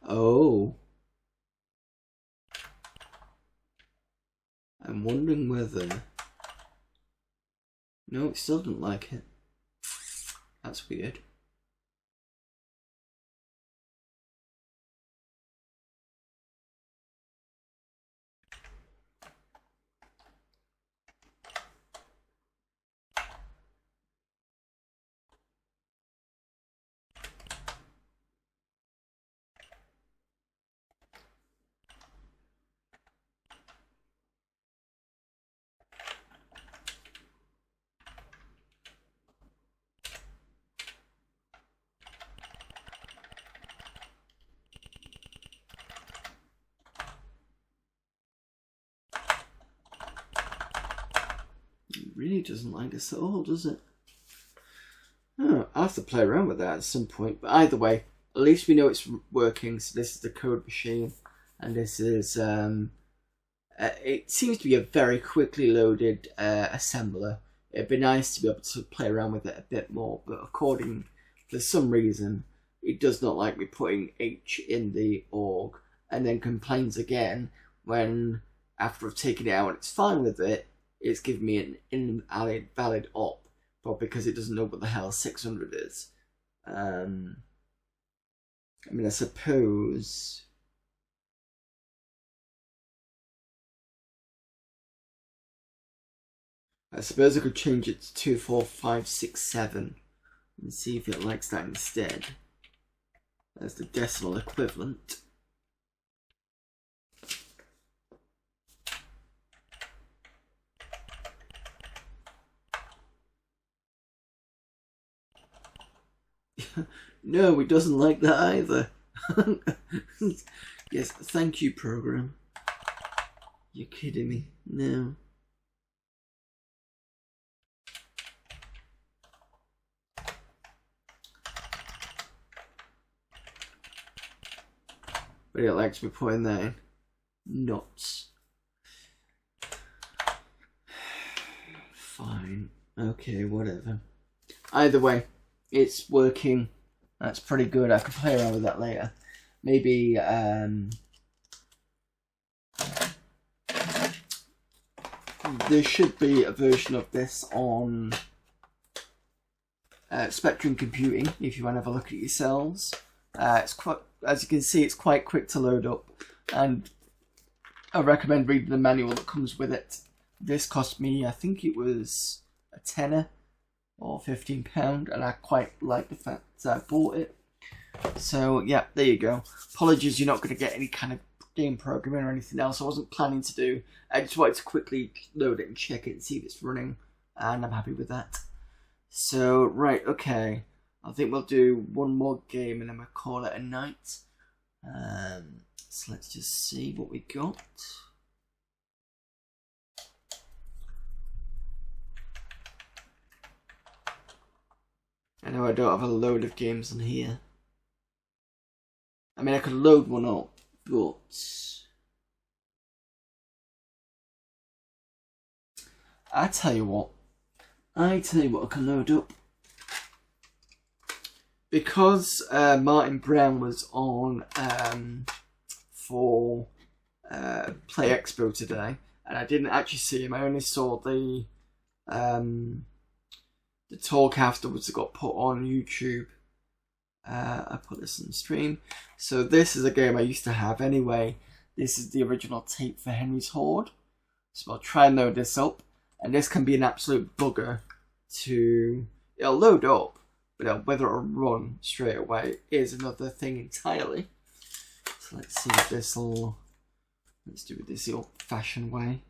Oh. I'm wondering whether. No, it still didn't like it. That's weird. Really doesn't like this at all, does it? Oh, I'll have to play around with that at some point. But either way, at least we know it's working. So this is the code machine, and this is it seems to be a very quickly loaded assembler. It'd be nice to be able to play around with it a bit more, but according for some reason, it does not like me putting H in the org, and then complains again when after I've taken it out and it's fine with it. It's giving me an invalid op, but because it doesn't know what the hell 600 is. I mean, I suppose. I could change it to 24567 and see if it likes that instead. That's the decimal equivalent. No, it doesn't like that either. Yes, thank you, program. You're kidding me. No. But it likes me putting that in. Nuts. Fine. Okay, whatever. Either way, it's working. That's pretty good. I could play around with that later. Maybe there should be a version of this on Spectrum Computing if you want to have a look at it yourselves. It's quite, as you can see, it's quite quick to load up, and I recommend reading the manual that comes with it. This cost me, I think it was a tenner or £15, and I quite like the fact that I bought it. So yeah, there you go. Apologies, you're not going to get any kind of game programming or anything else. I wasn't planning to do. I just wanted to quickly load it and check it and see if it's running, and I'm happy with that. So right, okay, I think we'll do one more game and then we'll call it a night. So let's just see what we got. I know I don't have a load of games on here. I mean, I could load one up, but I tell you what I can load up. Because Martin Brown was on for Play Expo today, and I didn't actually see him. I only saw the talk afterwards that got put on YouTube. I put this on the stream. So this is a game I used to have anyway. This is the original tape for Henry's Horde. So I'll try and load this up. And this can be an absolute bugger to... It'll load up, but whether it'll run straight away is another thing entirely. So let's see if this will... Let's do it this old-fashioned way.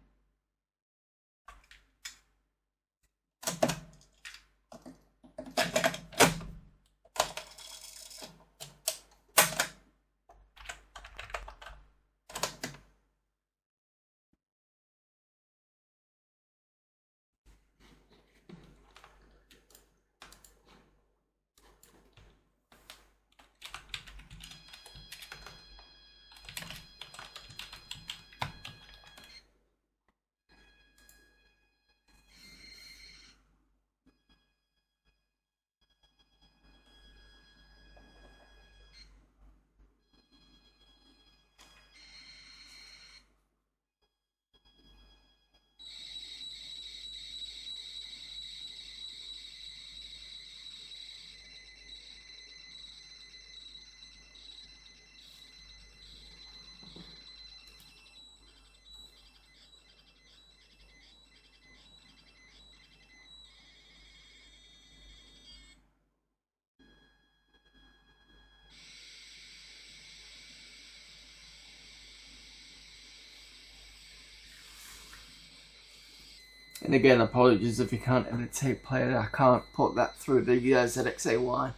And again, apologies if you can't edit tape player. I can't put that through the ZXAY.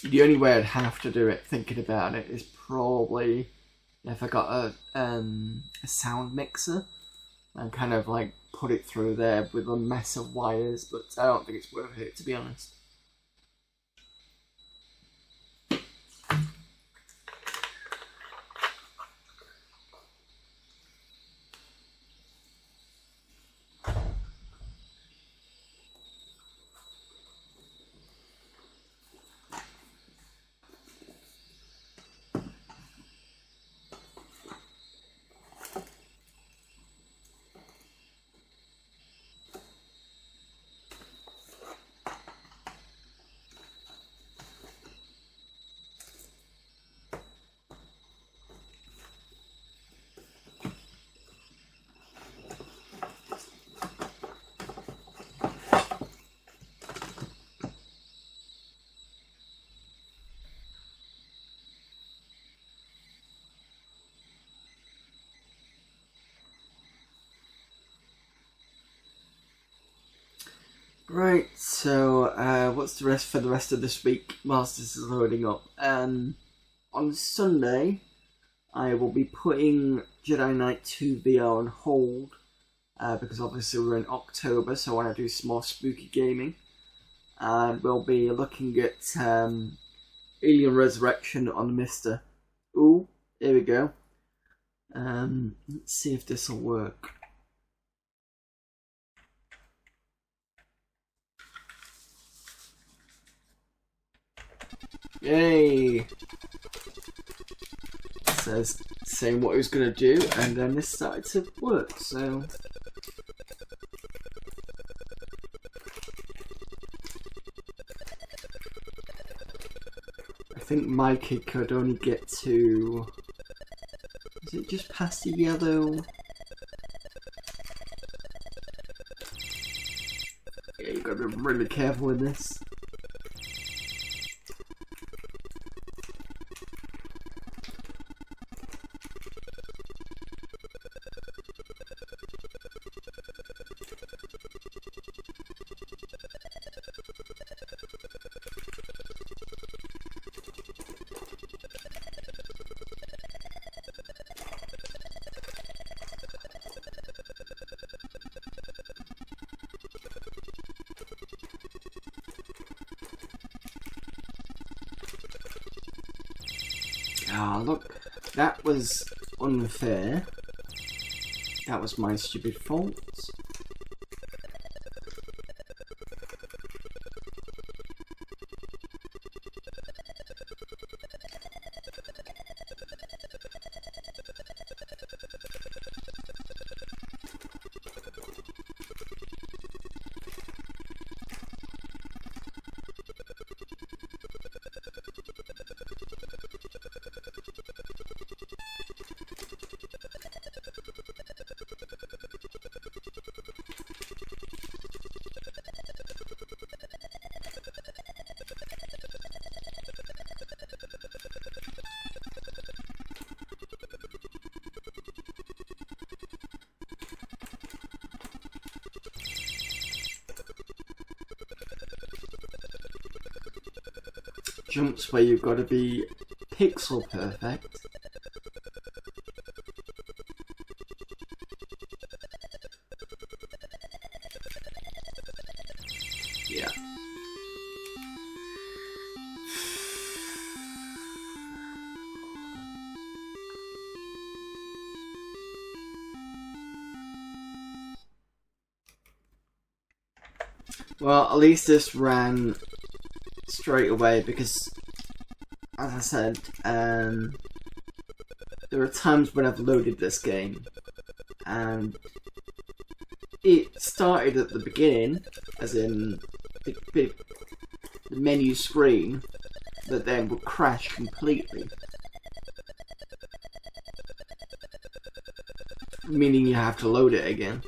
The only way I'd have to do it, thinking about it, is probably if I got a sound mixer and kind of like put it through there with a mess of wires, but I don't think it's worth it, to be honest. Right, so what's the rest for the rest of this week whilst this is loading up? On Sunday, I will be putting Jedi Knight 2 VR on hold because obviously we're in October, so I want to do some more spooky gaming. And we'll be looking at Alien Resurrection on Mr. Ooh, here we go. Let's see if this will work. Yay! It says saying what it was going to do, and then this started to work, so... I think my kid could only get to... Is it just past the yellow? Yeah, you gotta be really careful with this. Ah, look, that was unfair. That was my stupid fault. Jumps where you've got to be pixel perfect. Yeah. Well, at least this ran straight away because, as I said, there are times when I've loaded this game and it started at the beginning, as in the menu screen, but then would crash completely. Meaning you have to load it again.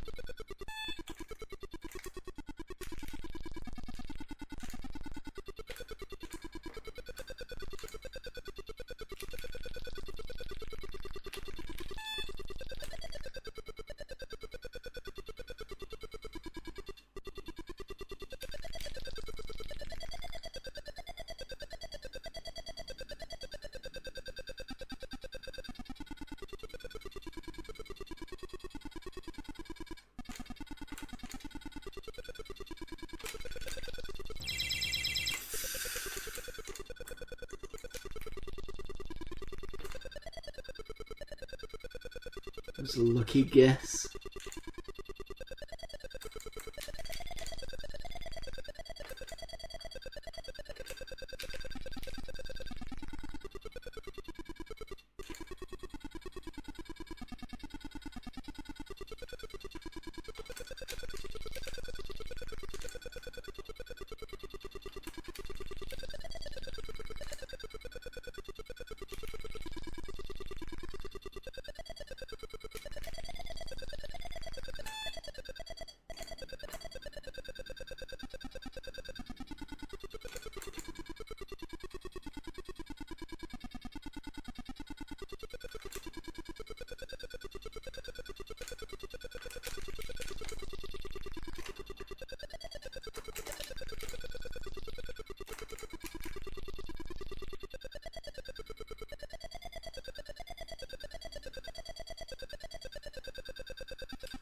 It was a lucky guess.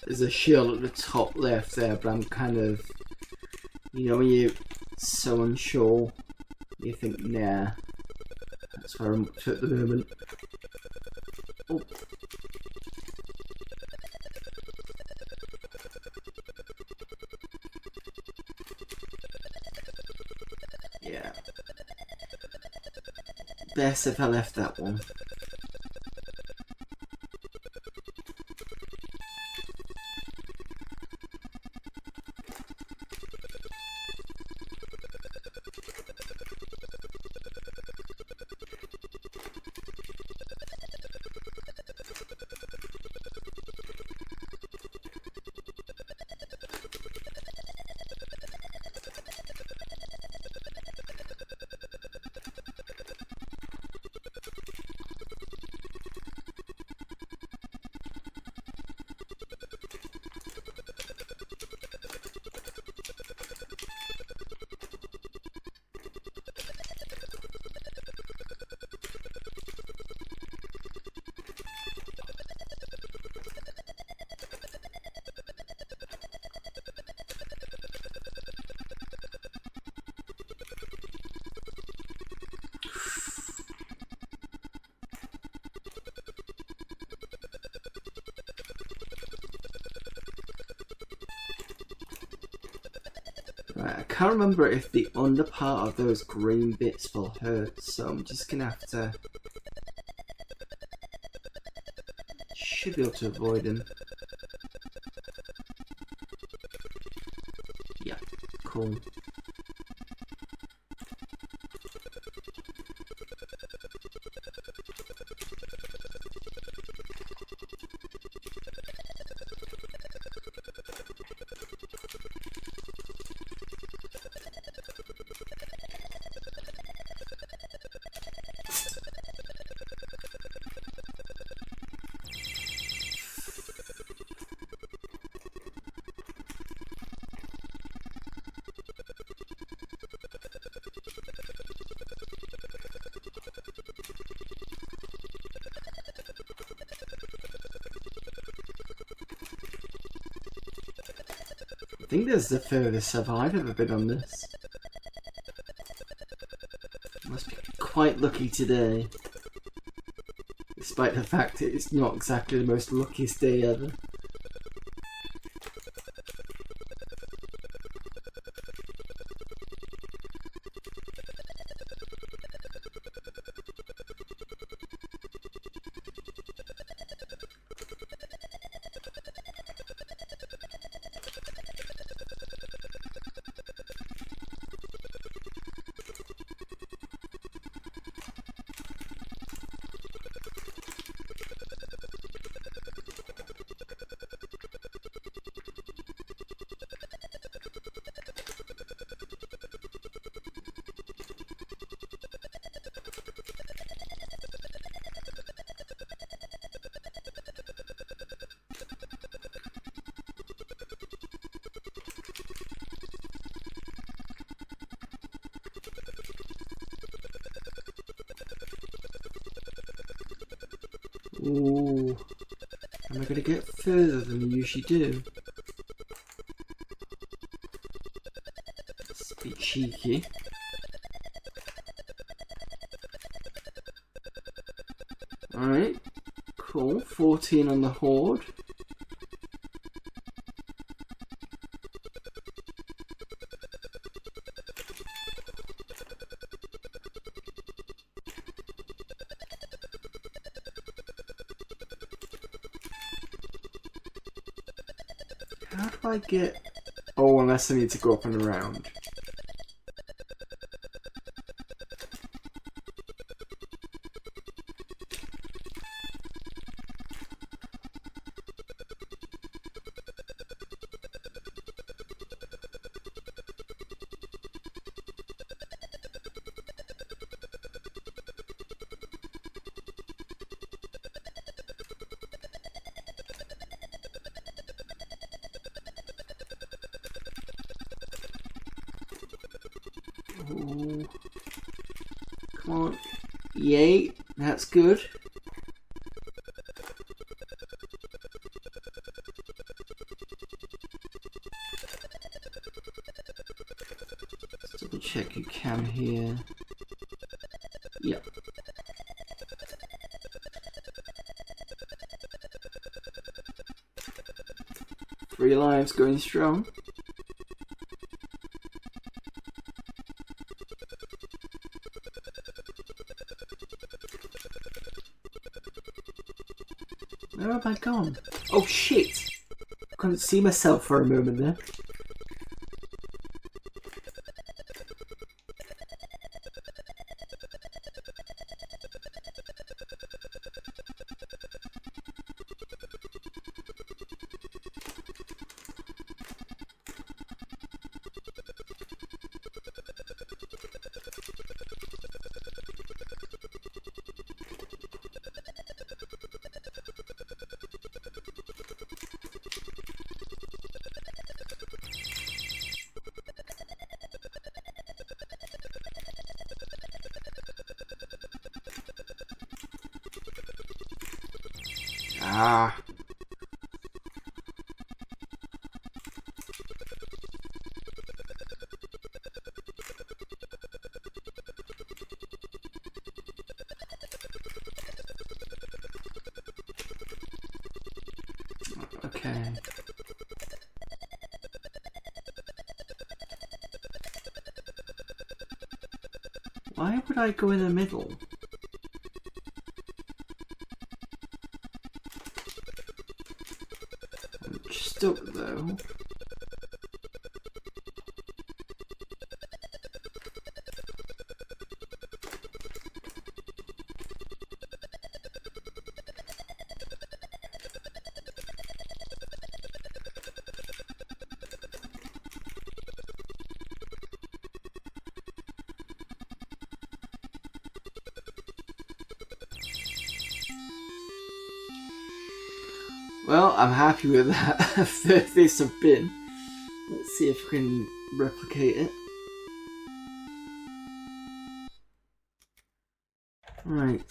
There's a shield at the top left there, but I'm kind of, you know, when you're so unsure, you think, nah, that's where I'm up to at the moment. Oh. Yeah. Best if I left that one. Right, I can't remember if the under part of those green bits will hurt, so I'm just gonna have to... Should be able to avoid them. Yeah, cool. I think this is the furthest I've ever been on this. Must be quite lucky today. Despite the fact that it's not exactly the most luckiest day ever. Ooh, am I going to get further than you usually do? Let's be cheeky. Alright, cool. 14 on the horde. How do I get... Oh, unless I need to go up and around. Ooh. Come on. Yay, that's good. Yep. Three lives going strong. Where have I gone? Oh shit! I couldn't see myself for a moment there. Ah. Okay. Why would I go in the middle? I'm stuck though. Well, I'm happy with that. This have been. Let's see if we can replicate it. Right.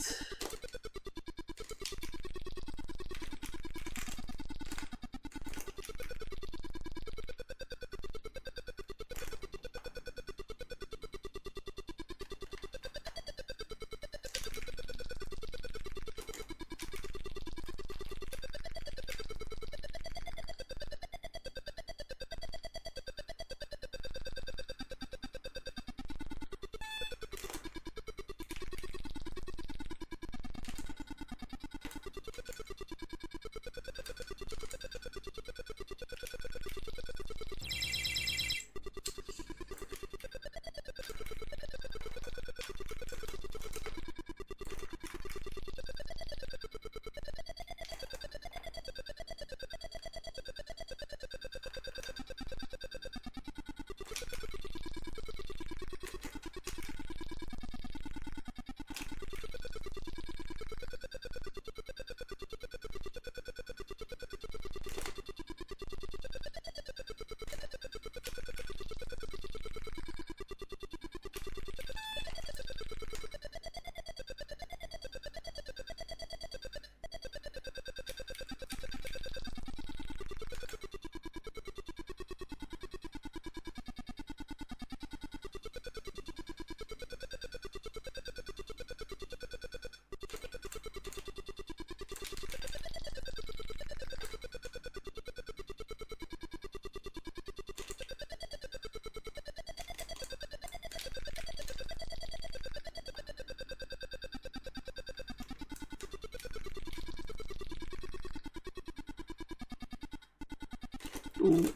Ooh.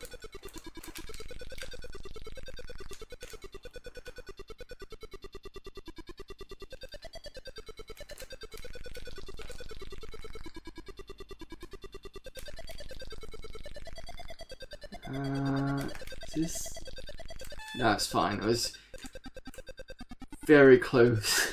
Is this? No, it's fine. It was very close.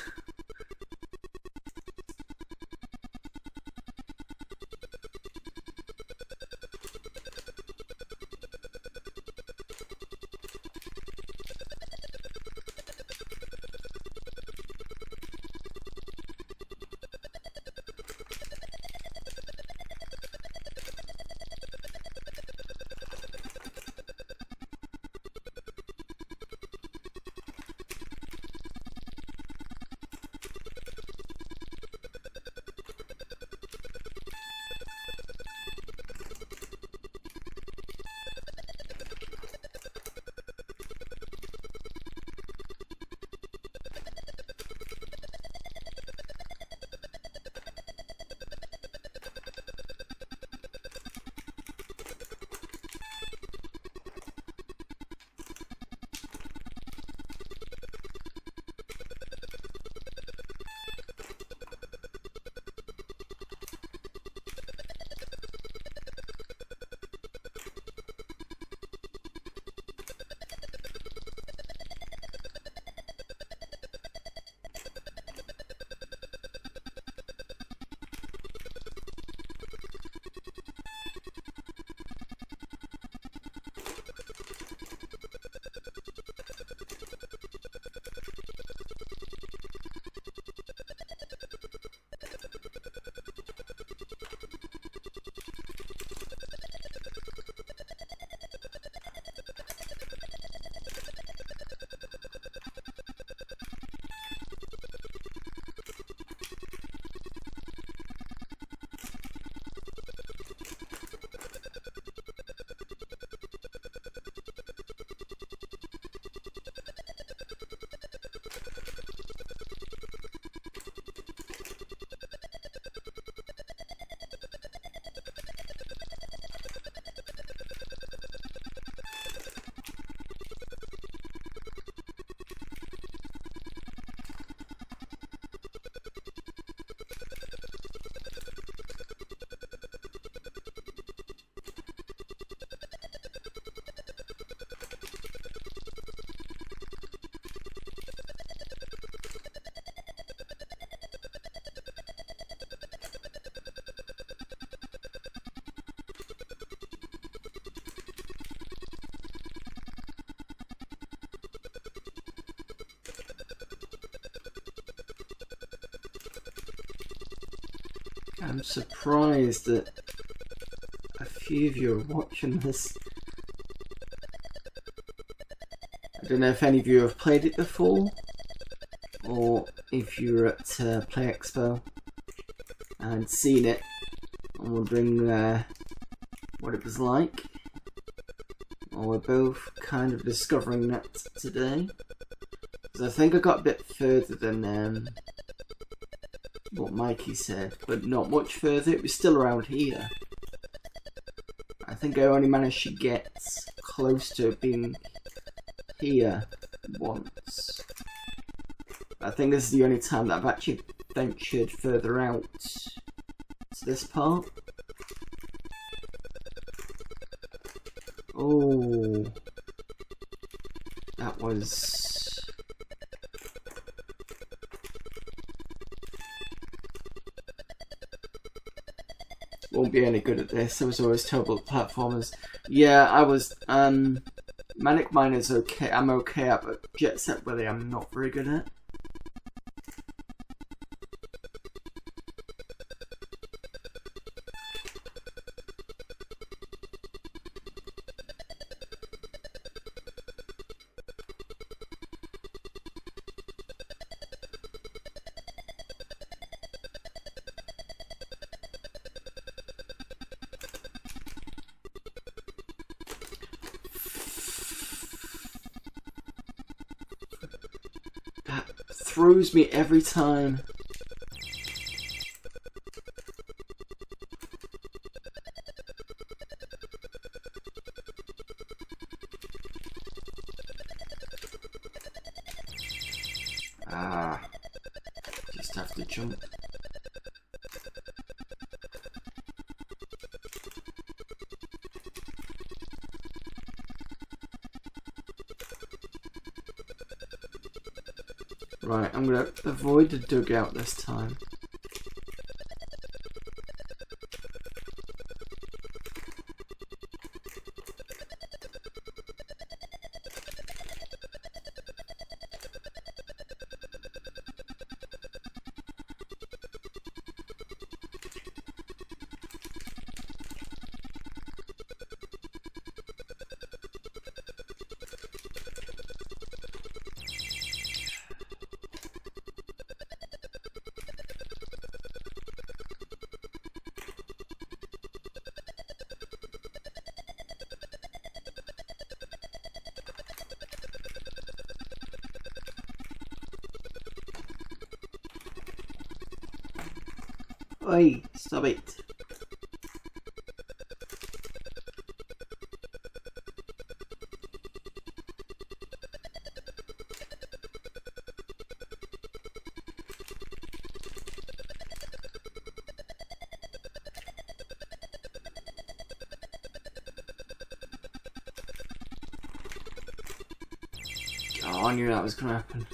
I'm surprised that a few of you are watching this. I don't know if any of you have played it before, or if you were at Play Expo and seen it and wondering what it was like. Well, we're both kind of discovering that today. Because I think I got a bit further than what Mikey said, but not much further. It was still around here. I think I only managed to get close to being here once. I think this is the only time that I've actually ventured further out to this part. Oh, that was... Won't be any good at this. I was always terrible at platformers. Yeah, I was. Manic Miner's okay. I'm okay at, but Jet Set Willy I'm not very good at. Throws me every time. Just have to jump. Right, I'm gonna avoid the dugout this time. Oi, stop it. Oh, I knew that was going to happen.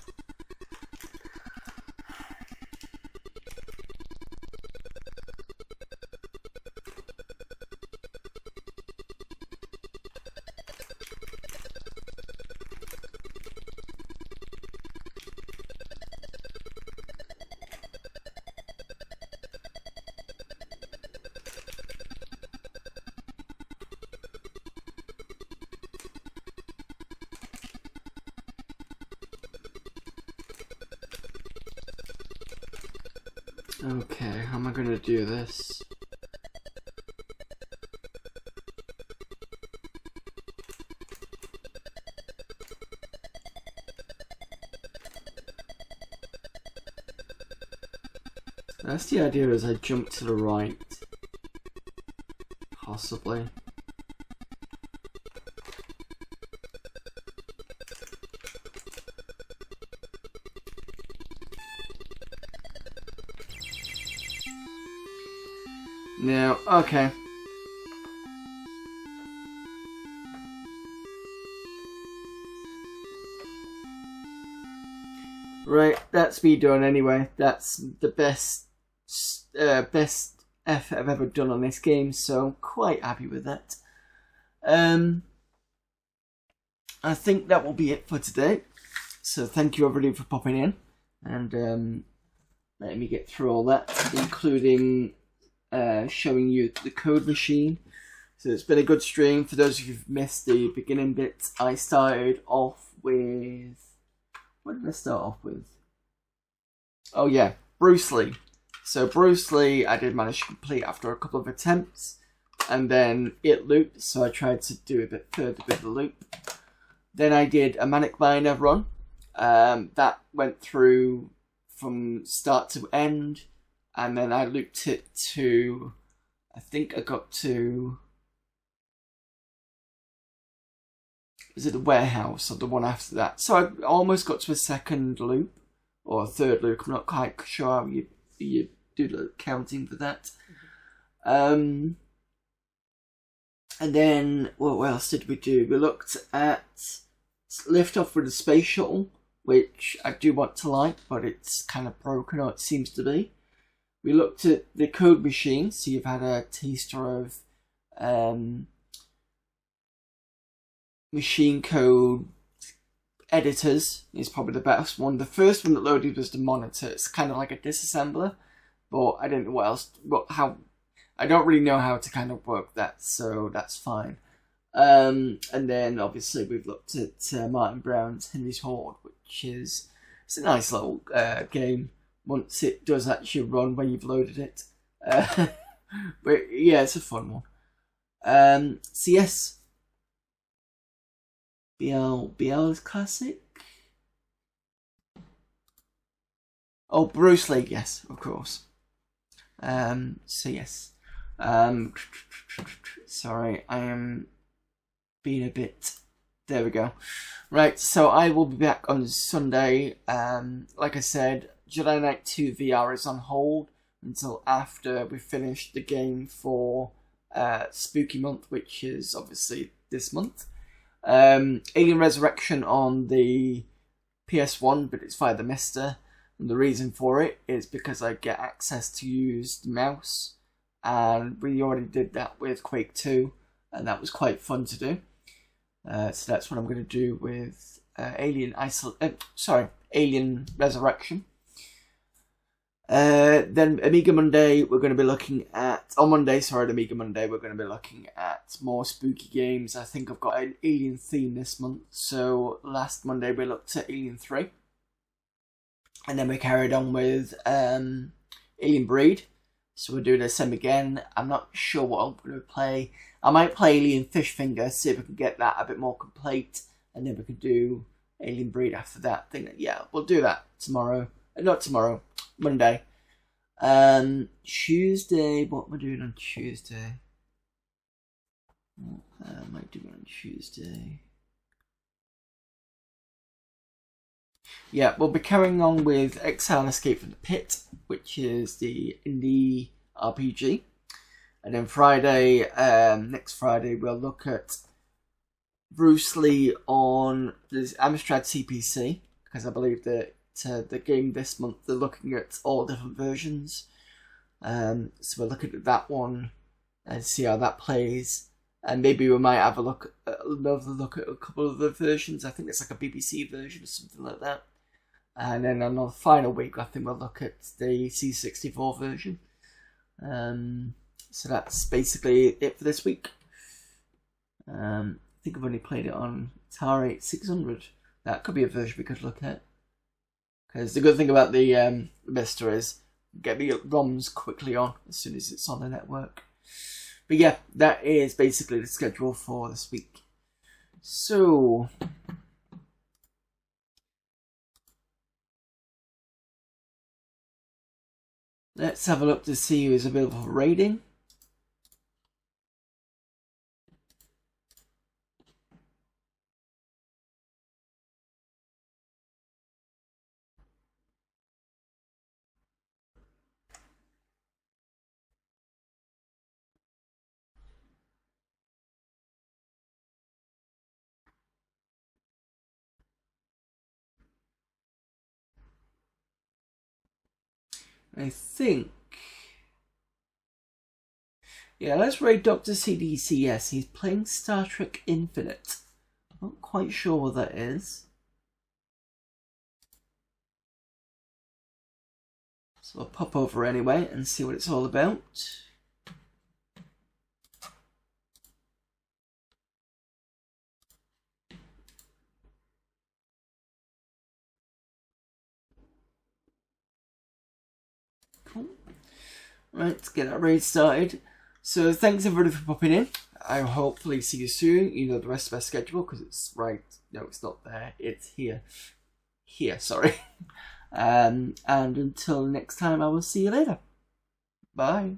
Okay, how am I going to do this? That's the idea, is I jump to the right. Possibly. No, okay. Right, that's me done anyway. That's the best effort I've ever done on this game, so I'm quite happy with that. I think that will be it for today. So thank you everybody for popping in and letting me get through all that, including showing you the code machine. So it's been a good stream. For those of you who've missed the beginning bits, I started off with... What did I start off with? Oh yeah, Bruce Lee. So Bruce Lee I did manage to complete after a couple of attempts. And then it looped, so I tried to do a bit further with the loop. Then I did a Manic Miner run. That went through from start to end. And then I looped it to... I think I got to... Was it the warehouse or the one after that? So I almost got to a second loop or a third loop. I'm not quite sure how you do the counting for that. And then what else did we do? We looked at lift off with the space shuttle, which I do want to like, but it's kind of broken, or it seems to be. We looked at the code machine, so you've had a taster of machine code editors is probably the best one. The first one that loaded was the monitor. It's kind of like a disassembler, but I don't know what else. I don't really know how to kind of work that, so that's fine. And then obviously we've looked at Martin Brown's Henry's Horde, which is it's a nice little game once it does actually run when you've loaded it. But yeah, it's a fun one. So yes. BL is classic. Oh, Bruce Lee, yes, of course. So yes. Sorry, I am being a bit... There we go. Right, so I will be back on Sunday. Like I said, Jedi Knight 2 VR is on hold until after we finish the game for Spooky Month, which is obviously this month. Alien Resurrection on the PS1, but it's via the Mister, and the reason for it is because I get access to use the mouse, and we already did that with Quake 2, and that was quite fun to do. So that's what I'm going to do with Alien Resurrection. Then Amiga Monday, we're going to be looking at... Amiga Monday, we're going to be looking at more spooky games. I think I've got an Alien theme this month. So last Monday we looked at Alien 3. And then we carried on with Alien Breed. So we'll do the same again. I'm not sure what I'm going to play. I might play Alien Fishfinger, see if we can get that a bit more complete. And then we can do Alien Breed after that. Yeah, we'll do that tomorrow. Not tomorrow. Monday. Tuesday, what am I doing on Tuesday? What am I doing on Tuesday? Yeah, we'll be carrying on with Exile and Escape from the Pit, which is the indie RPG. And then Friday, next Friday, we'll look at Bruce Lee on the Amstrad CPC, because I believe that the game this month they're looking at all different versions, so we're looking at that one and see how that plays, and maybe we might have another look at a couple of the versions. I think it's like a BBC version or something like that, and then on the final week I think we'll look at the C64 version. So that's basically it for this week. I think I've only played it on Atari 8600. That could be a version we could look at. Because the good thing about the Mister is get the ROMs quickly on as soon as it's on the network. But yeah, that is basically the schedule for this week. So let's have a look to see who is available for raiding. I think... Yeah, let's raid Dr. CDCS. He's playing Star Trek Infinite. Not quite sure what that is. So I'll pop over anyway and see what it's all about. Cool. Right, let's get that raid started. So thanks everybody for popping in. I'll hopefully see you soon. You know the rest of our schedule because it's right. No, it's not there. It's here. Here, sorry. And until next time, I will see you later. Bye.